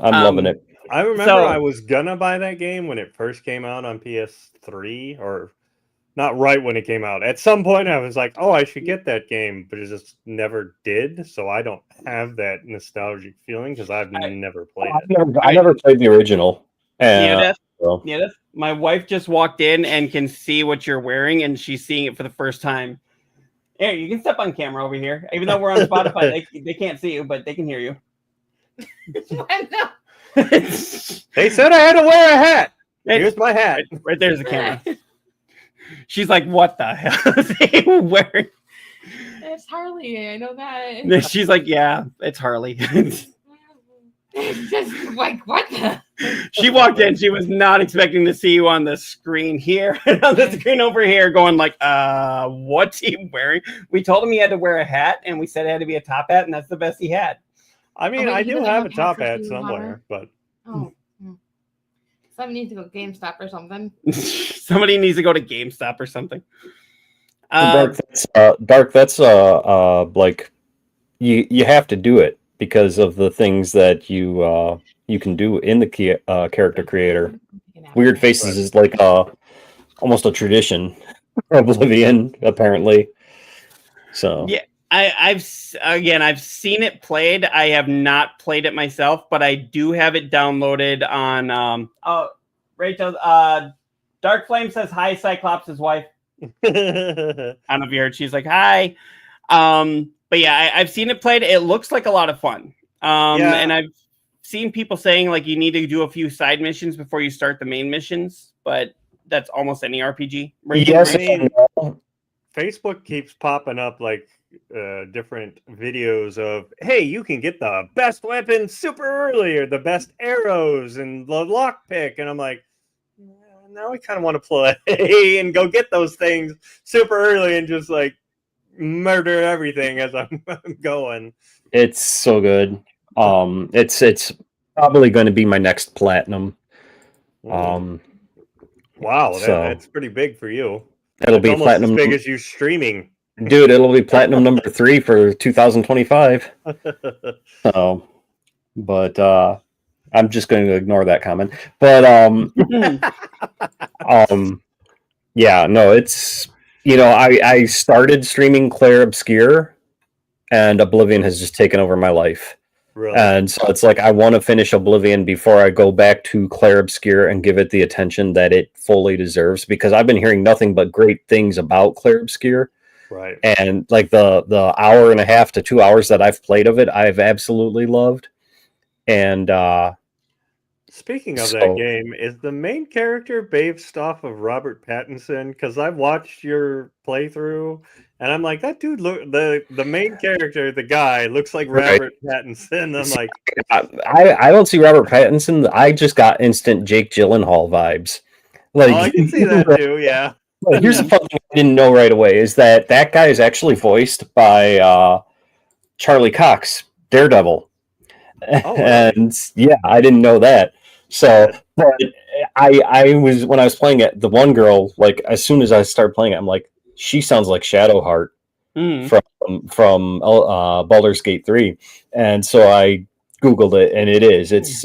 I'm loving it. I remember I was gonna buy that game when it first came out on PS3, or not right when it came out. At some point, I was like, "Oh, I should get that game," but it just never did. So I don't have that nostalgic feeling because I've never played it. I never played the original. neo-deth. My wife just walked in and can see what you're wearing, and she's seeing it for the first time. Here, you can step on camera over here. Even though we're on Spotify, they can't see you, but they can hear you. They said I had to wear a hat. Here's my hat. Right there's the camera. She's like, what the hell are they wearing? It's Harley. I know that. She's like, yeah, it's Harley. It's just like, what the? She walked in. She was not expecting to see you on the screen here and on the screen over here going like, what's he wearing? We told him he had to wear a hat, and we said it had to be a top hat, and that's the best he had. I mean, I do have a top hat somewhere, but... Oh. Somebody needs to go GameStop or something. Somebody needs to go to GameStop or something. Dark, that's like you have to do it because of the things that you can do in the character creator. Weird Faces is like almost a tradition of Oblivion, apparently. So yeah, I've seen it played. I have not played it myself, but I do have it downloaded on. Rachel, Dark Flame says hi, Cyclops' wife. I don't know if you heard. She's like hi. But yeah, I've seen it played. It looks like a lot of fun. And I've seen people saying like you need to do a few side missions before you start the main missions, but that's almost any RPG. Yes, Facebook keeps popping up like different videos of, hey, you can get the best weapons super early, or the best arrows and the lockpick, and I'm like, now I kind of want to play and go get those things super early and just like murder everything as I'm going. It's so good. It's probably going to be my next platinum. Wow, so that's pretty big for you. It'll be platinum as big as you streaming. Dude, it'll be platinum number 3 for 2025. But I'm just going to ignore that comment. But yeah, no, it's, you know, I started streaming Claire Obscure, and Oblivion has just taken over my life. Really? And so it's like I want to finish Oblivion before I go back to Claire Obscure and give it the attention that it fully deserves, because I've been hearing nothing but great things about Claire Obscure. Right. And like the hour and a half to 2 hours that I've played of it, I've absolutely loved. And speaking of that game, is the main character based off of Robert Pattinson? Because I've watched your playthrough, and I'm like, that dude the main character, the guy, looks like Robert Pattinson. I'm like, I don't see Robert Pattinson. I just got instant Jake Gyllenhaal vibes. Like, I can see that too. Yeah. Here's the fun thing I didn't know right away is that guy is actually voiced by Charlie Cox, Daredevil. Oh, really? And yeah, I didn't know that. So but I was, when I was playing it, the one girl, like as soon as I started playing it, I'm like, she sounds like Shadowheart from Baldur's Gate 3. And so I Googled it, and it's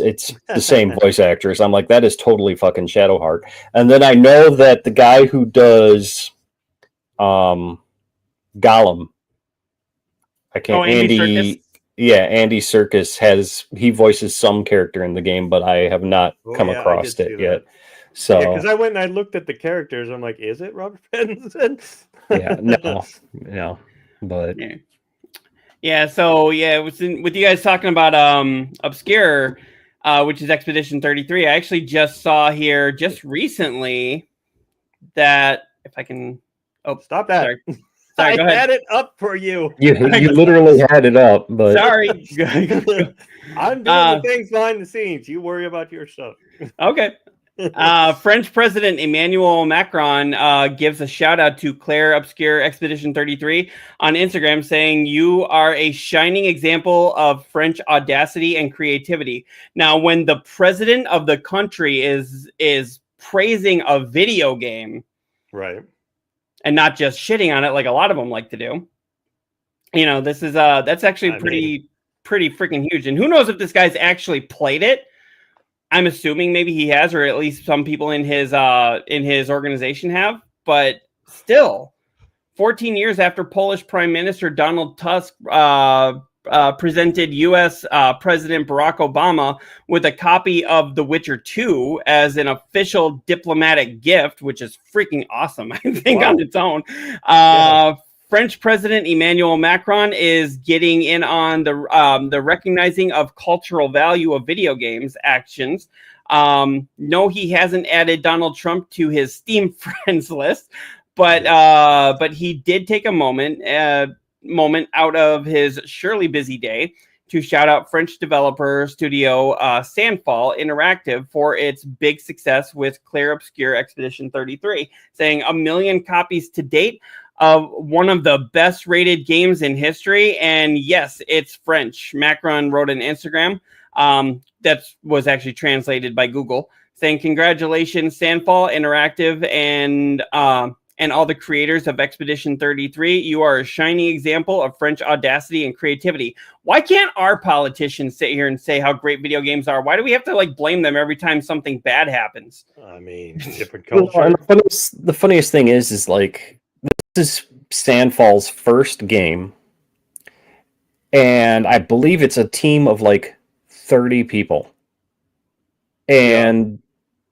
the same voice actress. I'm like, that is totally fucking Shadowheart. And then I know that the guy who does Gollum, I can't, Andy Serkis he voices some character in the game, but I have not come across it yet. So because I went and I looked at the characters, I'm like, is it Robert Pattinson? no, but yeah. So yeah, with you guys talking about Obscure, which is Expedition 33. I actually just saw here just recently that if I can, stop that. Sorry, I had it up for you. You literally had it up, but sorry. I'm doing the things behind the scenes. You worry about your stuff. Okay. French President Emmanuel Macron gives a shout out to Claire Obscure Expedition 33 on Instagram, saying, "You are a shining example of French audacity and creativity." Now, when the president of the country is praising a video game, right? and not just shitting on it like a lot of them like to do. You know, this is that's actually pretty freaking huge. And who knows if this guy's actually played it? I'm assuming maybe he has, or at least some people in his organization have. But still, 14 years after Polish Prime Minister Donald Tusk presented U.S. President Barack Obama with a copy of The Witcher 2 as an official diplomatic gift, which is freaking awesome, I think, on its own. French President Emmanuel Macron is getting in on the recognizing of cultural value of video games actions. No, he hasn't added Donald Trump to his Steam friends list, but he did take a moment out of his surely busy day to shout out French developer studio Sandfall Interactive for its big success with Clair Obscur Expedition 33, saying 1 million copies to date of one of the best rated games in history. And yes, it's French. Macron wrote on Instagram that was actually translated by Google, saying congratulations Sandfall Interactive and all the creators of Expedition 33. You are a shining example of French audacity and creativity. Why can't our politicians sit here and say how great video games are? Why do we have to blame them every time something bad happens? I mean, different culture. Well, the funniest thing is this is Sandfall's first game, and I believe it's a team of 30 people, and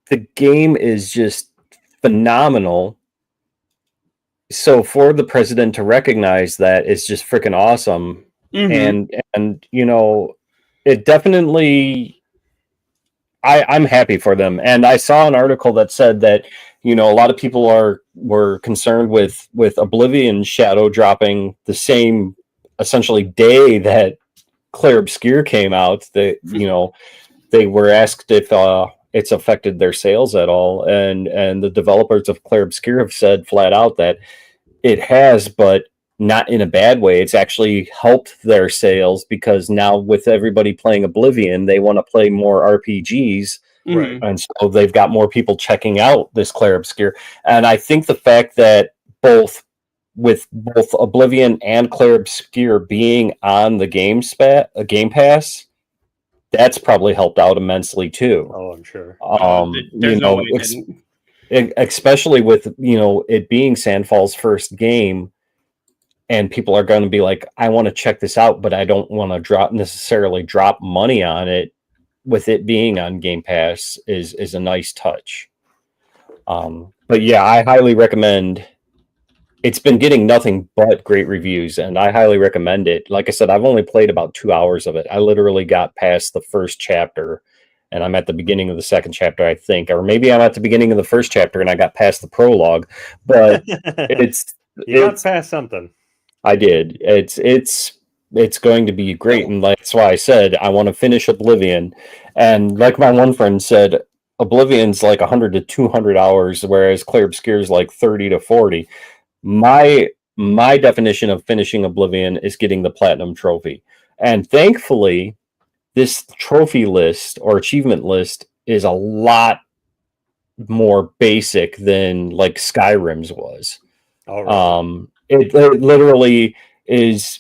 the game is just phenomenal. So for the president to recognize that is just freaking awesome. And you know, it definitely, I'm happy for them. And I saw an article that said that, you know, a lot of people were concerned with Oblivion Shadow dropping the same essentially day that Clair Obscur came out. That, you know, they were asked if it's affected their sales at all, and the developers of Clair Obscur have said flat out that it has, but not in a bad way. It's actually helped their sales because now with everybody playing Oblivion, they want to play more RPGs. Right. And so they've got more people checking out this Clair Obscur. And I think the fact that both Oblivion and Clair Obscur being on the Game Pass, that's probably helped out immensely too. Oh, I'm sure. You know, especially with, you know, it being Sandfall's first game, and people are going to be like, I want to check this out, but I don't want to necessarily drop money on it. With it being on Game Pass is a nice touch. But yeah, I highly recommend. It's been getting nothing but great reviews, and I highly recommend it. Like I said, I've only played about 2 hours of it. I literally got past the first chapter, and I'm at the beginning of the second chapter, I think. Or maybe I'm at the beginning of the first chapter, and I got past the prologue. But you got past something. I did. It's going to be great, and that's why I said I want to finish Oblivion. And like my one friend said, Oblivion's 100 to 200 hours, whereas Clair Obscur is 30 to 40. My definition of finishing Oblivion is getting the platinum trophy, and thankfully, this trophy list or achievement list is a lot more basic than Skyrim's was. All right. It literally is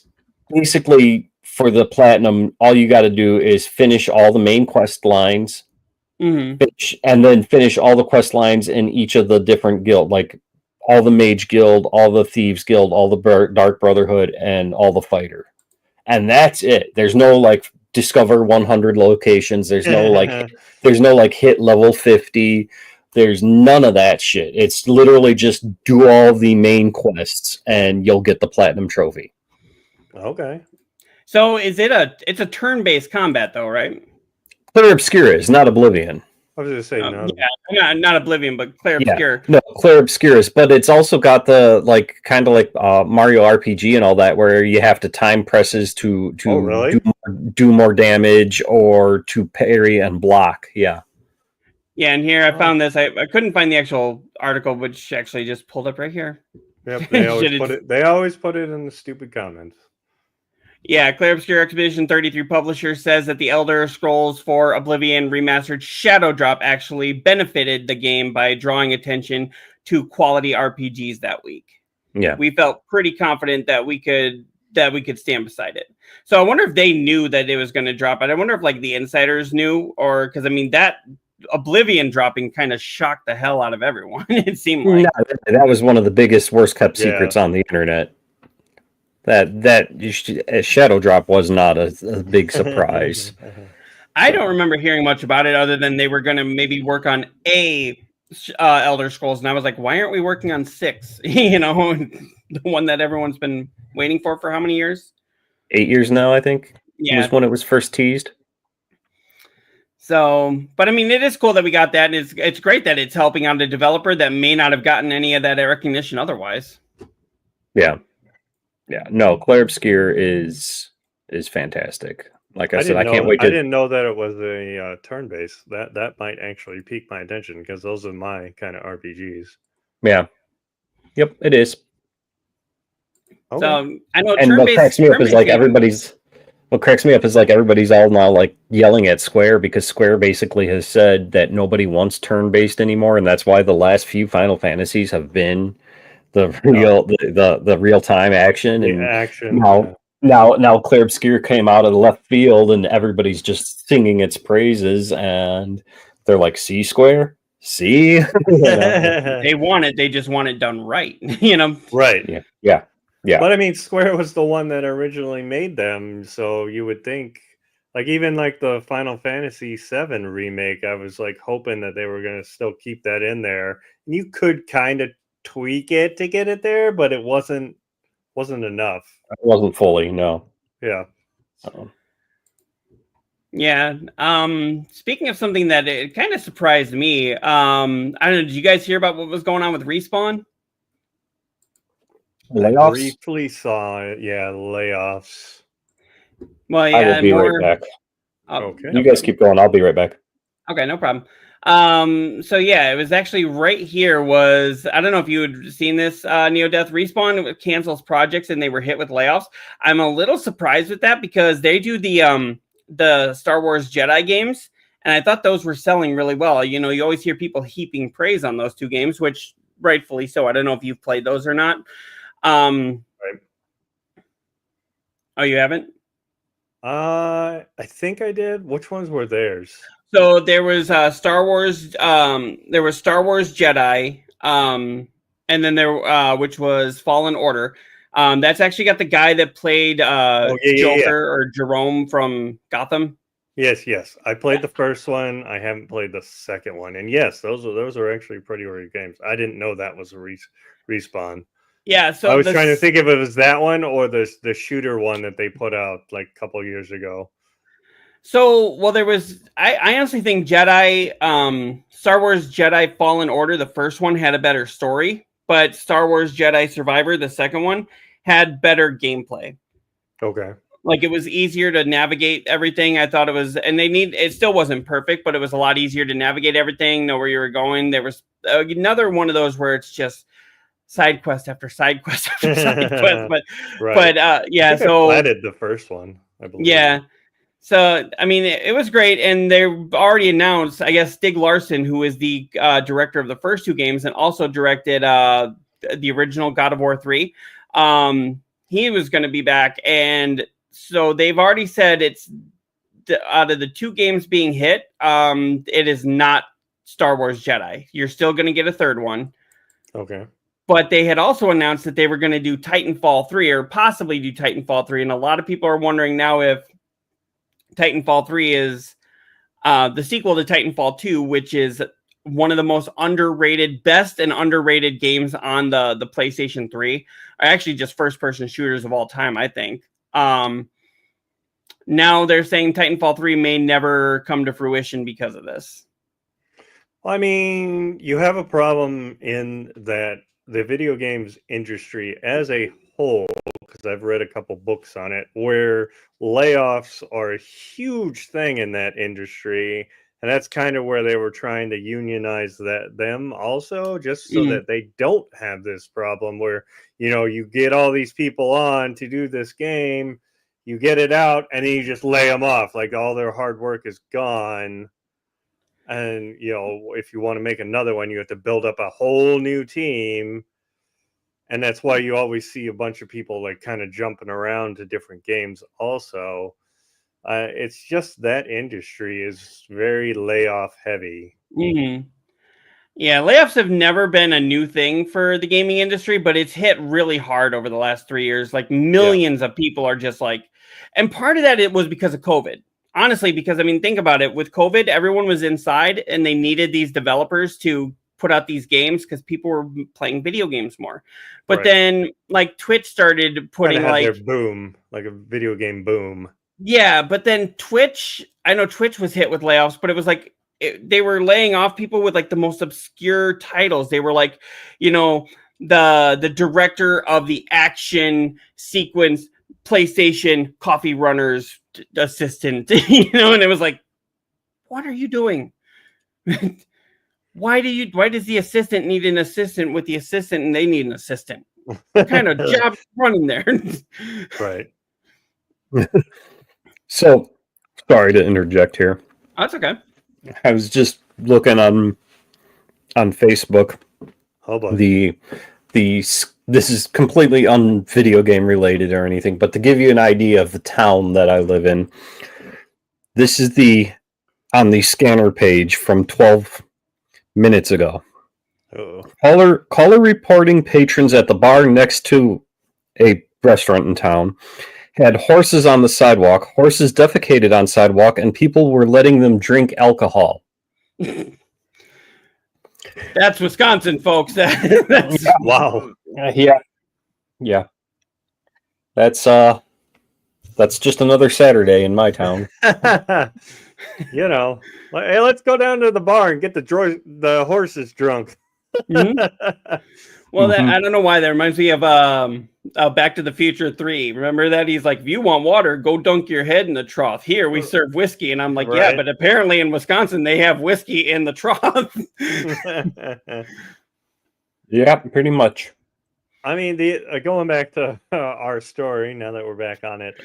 basically for the platinum. All you got to do is finish all the main quest lines, and then finish all the quest lines in each of the different guild, all the Mage Guild, all the Thieves Guild, all the Dark Brotherhood, and all the Fighter. And that's it. There's no discover 100 locations. There's no hit level 50. There's none of that shit. It's literally just do all the main quests and you'll get the platinum trophy. Okay. So it's a turn-based combat though, right? Clair Obscur is not Oblivion. I was going to say no. Yeah, not Oblivion, but Clair Obscur. No, Clair Obscur is, but it's also got the kind of Mario RPG and all that, where you have to time presses to do more damage or to parry and block. Yeah. Yeah, and here I found this. I couldn't find the actual article, which actually just pulled up right here. Yep, they always put it in the stupid comments. Yeah, Clair Obscur Expedition 33 publisher says that the Elder Scrolls 4 Oblivion Remastered Shadow Drop actually benefited the game by drawing attention to quality RPGs that week. Yeah. we felt pretty confident that we could stand beside it. So I wonder if they knew that it was going to drop. And I wonder if like the insiders knew, or because I mean that Oblivion dropping kind of shocked the hell out of everyone. It seemed like that was one of the biggest, worst kept Yeah. secrets on the internet. That Shadow Drop was not a big surprise. I don't remember hearing much about it other than they were going to maybe work on Elder Scrolls, and I was like, why aren't we working on 6? You know, the one that everyone's been waiting for how many years? 8 years now, I think. Yeah, was when it was first teased. So, but I mean, it is cool that we got that, and it's great that it's helping out a developer that may not have gotten any of that recognition otherwise. Yeah. No, Clair Obscure is fantastic. Like I said, I can't wait to. I didn't know that it was a turn-based. That might actually pique my attention because those are my kind of RPGs. Yeah. Yep, it is. Okay. So I know. And what cracks me up is like everybody's. What cracks me up is like everybody's all now like yelling at Square because Square basically has said that nobody wants turn-based anymore, and that's why the last few Final Fantasies have been the real the real-time action. The and action. Now Clair Obscure came out of the left field and everybody's just singing its praises, and they're like, "See, Square, see." They want it. They just want it done right. You know. Right. Yeah. But I mean, Square was the one that originally made them, so you would think, like even like the Final Fantasy VII remake, I was like hoping that they were going to still keep that in there. And you could kind of tweak it to get it there, but it wasn't enough. It wasn't fully, no. Yeah. Yeah. Speaking of something that it kind of surprised me, I don't know. Did you guys hear about what was going on with Respawn? Layoffs? I briefly saw it. Yeah, layoffs. Well, yeah. I will be right back. Okay. You guys keep going. I'll be right back. Okay, no problem. So yeah, it was actually right here was, I don't know if you had seen this, neo-deth. Respawn cancels projects and they were hit with layoffs. I'm a little surprised with that because they do the Star Wars Jedi games, and I thought those were selling really well. You know, you always hear people heaping praise on those two games, which rightfully so. I don't know if you've played those or not. Right. Oh, you haven't? I think I did. Which ones were theirs? So there was Star Wars. There was Star Wars Jedi, and then there, which was Fallen Order. That's actually got the guy that played Joker or Jerome from Gotham. Yes. I played the first one. I haven't played the second one, and yes, those are actually pretty great games. I didn't know that was a Respawn. Yeah, so I was trying to think if it was that one or the shooter one that they put out like a couple years ago. So, well, there was. I honestly think Jedi, Star Wars Jedi Fallen Order, the first one had a better story, but Star Wars Jedi Survivor, the second one, had better gameplay. Okay. Like it was easier to navigate everything. I thought it was, and it still wasn't perfect, but it was a lot easier to navigate everything, know where you were going. There was another one of those where it's just side quest after side quest after side quest. But right. Yeah. So I did the first one, I believe. Yeah. So I mean, it was great, and they've already announced. I guess Stig Larsson, who is the director of the first two games and also directed the original God of War 3, he was going to be back, and so they've already said it's out of the two games being hit, it is not Star Wars Jedi. You're still going to get a third one. Okay. But they had also announced that they were going to do Titanfall 3 or possibly do Titanfall 3. And a lot of people are wondering now if Titanfall 3 is the sequel to Titanfall 2, which is one of the most best and underrated games on the PlayStation 3. Actually, just first-person shooters of all time, I think. Now they're saying Titanfall 3 may never come to fruition because of this. I mean, you have a problem in that the video games industry as a whole, because I've read a couple books on it, where layoffs are a huge thing in that industry. And that's kind of where they were trying to unionize them also, just so that they don't have this problem where, you know, you get all these people on to do this game, you get it out, and then you just lay them off. Like all their hard work is gone. And, you know, if you want to make another one, you have to build up a whole new team. and that's why you always see a bunch of people like kind of jumping around to different games. Also, it's just that industry is very layoff heavy. Mm-hmm. Yeah, layoffs have never been a new thing for the gaming industry, but it's hit really hard over the last 3 years. Like millions of people are just like, and part of that it was because of COVID. Honestly, because I mean, think about it. With COVID, everyone was inside and they needed these developers to put out these games because people were playing video games more. But then like Twitch started putting like their boom, like a video game boom. Yeah, but then Twitch, I know Twitch was hit with layoffs, but it was like they were laying off people with like the most obscure titles. They were like, you know, the director of the action sequence PlayStation Coffee Runners assistant, you know, and it was like, what are you doing? Why does the assistant need an assistant with the assistant and they need an assistant? What kind of job running there? Right. So, sorry to interject here. That's okay. I was just looking on Facebook. Oh, boy. This is completely un-video game related or anything, but to give you an idea of the town that I live in, this is on the scanner page from 12 minutes ago. Uh-oh. Caller reporting patrons at the bar next to a restaurant in town had horses on the sidewalk, horses defecated on sidewalk, and people were letting them drink alcohol. That's Wisconsin, folks. That's Wow. Yeah. That's just another Saturday in my town. You know, hey, let's go down to the bar and get the horses drunk. Mm-hmm. Well, I don't know why that reminds me of Back to the Future 3. Remember that? He's like, if you want water, go dunk your head in the trough. Here, we serve whiskey. And I'm like, yeah, but apparently in Wisconsin, they have whiskey in the trough. Yeah, pretty much. I mean, going back to our story, now that we're back on it,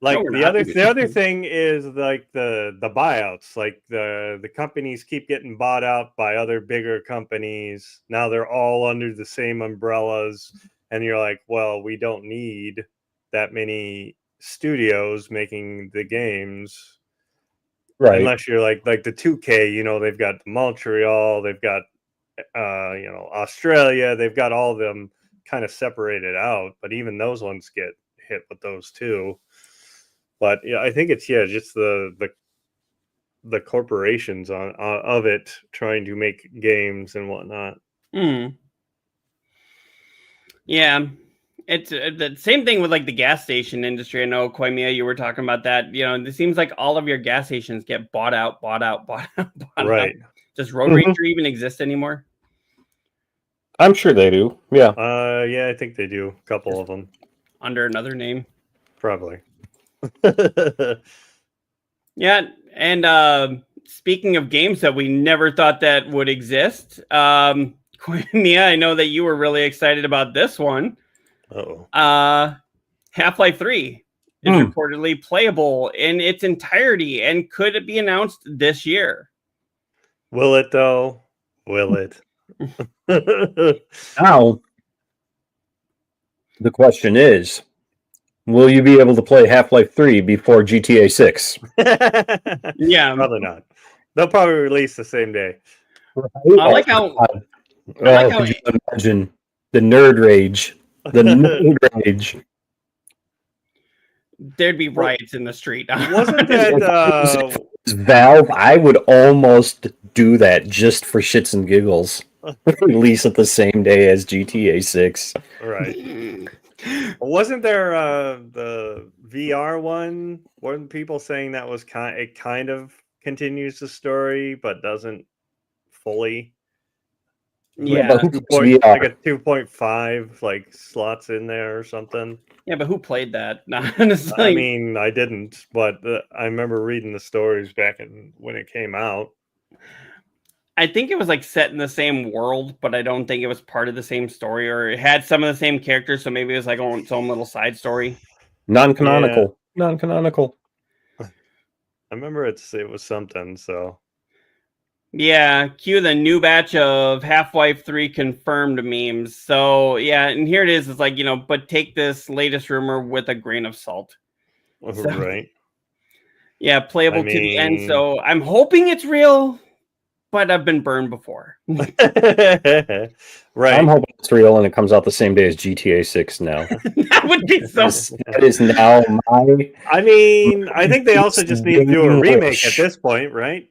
like the other thing is like the buyouts, like the companies keep getting bought out by other bigger companies. Now they're all under the same umbrellas, and you're like, well, we don't need that many studios making the games, right? Unless you're like the 2K, you know, they've got Montreal, they've got you know, Australia, they've got all of them kind of separated out, but even those ones get hit with those too. But yeah, I think it's just the corporations of it trying to make games and whatnot. Yeah, it's the same thing with like the gas station industry. I know, Koimiya, you were talking about that. You know, it seems like all of your gas stations get bought out. Right. Does Road Ranger even exist anymore? I'm sure they do. Yeah. Yeah, I think they do. A couple of them. Under another name? Probably. Yeah, and speaking of games that we never thought that would exist, Koimiya, I know that you were really excited about this one. Uh-oh. Half-Life 3 is reportedly playable in its entirety and could it be announced this year. Will it though? Will it? Now, the question is, will you be able to play Half-Life 3 before GTA 6? Yeah. Probably not. They'll probably release the same day. I like how... could you imagine the nerd rage? The nerd rage. There'd be riots in the street. Wasn't that... Valve, I would almost do that just for shits and giggles. Release it the same day as GTA 6. Right. Wasn't there the VR one? Weren't people saying that was it kind of continues the story but doesn't fully? Yeah, like a 2.5 like slots in there or something. Yeah, but who played that? Honestly, I mean, I didn't, but I remember reading the stories back when it came out. I think it was like set in the same world, but I don't think it was part of the same story, or it had some of the same characters, so maybe it was like its own little side story. Non-canonical. Yeah. Non-canonical. I remember it was something, so. Yeah, cue the new batch of Half-Life 3 confirmed memes. So, yeah, and here it is. It's like, but take this latest rumor with a grain of salt. So, Right. yeah, playable I to the end. mean- So, I'm hoping it's real, but I've been burned before. Right. I'm hoping it's real and it comes out the same day as GTA 6 now. That would be so. That is now my. I mean, I think they also just need to do a remake Wish. at this point, right?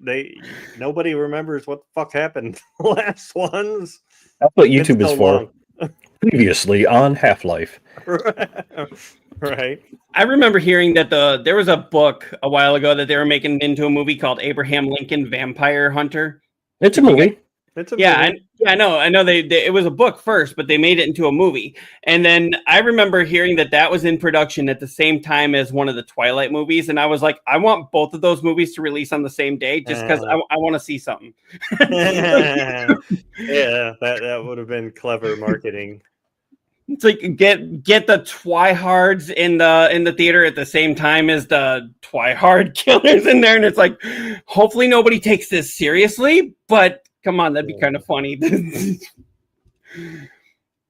Nobody remembers what the fuck happened the last ones. That's what It's YouTube is so for. long. Previously on Half-Life. Right. I remember hearing that there was a book a while ago that they were making into a movie called Abraham Lincoln Vampire Hunter. It's a movie. It's a Yeah, movie. I know. They it was a book first, but they made it into a movie. And then I remember hearing that was in production at the same time as one of the Twilight movies, and I was like, I want both of those movies to release on the same day, just because I want to see something. Yeah, that would have been clever marketing. It's like get the Twihards in the theater at the same time as the Twihard killers in there, and it's like, hopefully nobody takes this seriously, but come on, that'd be kind of funny.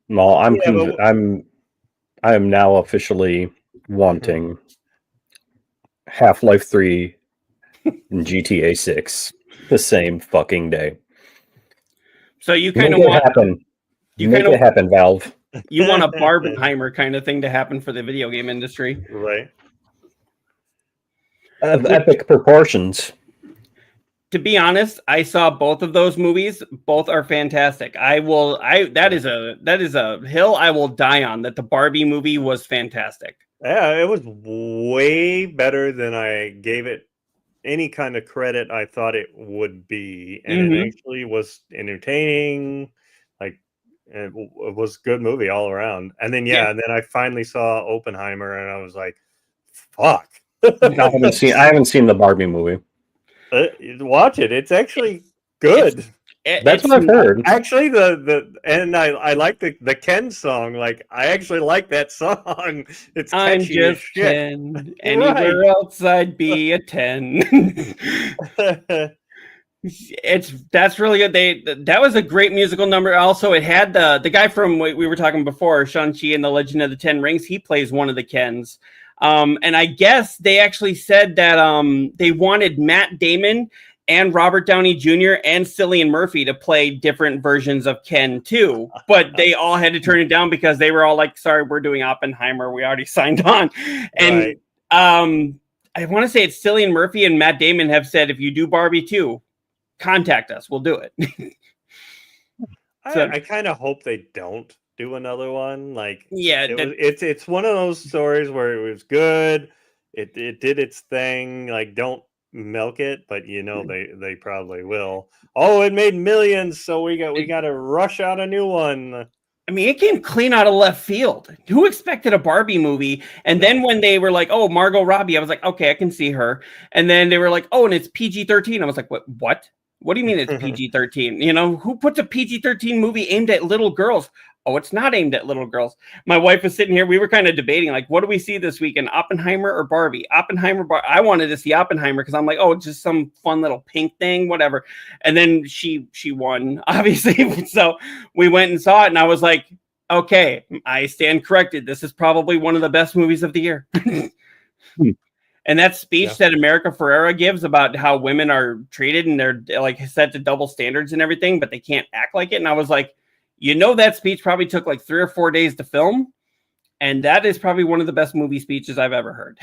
Well, Yeah, I am now officially wanting Half-Life 3 and GTA 6 the same fucking day. So you kind of Make it want happen. you Make kind it of happen, Valve. you want a Barbenheimer kind of thing to happen for the video game industry. Right. Of epic proportions. To be honest, I saw both of those movies. Both are fantastic. That is a hill I will die on, that the Barbie movie was fantastic. Yeah, it was way better than I gave it any kind of credit I thought it would be. And it actually was entertaining. Like, it was a good movie all around. And then, and then I finally saw Oppenheimer and I was like, fuck. I haven't seen the Barbie movie. Watch it. It's actually good. That's what I've heard. Actually, and I like the Ken song. Like, I actually like that song. It's catchy I'm as just shit. 10. Anywhere else I'd be a 10. That's really good. That was a great musical number. Also, it had the guy from we were talking before, Shang-Chi and the Legend of the Ten Rings. He plays one of the Kens. And I guess they actually said that they wanted Matt Damon and Robert Downey Jr. and Cillian Murphy to play different versions of Ken too, but they all had to turn it down because they were all like, "Sorry, we're doing Oppenheimer. We already signed on." And I want to say it's Cillian Murphy and Matt Damon have said, if you do Barbie 2, contact us. We'll do it. I kind of hope they don't do another one. Like, it's one of those stories where it was good. It did its thing. Like, don't milk it, but they probably will. Oh, it made millions, so we got to rush out a new one. I mean, it came clean out of left field. Who expected a Barbie movie? And then when they were like, "Oh, Margot Robbie," I was like, "Okay, I can see her." And then they were like, "Oh, and it's PG-13." I was like, "What? What do you mean it's PG-13? Who puts a PG-13 movie aimed at little girls?" Oh, it's not aimed at little girls. My wife was sitting here. We were kind of debating, like, what do we see this weekend, Oppenheimer or Barbie? I wanted to see Oppenheimer because I'm like, oh, just some fun little pink thing, whatever. And then she won, obviously. So we went and saw it, and I was like, okay, I stand corrected. This is probably one of the best movies of the year. And that speech that America Ferrera gives about how women are treated and they're like set to double standards and everything, but they can't act like it. And I was like, that speech probably took like 3 or 4 days to film. And that is probably one of the best movie speeches I've ever heard,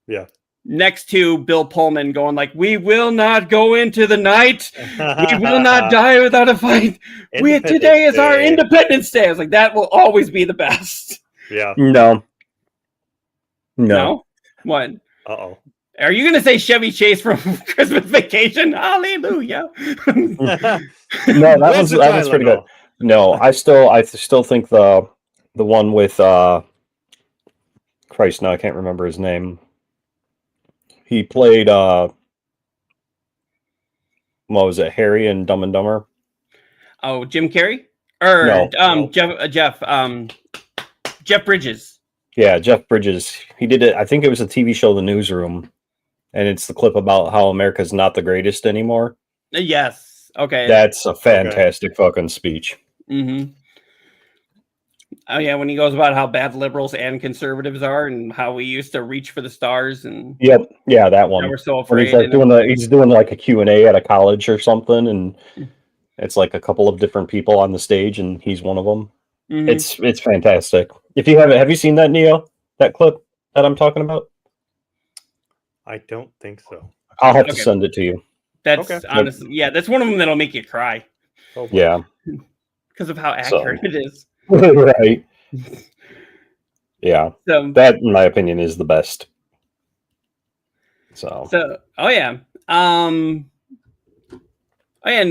Yeah. Next to Bill Pullman going like, "We will not go into the night. We will not die without a fight. Today is our Independence Day." I was like, that will always be the best. Yeah. No. What? Uh-oh. Are you going to say Chevy Chase from Christmas Vacation? Hallelujah. No, that was pretty good. No, I still think the one with Christ, no, I can't remember his name. He played what was it, Harry and Dumb and Dumber? Oh, Jim Carrey? Or no. Jeff Bridges. Yeah, Jeff Bridges. He did it. I think it was a TV show, The Newsroom. and it's the clip about how America's not the greatest anymore. Yes. Okay. That's a fantastic fucking speech. Mm-hmm. Oh yeah, when he goes about how bad liberals and conservatives are, and how we used to reach for the stars, and Yep, yeah, that one. now we're so When afraid. he's like he's doing like a Q&A at a college or something, and it's like a couple of different people on the stage, and he's one of them. Mm-hmm. It's fantastic. If you haven't, have you seen that, Neo? That clip that I'm talking about? I don't think so. I'll have to send it to you. That's honestly, yeah, that's one of them that'll make you cry. Oh, yeah, because of how accurate it is. Right. Yeah. So that, in my opinion, is the best. So oh yeah. And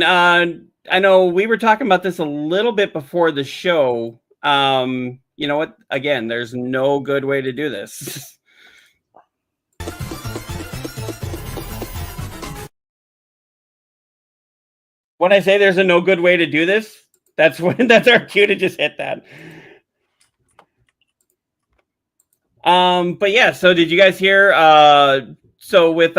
I know we were talking about this a little bit before the show. You know what? Again, there's no good way to do this. When I say there's a no good way to do this, that's our cue to just hit that. But yeah, so did you guys hear so with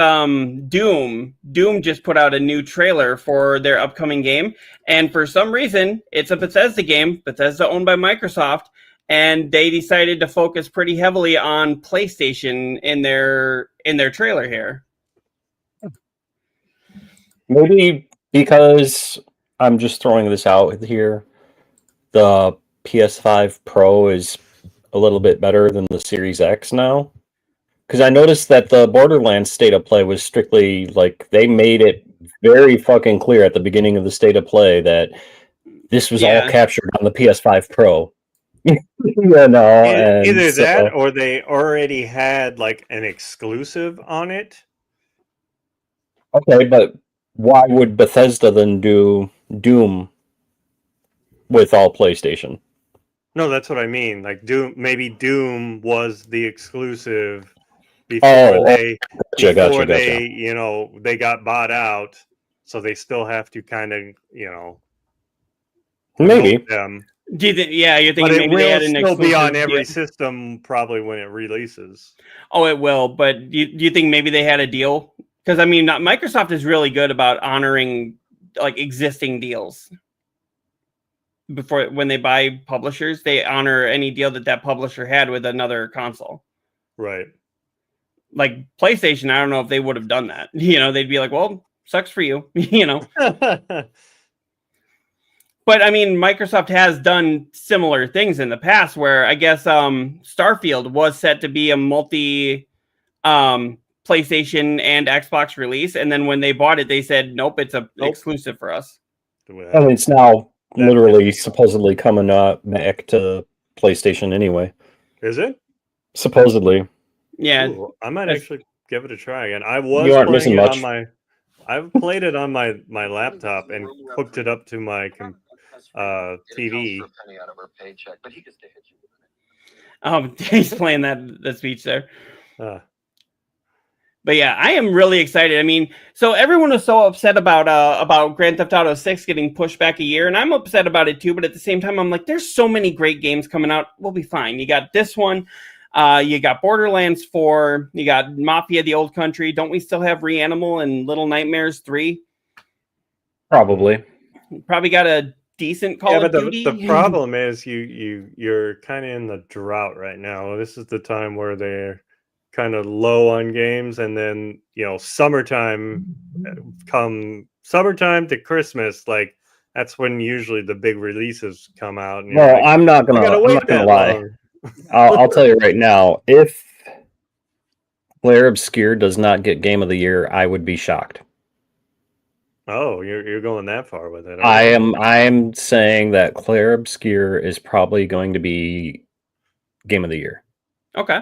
Doom just put out a new trailer for their upcoming game, and for some reason it's a Bethesda game, Bethesda owned by Microsoft, and they decided to focus pretty heavily on PlayStation in their trailer here. maybe because I'm just throwing this out here, the PS5 Pro is a little bit better than the Series X now. Because I noticed that the Borderlands state of play was strictly like they made it very fucking clear at the beginning of the state of play that this was all captured on the PS5 Pro. Either that or they already had like an exclusive on it. Okay, but why would Bethesda then do Doom with all PlayStation? No, that's what I mean. Like Doom was the exclusive before they you know, they got bought out, so they still have to kind of, you know, maybe them. Do you think? Yeah, you're thinking but it maybe they had an will still be on exclusive every system probably when it releases. Oh, it will. But do you think maybe they had a deal? Because I mean, Microsoft is really good about honoring like existing deals. Before when they buy publishers, they honor any deal that publisher had with another console. Right. Like PlayStation, I don't know if they would have done that. You know, they'd be like, "Well, sucks for you," you know. But I mean, Microsoft has done similar things in the past where I guess Starfield was set to be a multi PlayStation and Xbox release. And then when they bought it, they said, nope, it's exclusive for us. And it's now literally supposedly coming back to PlayStation anyway. Is it? Supposedly. Yeah. Ooh, I might actually give it a try again. I You aren't missing much. I've played it on my laptop and hooked it up to my TV. Oh, he's playing that speech there. But yeah, I am really excited. I mean, so everyone was so upset about Grand Theft Auto 6 getting pushed back a year, and I'm upset about it too. But at the same time, I'm like, there's so many great games coming out. We'll be fine. You got this one. You got Borderlands 4. You got Mafia: The Old Country. Don't we still have Reanimal and Little Nightmares 3? Probably got a decent Call of Duty. The problem is you're kind of in the drought right now. This is the time where they're kind of low on games, and then summertime to Christmas, like that's when usually the big releases come out. And well, I'm not gonna lie. I'll tell you right now, if Claire Obscure does not get Game of the Year, I would be shocked. Oh, you're going that far with it. I'm saying that Claire Obscure is probably going to be Game of the Year. Okay.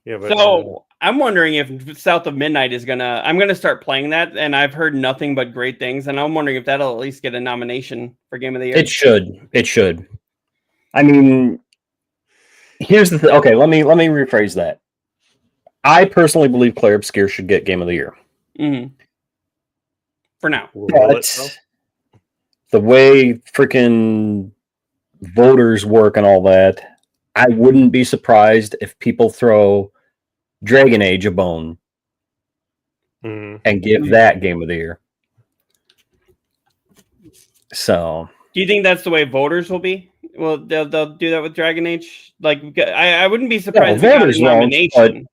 Yeah, but, so I'm wondering if South of Midnight is gonna. I'm gonna start playing that, and I've heard nothing but great things, and I'm wondering if that'll at least get a nomination for Game of the Year. It should. I mean, here's the thing. Okay, let me rephrase that. I personally believe Claire Obscure should get Game of the Year. Mm-hmm. For now. But the way freaking voters work and all that, I wouldn't be surprised if people throw Dragon Age a bone and give that Game of the Year. So, do you think that's the way voters will be? Well, they'll do that with Dragon Age. Like, I wouldn't be surprised if it got a nomination.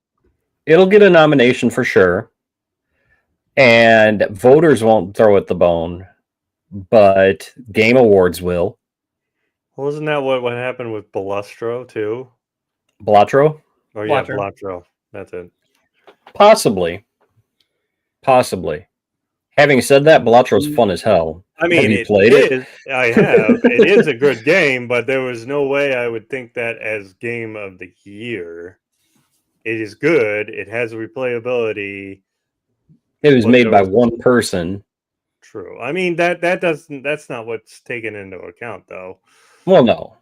It'll get a nomination for sure, and voters won't throw it the bone, but Game Awards will. Wasn't that what happened with Balustro too? Blatro? Oh yeah, Blatro. That's it. Possibly. Having said that, Balatro's fun as hell. I mean, have you played it? I have. It is a good game, but there was no way I would think that as Game of the Year. It is good. It has replayability. It was made by one person. True. I mean that's not what's taken into account though. Well, no.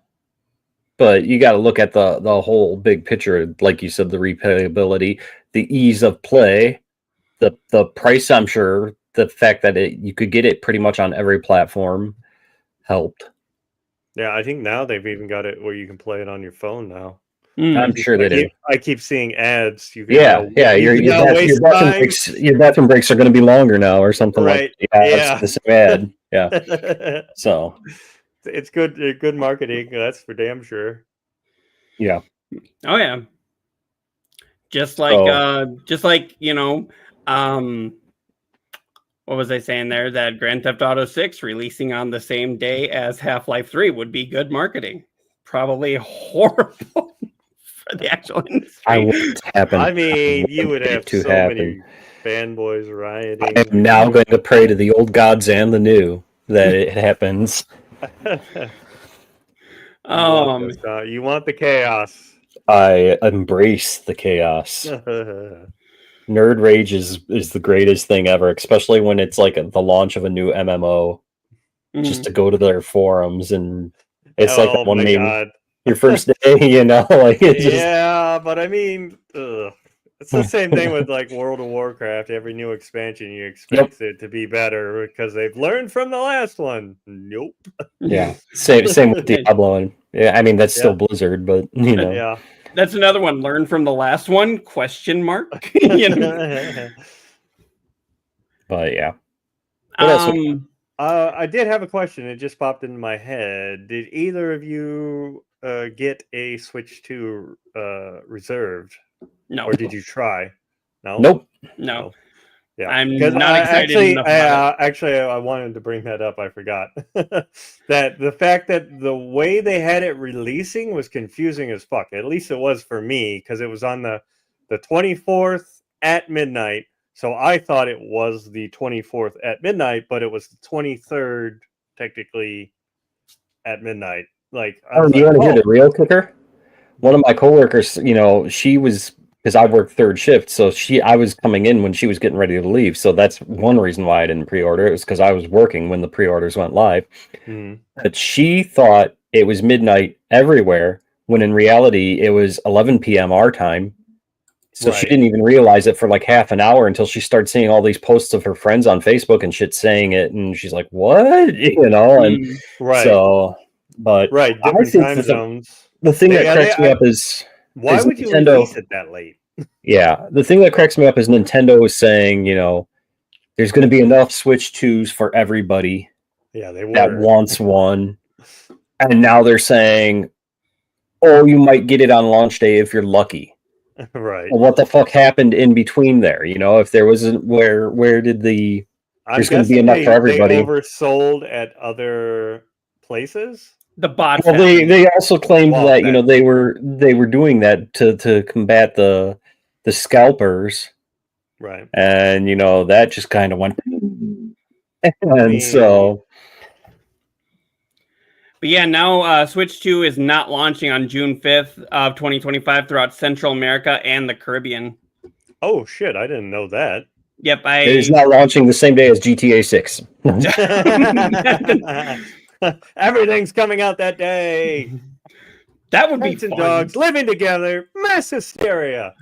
But you got to look at the whole big picture, like you said, the replayability, the ease of play, the price. I'm sure the fact that you could get it pretty much on every platform helped. Yeah, I think now they've even got it where you can play it on your phone now. I'm sure they do. I keep seeing ads. Your bathroom breaks are going to be longer now, or something like that. Yeah, it's the same ad. Yeah. So it's good marketing. That's for damn sure. Yeah. Oh yeah. Just like what was I saying there? That Grand Theft Auto 6 releasing on the same day as Half-Life 3 would be good marketing. Probably horrible for the actual industry. I mean, you would have so many fanboys rioting. I'm now going to pray to the old gods and the new that it happens. You want the chaos. I embrace the chaos. Nerd rage is the greatest thing ever, especially when it's like the launch of a new MMO. Just to go to their forums and it's like one name. Your first day, like it just... Yeah, but I mean, it's the same thing with like World of Warcraft. Every new expansion, you expect it to be better because they've learned from the last one. Nope. Yeah, same with Diablo, and I mean that's still Blizzard, but yeah, that's another one. Learn from the last one? Question mark. But yeah. I did have a question. It just popped into my head. Did either of you get a Switch 2 reserved? No. Or did you try? No. Nope. No. Yeah, I'm not excited actually, I wanted to bring that up. I forgot that the fact that the way they had it releasing was confusing as fuck. At least it was for me because it was on the 24th at midnight. So I thought it was the 24th at midnight, but it was the 23rd technically at midnight. Like, do you want to hear the real kicker? One of my coworkers, she was, because I worked third shift, so I was coming in when she was getting ready to leave. So that's one reason why I didn't pre-order. It was because I was working when the pre-orders went live. But she thought it was midnight everywhere, when in reality it was 11 p.m. our time. So she didn't even realize it for like half an hour until she started seeing all these posts of her friends on Facebook and shit saying it, and she's like, "What?" And so, but different time zones. The thing that cracks me up is why would you release it that late? Yeah, the thing that cracks me up is Nintendo is saying, there's going to be enough Switch 2s for everybody. Yeah, they that wants one, and now they're saying, "Oh, you might get it on launch day if you're lucky." Right. Well, what the fuck happened in between there? If there wasn't where did there's going to be enough for everybody? They oversold at other places. The bots. Well, they also claimed that they were doing that to combat the scalpers, right? And that just kind of went, and so. But yeah, now Switch 2 is not launching on June 5th of 2025 throughout Central America and the Caribbean. Oh shit! I didn't know that. Yep, it is not launching the same day as GTA 6. Everything's coming out that day. That would be fun. Dogs living together, mass hysteria.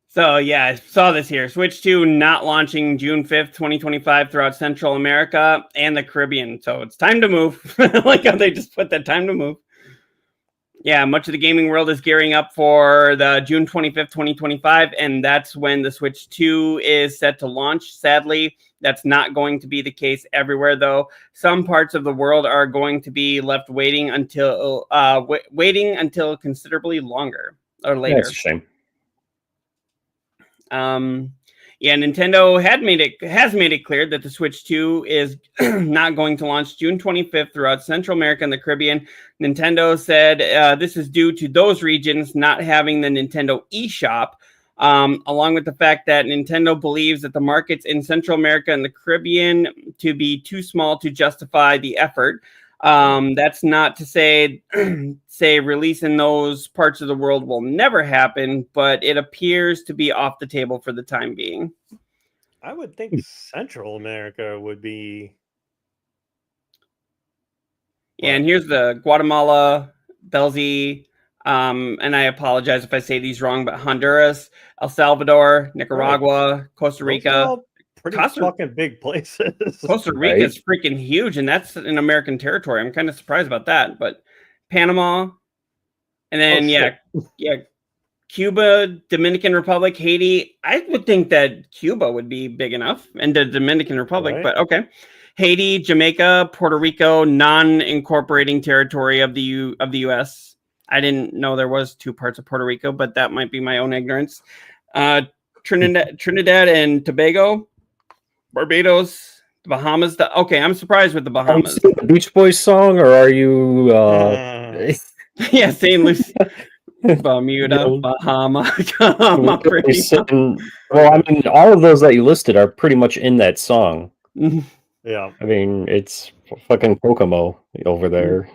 So yeah, I saw this here. Switch 2 not launching June 5th, 2025 throughout Central America and the Caribbean. So it's time to move. Like how they just put that time to move. Yeah, much of the gaming world is gearing up for the June 25th, 2025, and that's when the Switch 2 is set to launch. Sadly, that's not going to be the case everywhere, though. Some parts of the world are going to be left waiting until considerably longer or later. That's a shame. Yeah, Nintendo has made it clear that the Switch 2 is not going to launch June 25th throughout Central America and the Caribbean. Nintendo said this is due to those regions not having the Nintendo eShop, along with the fact that Nintendo believes that the markets in Central America and the Caribbean to be too small to justify the effort. That's not to say release in those parts of the world will never happen, but it appears to be off the table for the time being. I would think Central America would be. Yeah, and here's the Guatemala, Belize, and I apologize if I say these wrong, but Honduras, El Salvador, Nicaragua, Costa Those are Rica. all pretty fucking big places. Costa Rica is freaking huge, and that's in American territory. I'm kind of surprised about that. But Panama, and then Cuba, Dominican Republic, Haiti. I would think that Cuba would be big enough, and the Dominican Republic. Right. But okay, Haiti, Jamaica, Puerto Rico, non-incorporating territory of the U.S. I didn't know there was two parts of Puerto Rico, but that might be my own ignorance. Trinidad and Tobago. Barbados, the Bahamas. Okay, I'm surprised with the Bahamas. Are you the Beach Boys song, or are you? Yeah, St. Lucie, Bermuda, Bahama. Well, I mean, all of those that you listed are pretty much in that song. Yeah, I mean, it's fucking Kokomo over there.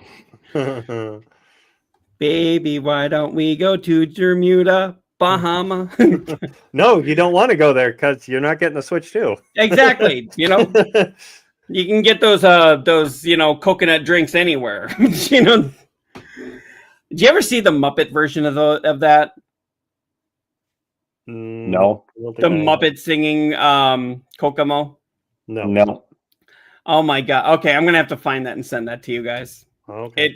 Baby, why don't we go to Bermuda? Bahama. No, you don't want to go there because you're not getting the Switch 2. Exactly. You can get those coconut drinks anywhere. Did you ever see the Muppet version of that? No. The Muppet singing Kokomo? No. Oh my god. Okay, I'm gonna have to find that and send that to you guys. Okay.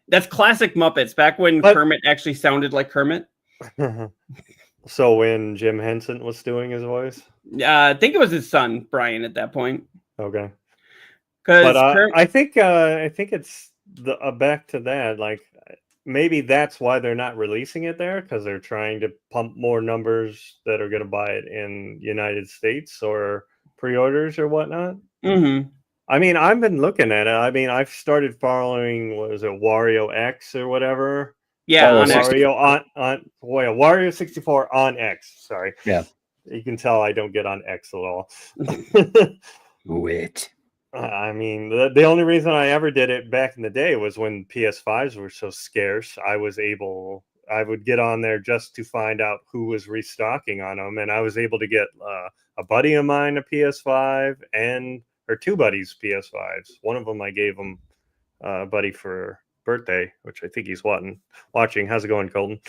That's classic Muppets, back when Kermit actually sounded like Kermit. So when Jim Henson was doing his voice, I think it was his son Brian at that point. Okay, but I think it's back to that. Like maybe that's why they're not releasing it there, because they're trying to pump more numbers that are going to buy it in United States or pre-orders or whatnot. Mm-hmm. I mean, I've been looking at it. I mean, I've started following, what is it, Wario X or whatever. Yeah, on Wario Wario 64 on X. Sorry. Yeah. You can tell I don't get on X at all. Wait. I mean, the only reason I ever did it back in the day was when PS5s were so scarce. I would get on there just to find out who was restocking on them, and I was able to get a buddy of mine a PS5 or two buddies PS5s. One of them I gave him a buddy for birthday, which I think he's watching. How's it going, Colton?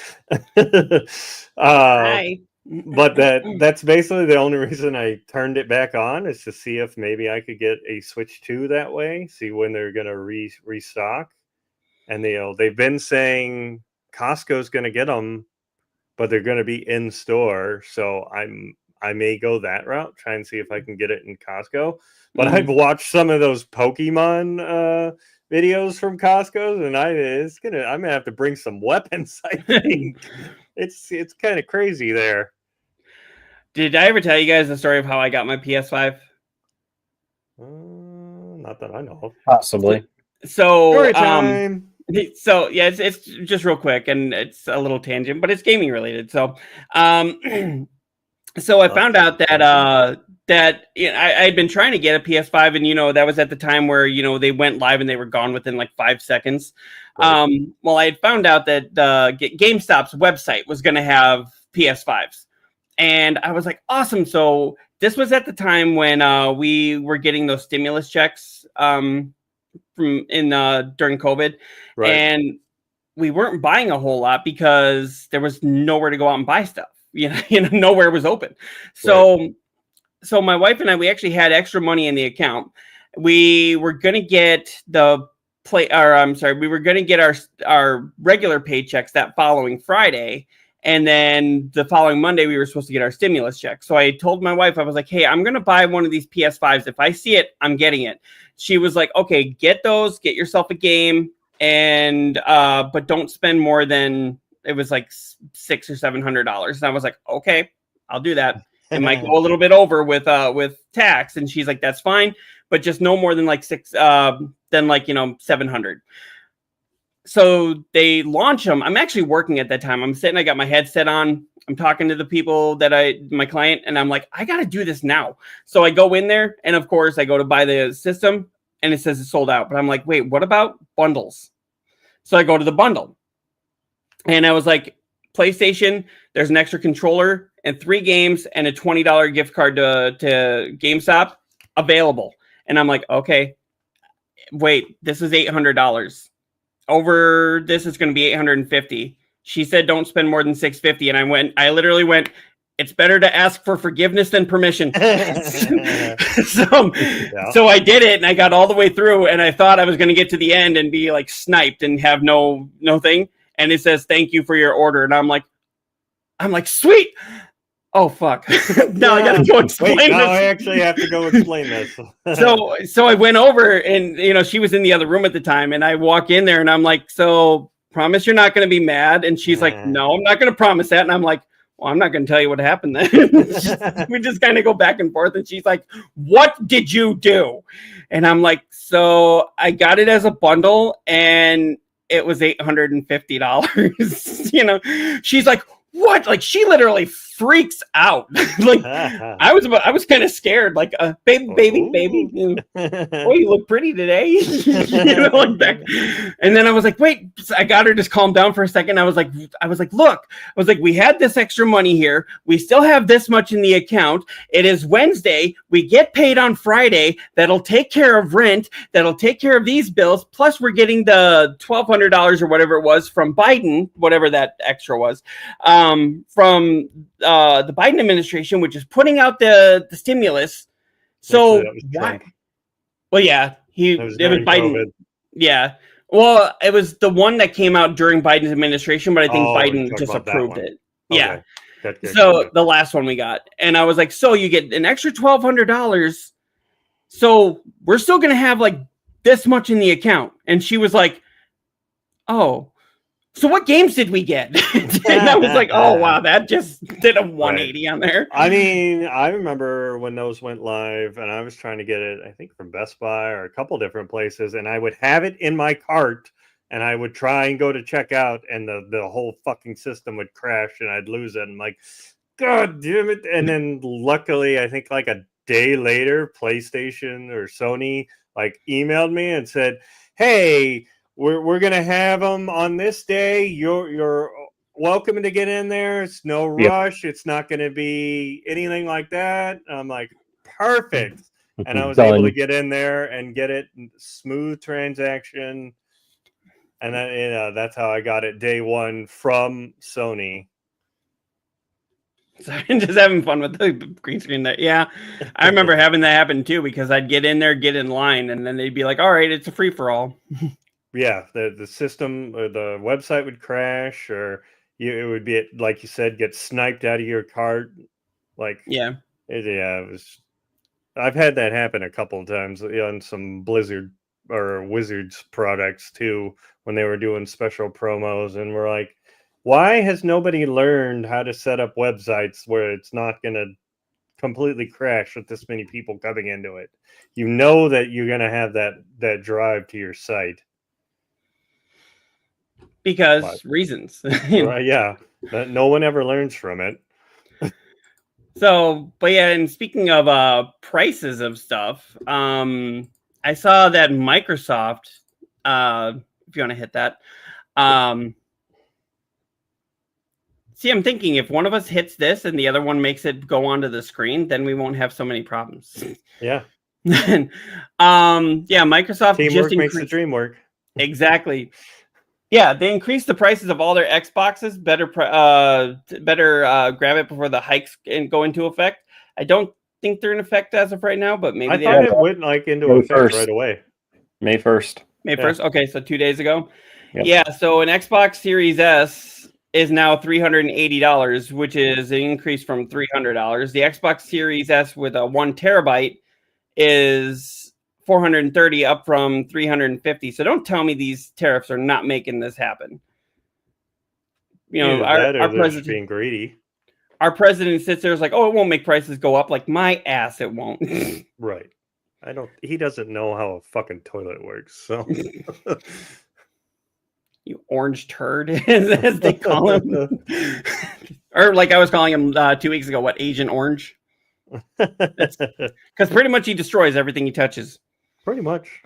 Hi. But that's basically the only reason I turned it back on, is to see if maybe I could get a Switch 2 that way, see when they're going to restock. And they've been saying Costco's going to get them, but they're going to be in store. So I may go that route, try and see if I can get it in Costco. But I've watched some of those Pokemon videos from Costco's, and I'm gonna have to bring some weapons. I think it's kind of crazy there. Did I ever tell you guys the story of how I got my PS5? Not that I know of. Possibly. So, story time. So yeah, it's just real quick, and it's a little tangent, but it's gaming related. So, so I found out that I had been trying to get a PS5, and that was at the time where they went live and they were gone within like 5 seconds. Right. Well, I had found out that GameStop's website was going to have PS5s, and I was like, awesome. So this was at the time when we were getting those stimulus checks during COVID, right. And we weren't buying a whole lot because there was nowhere to go out and buy stuff. Nowhere was open. So. Right. So my wife and I, we actually had extra money in the account. We were going to get the we were going to get our regular paychecks that following Friday. And then the following Monday, we were supposed to get our stimulus check. So I told my wife, I was like, hey, I'm going to buy one of these PS5s. If I see it, I'm getting it. She was like, okay, get those, get yourself a game. And, but don't spend more than, it was like $600 or $700. And I was like, okay, I'll do that. It might go a little bit over with tax. And she's like, that's fine, but just no more than like 700. So they launch them. I'm actually working at that time. I'm sitting, I got my headset on. I'm talking to the people my client, and I'm like, I got to do this now. So I go in there, and of course I go to buy the system and it says it's sold out. But I'm like, wait, what about bundles? So I go to the bundle and I was like, PlayStation, there's an extra controller and 3 games and a $20 gift card to GameStop available. And I'm like, okay, wait, this is $800. Over this is going to be $850. She said, don't spend more than $650. And I literally went, it's better to ask for forgiveness than permission. So I did it and I got all the way through and I thought I was going to get to the end and be like sniped and have no thing. And it says, thank you for your order. And I'm like, sweet. Oh, fuck. Now I got to go explain this. I actually have to go explain this. So I went over and, she was in the other room at the time. And I walk in there and I'm like, so promise you're not going to be mad. And she's like, no, I'm not going to promise that. And I'm like, well, I'm not going to tell you what happened then. We just kind of go back and forth. And she's like, what did you do? And I'm like, so I got it as a bundle and it was $850. She's like, what? Like she literally freaks out. Like I was kind of scared. Like baby. Oh, you look pretty today. Like that. And then I was like, wait. I got her to calm down for a second. I was like, look. I was like, we had this extra money here. We still have this much in the account. It is Wednesday. We get paid on Friday. That'll take care of rent. That'll take care of these bills. Plus, we're getting the $1,200 or whatever it was from Biden, whatever that extra was. From the Biden administration, which is putting out the stimulus. So why? Well, yeah, it was Biden. COVID. Yeah. Well, it was the one that came out during Biden's administration, but I think Biden just approved it. Okay. Yeah. So the last one we got, and I was like, so you get an extra $1,200. So we're still going to have like this much in the account. And she was like, oh, so what games did we get? And I was like, oh, wow, that just did a 180 on there. I mean, I remember when those went live and I was trying to get it, I think from Best Buy or a couple different places, and I would have it in my cart and I would try and go to check out and the whole fucking system would crash and I'd lose it. I'm like, God damn it. And then luckily, I think like a day later, PlayStation or Sony like emailed me and said, hey, we're gonna have them on this day. You're welcome to get in there. It's no rush. Yep. It's not gonna be anything like that. I'm like, perfect. And I was able to get in there and get it smooth transaction. And then that's how I got it day one from Sony. Sorry, just having fun with the green screen there. Yeah, I remember having that happen too because I'd get in there, get in line, and then they'd be like, "All right, it's a free for all." Yeah, the system or the website would crash, or it would be like you said, get sniped out of your cart. Like it was. I've had that happen a couple of times on some Blizzard or Wizards products too when they were doing special promos, and we're like, why has nobody learned how to set up websites where it's not going to completely crash with this many people coming into it? You know that you're going to have that drive to your site. Because reasons. Yeah. No one ever learns from it. So, but yeah, and speaking of prices of stuff, I saw that Microsoft, if you want to hit that, see, I'm thinking if one of us hits this and the other one makes it go onto the screen, then we won't have so many problems. Yeah. Yeah, Microsoft Teamwork makes the dream work. Exactly. Yeah, they increased the prices of all their Xboxes. Better grab it before the hikes go into effect. I don't think they're in effect as of right now, but maybe I thought it went like into effect right away. May 1st. May Yeah. 1st? Okay, so 2 days ago. Yep. Yeah, so an Xbox Series S is now $380, which is an increase from $300. The Xbox Series S with a 1 terabyte is $430, up from $350. So don't tell me these tariffs are not making this happen. You know, Either that or our they're just president, being greedy. our president sits there is like, oh, it won't make prices go up. Like, my ass, it won't. Right. He doesn't know how a fucking toilet works. So You orange turd, as they call him. Or like I was calling him 2 weeks ago, what, Agent Orange? Because pretty much he destroys everything he touches. pretty much.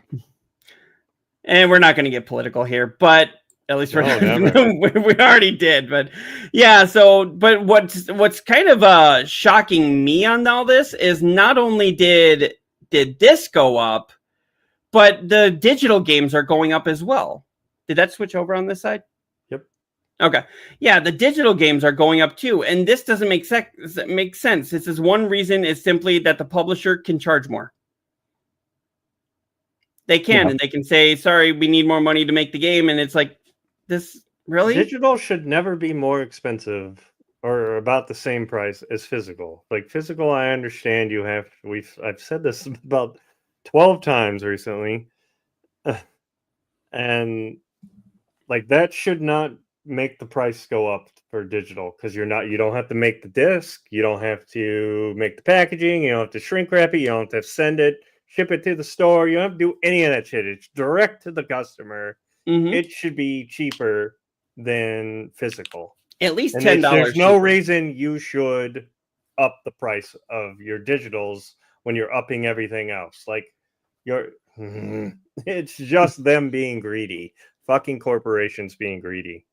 And we're not going to get political here, but at least No, never. we already did. But yeah, so but what's kind of shocking me on all this is not only did this go up, but the digital games are going up as well. Did that switch over on this side? Yep. Okay. Yeah, the digital games are going up too, and this doesn't make sense. This is one reason is simply that the publisher can charge more. They can, Yeah. and they can say, "Sorry, we need more money to make the game," and it's like, this really? Digital should never be more expensive or about the same price as physical. Like physical, I understand you have. I've said this about 12 times recently, and like that should not make the price go up for digital because you don't have to make the disc, you don't have to make the packaging, you don't have to shrink wrap it, you don't have to send it, ship it to the store, you don't have to do any of that shit. It's direct to the customer. Mhm. It should be cheaper than physical. At least And $10. there's no cheaper. reason you should up the price of your digitals when you're upping everything else. Like it's just them being greedy. Fucking corporations being greedy.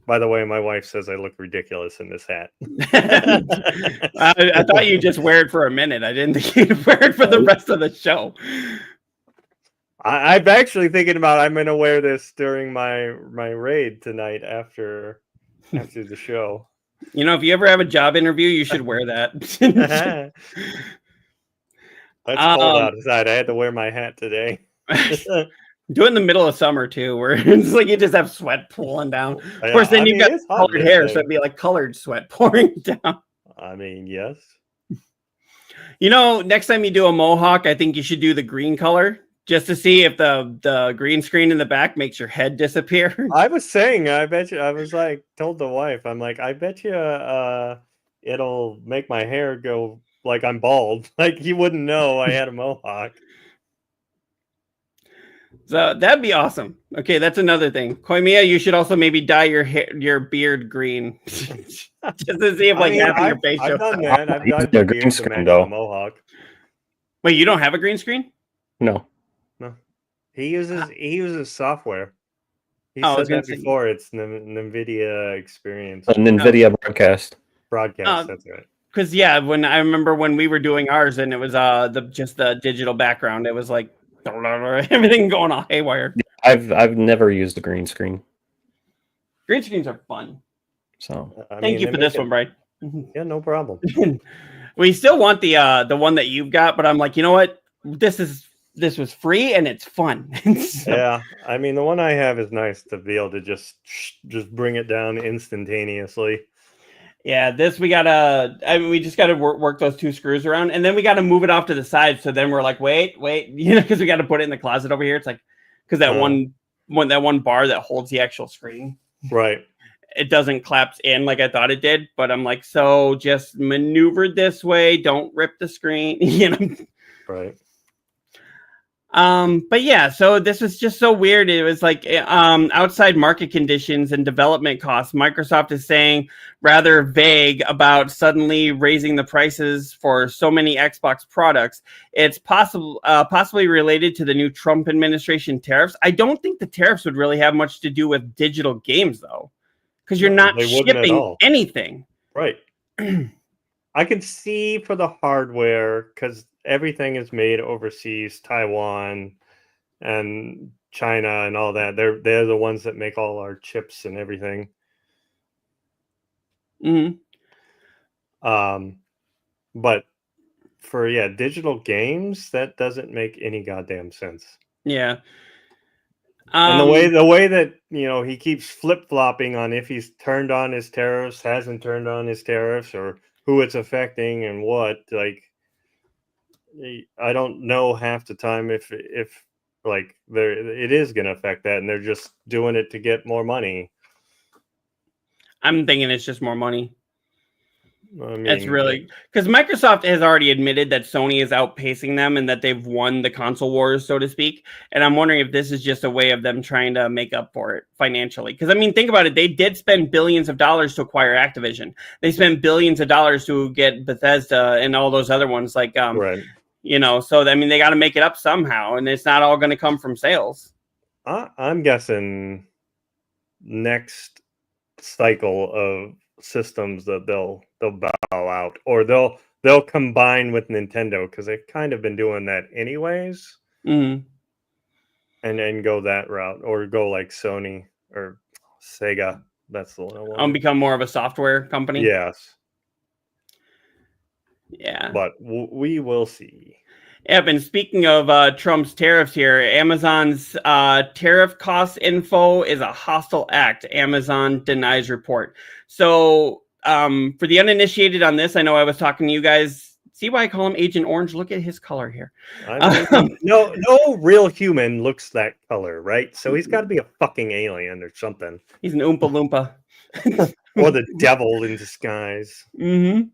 By the way, my wife says I look ridiculous in this hat. I thought you just wear it for a minute. I didn't think you'd wear it for the rest of the show. I'm actually thinking about I'm gonna wear this during my raid tonight after the show. You know, if you ever have a job interview, you should wear that. That's cold outside. I had to wear my hat today. Do it in the middle of summer too, where it's like you just have sweat pulling down. Of course, then you've got colored hair, so it'd be like colored sweat pouring down. I mean, yes. You know, next time you do a mohawk, I think you should do the green color just to see if the green screen in the back makes your head disappear. I was saying, I bet you. I was like, told the wife, I'm like, I bet you, it'll make my hair go like I'm bald. Like you wouldn't know I had a mohawk. So that'd be awesome. Okay, that's another thing. Koimiya, you should also maybe dye your beard green, just to see if half of your face shows. I've done that. I've dyed the the green beard to screen, match though. the mohawk. Wait, you don't have a green screen? No. He uses software. He I was said gonna that say- before. It's an NVIDIA experience. An NVIDIA broadcast. Broadcast. That's right. Because yeah, when I remember when we were doing ours, and it was just the digital background, it was like everything going on haywire. I've never used a green screen. Green screens are fun. So Thank you for this one, Brian. Yeah, no problem. We still want the one that you've got, but I'm like, you know what? This was free and it's fun. So, yeah, I mean the one I have is nice to be able to just bring it down instantaneously. yeah, this we just gotta work those two screws around, and then we gotta move it off to the side. So then we're like, wait, because we gotta put it in the closet over here. It's like because that one bar that holds the actual screen, right? It doesn't collapse in like I thought it did. But I'm like, so just maneuver this way. Don't rip the screen, Right. But yeah, so this was just so weird. It was like outside market conditions and development costs. Microsoft is saying rather vague about suddenly raising the prices for so many Xbox products. It's possibly related to the new Trump administration tariffs. I don't think the tariffs would really have much to do with digital games though, because you're not shipping anything. Right. I can see for the hardware because everything is made overseas, Taiwan and China and all that. They're the ones that make all our chips and everything. Mm-hmm. But for digital games, that doesn't make any goddamn sense. Yeah. And the way that he keeps flip flopping on if he's turned on his tariffs, hasn't turned on his tariffs, or who it's affecting and what. Like, I don't know half the time if like it is going to affect that, and they're just doing it to get more money. I'm thinking it's just more money. I mean, That's really because Microsoft has already admitted that Sony is outpacing them and that they've won the console wars, so to speak. And I'm wondering if this is just a way of them trying to make up for it financially. Because I mean, think about it. They did spend billions of dollars to acquire Activision. They spent billions of dollars to get Bethesda and all those other ones. Like, right. So I mean, they got to make it up somehow, and it's not all going to come from sales. I'm guessing next cycle of systems that they'll bow out, or they'll combine with Nintendo, because they've kind of been doing that anyways. Mm-hmm. And then go that route, or go like Sony or Sega. That's the one I want. Become more of a software company. Yes. Yeah. But we will see. Yep, and speaking of Trump's tariffs here, Amazon's tariff cost info is a hostile act. Amazon denies report. So for the uninitiated on this, I know I was talking to you guys. See why I call him Agent Orange? Look at his color here. I mean, no real human looks that color, right? So he's got to be a fucking alien or something. He's an Oompa Loompa. Or the devil in disguise. Mm-hmm.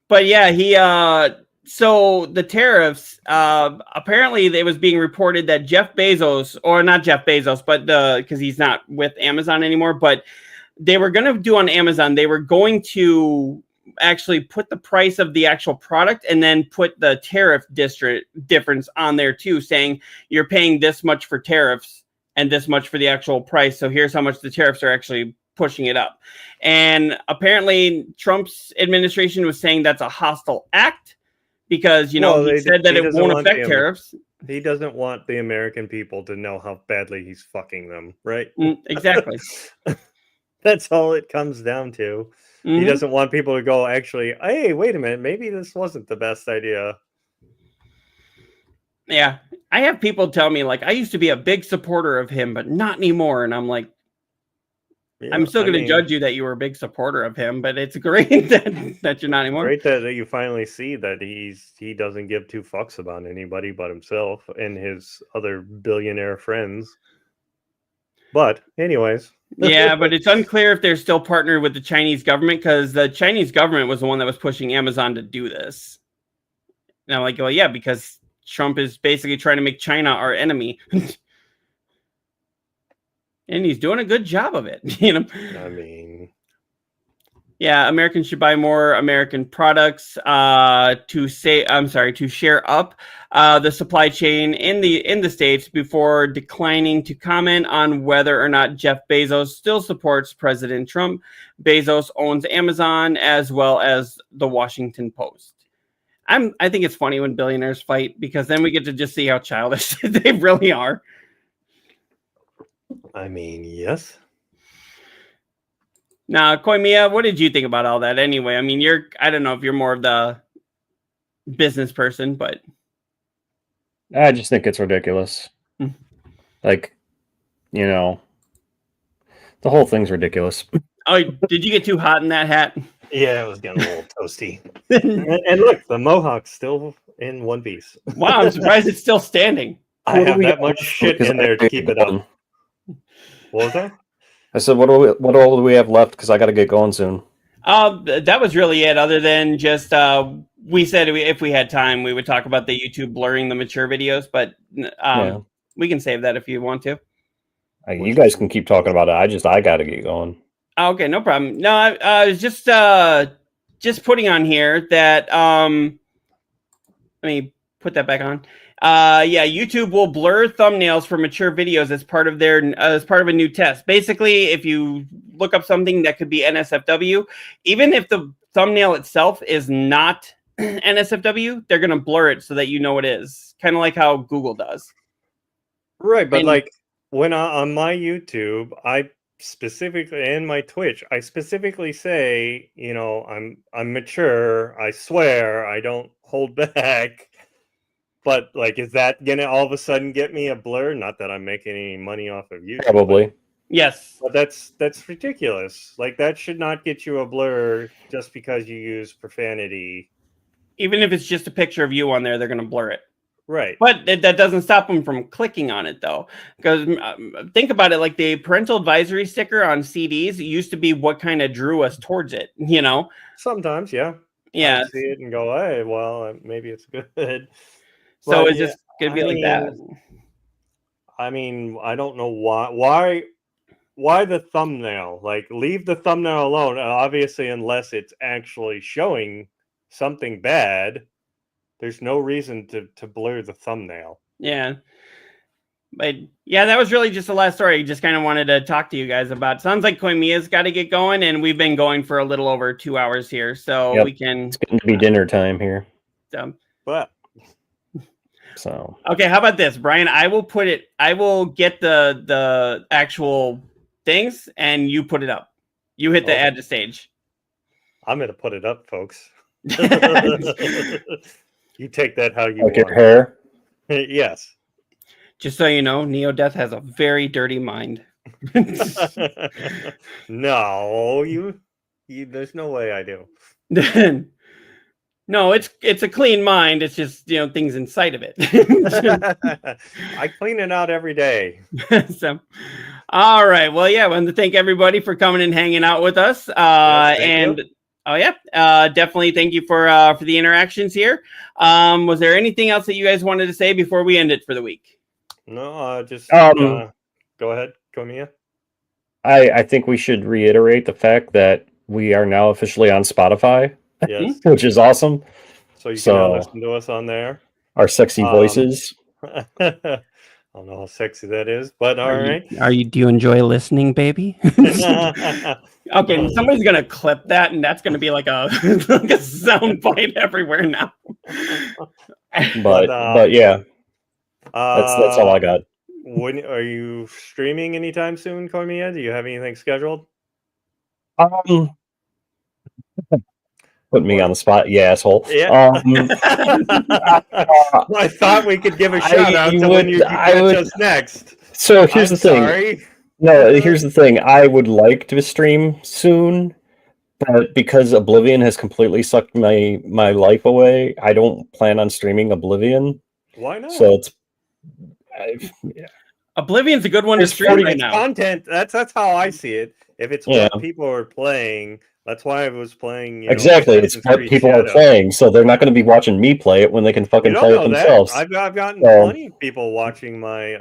But yeah, so the tariffs, apparently it was being reported that Jeff Bezos, or not Jeff Bezos, but because he's not with Amazon anymore, but they were going to do on Amazon, they were going to actually put the price of the actual product and then put the tariff difference on there too, saying you're paying this much for tariffs and this much for the actual price. So here's how much the tariffs are actually pushing it up. And apparently Trump's administration was saying that's a hostile act because, he said that it won't affect tariffs. He doesn't want the American people to know how badly he's fucking them, right? Exactly. That's all it comes down to. Mm-hmm. He doesn't want people to go, actually, hey, wait a minute, maybe this wasn't the best idea. Yeah. I have people tell me, like, I used to be a big supporter of him, but not anymore. And I'm like, yeah, I'm still going to judge you that you were a big supporter of him, but it's great that you're not anymore. Great that you finally see that he doesn't give two fucks about anybody but himself and his other billionaire friends. But anyways. Yeah, but it's unclear if they're still partnered with the Chinese government, because the Chinese government was the one that was pushing Amazon to do this. And I'm like, well, yeah, because Trump is basically trying to make China our enemy. And he's doing a good job of it, I mean, yeah, Americans should buy more American products to share up the supply chain in the States before declining to comment on whether or not Jeff Bezos still supports President Trump. Bezos owns Amazon as well as the Washington Post. I think it's funny when billionaires fight, because then we get to just see how childish they really are. I mean, yes. Now, Koimiya, what did you think about all that anyway? I mean, I don't know if you're more of the business person, but I just think it's ridiculous. Like, the whole thing's ridiculous. Oh, did you get too hot in that hat? Yeah, it was getting a little toasty. and look, the mohawk's still in one piece. Wow, I'm surprised it's still standing. I have that much shit in there to keep it up. What was that? I said, what all do we have left? Because I got to get going soon. That was really it. Other than just we said if we had time, we would talk about the YouTube blurring the mature videos, but we can save that if you want to. You guys can keep talking about it. I got to get going. Okay, no problem. No, I was just putting on here that let me put that back on. YouTube will blur thumbnails for mature videos as part of a new test. Basically, if you look up something that could be NSFW, even if the thumbnail itself is not NSFW, they're going to blur it so that you know it is. Kind of like how Google does. Right, but like when on my YouTube, I specifically, and my Twitch, I specifically say, I'm mature, I swear, I don't hold back. But like, is that gonna all of a sudden get me a blur? Not that I'm making any money off of YouTube. Probably. Yes. But that's ridiculous. Like, that should not get you a blur just because you use profanity. Even if it's just a picture of you on there, they're going to blur it. Right. But that doesn't stop them from clicking on it, though. Because think about it, like the parental advisory sticker on CDs used to be what kind of drew us towards it, you know? Sometimes, yeah. Yeah. I would see it and go, hey, well, maybe it's good. So But, it's just going to be like that. I mean, I don't know why the thumbnail? Like, leave the thumbnail alone. Obviously, unless it's actually showing something bad, there's no reason to blur the thumbnail. Yeah. But yeah, that was really just the last story. Just kind of wanted to talk to you guys about. Sounds like Koimiya's got to get going, and we've been going for a little over 2 hours here, so we can. It's getting to be dinner time here. But So okay, how about this, Brian? I will get the actual things, and you put it up. You hit the add to stage. I'm gonna put it up, folks. You take that how you like want. your hair. Yes. Just so you know, neo-deth has a very dirty mind. No, you. There's no way I do. No, it's a clean mind. It's just, things inside of it. I clean it out every day. So, all right. Well, yeah, I want to thank everybody for coming and hanging out with us. Thank you. Definitely thank you for the interactions here. Was there anything else that you guys wanted to say before we end it for the week? No, just go ahead, Komiya. I think we should reiterate the fact that we are now officially on Spotify. Yes. Which is awesome. So you can now listen to us on there. Our sexy voices. I don't know how sexy that is, but all right. Do you enjoy listening, baby? Okay, somebody's gonna clip that, and that's gonna be like a sound bite everywhere now. But yeah, that's all I got. When are you streaming anytime soon, Komiya? Do you have anything scheduled? Put me on the spot, you asshole. Yeah. I thought we could give a shout out to when you catch us next. So here's the thing. Sorry. No, here's the thing. I would like to stream soon, but because Oblivion has completely sucked my life away, I don't plan on streaming Oblivion. Why not? So it's Oblivion's a good one to stream right now. Content. That's how I see it. If it's what people are playing, that's why I was playing. Exactly, it's what people are playing, so they're not going to be watching me play it when they can fucking play it themselves. I've gotten plenty of people watching my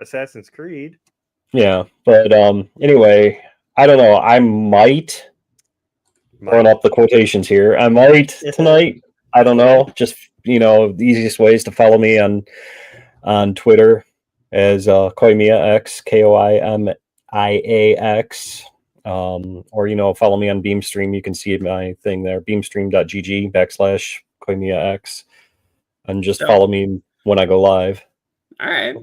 Assassin's Creed. Yeah, but anyway, I don't know. I might run up the quotations here. I might tonight. I don't know. Just the easiest ways to follow me on Twitter as KoimiyaX, KoimiaX. Or follow me on Beamstream. You can see my thing there, beamstream.gg/KoimiaX, and just follow me when I go live. All right.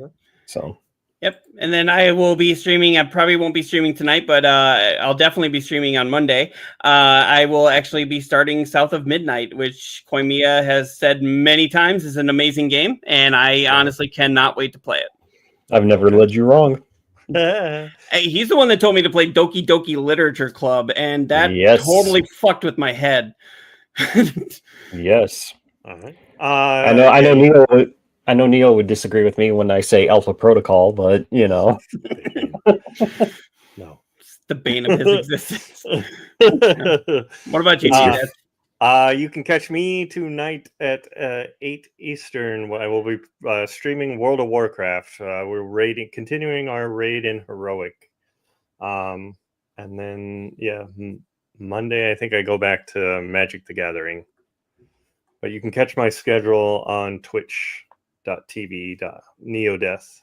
So. Yep, and then I will be streaming. I probably won't be streaming tonight, but I'll definitely be streaming on Monday. I will actually be starting South of Midnight, which Koimiya has said many times is an amazing game, and I honestly cannot wait to play it. I've never led you wrong. He's the one that told me to play Doki Doki Literature Club, and that totally fucked with my head. Yes. All right. I know Neo would disagree with me when I say Alpha Protocol, but no, it's the bane of his existence. What about you, Dad? You can catch me tonight at 8 Eastern. I will be streaming World of Warcraft. We're continuing our raid in Heroic. And then, Monday, I think I go back to Magic the Gathering. But you can catch my schedule on twitch.tv/neo-deth.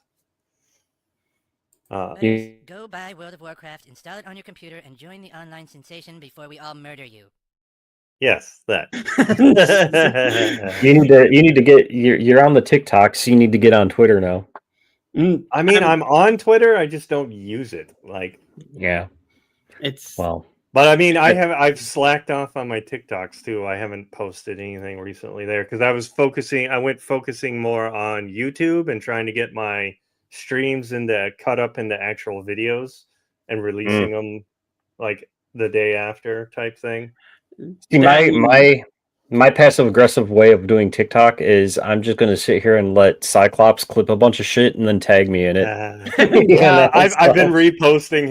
Go buy World of Warcraft, install it on your computer, and join the online sensation before we all murder you. Yes, that. you need to get you're on the TikTok, so you need to get on Twitter now. I mean, I'm on Twitter, I just don't use it. It's but But I mean, I've slacked off on my TikToks too. I haven't posted anything recently there because I went focusing more on YouTube and trying to get my streams cut up into actual videos and releasing them like the day after type thing. See, my passive aggressive way of doing TikTok is I'm just gonna sit here and let Cyclops clip a bunch of shit and then tag me in it. Yeah, I've been reposting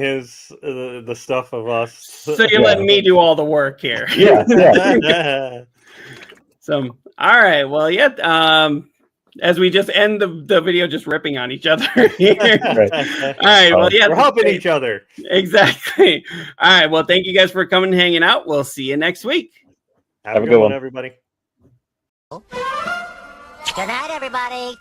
the stuff of us. So you're letting me do all the work here. Yeah. So all right, well, yeah. As we just end the video, just ripping on each other here. Right. All right, well, yeah, we're helping each other. Exactly. All right, well, thank you guys for coming and hanging out. We'll see you next week. Have a good one, everybody. Good night, everybody.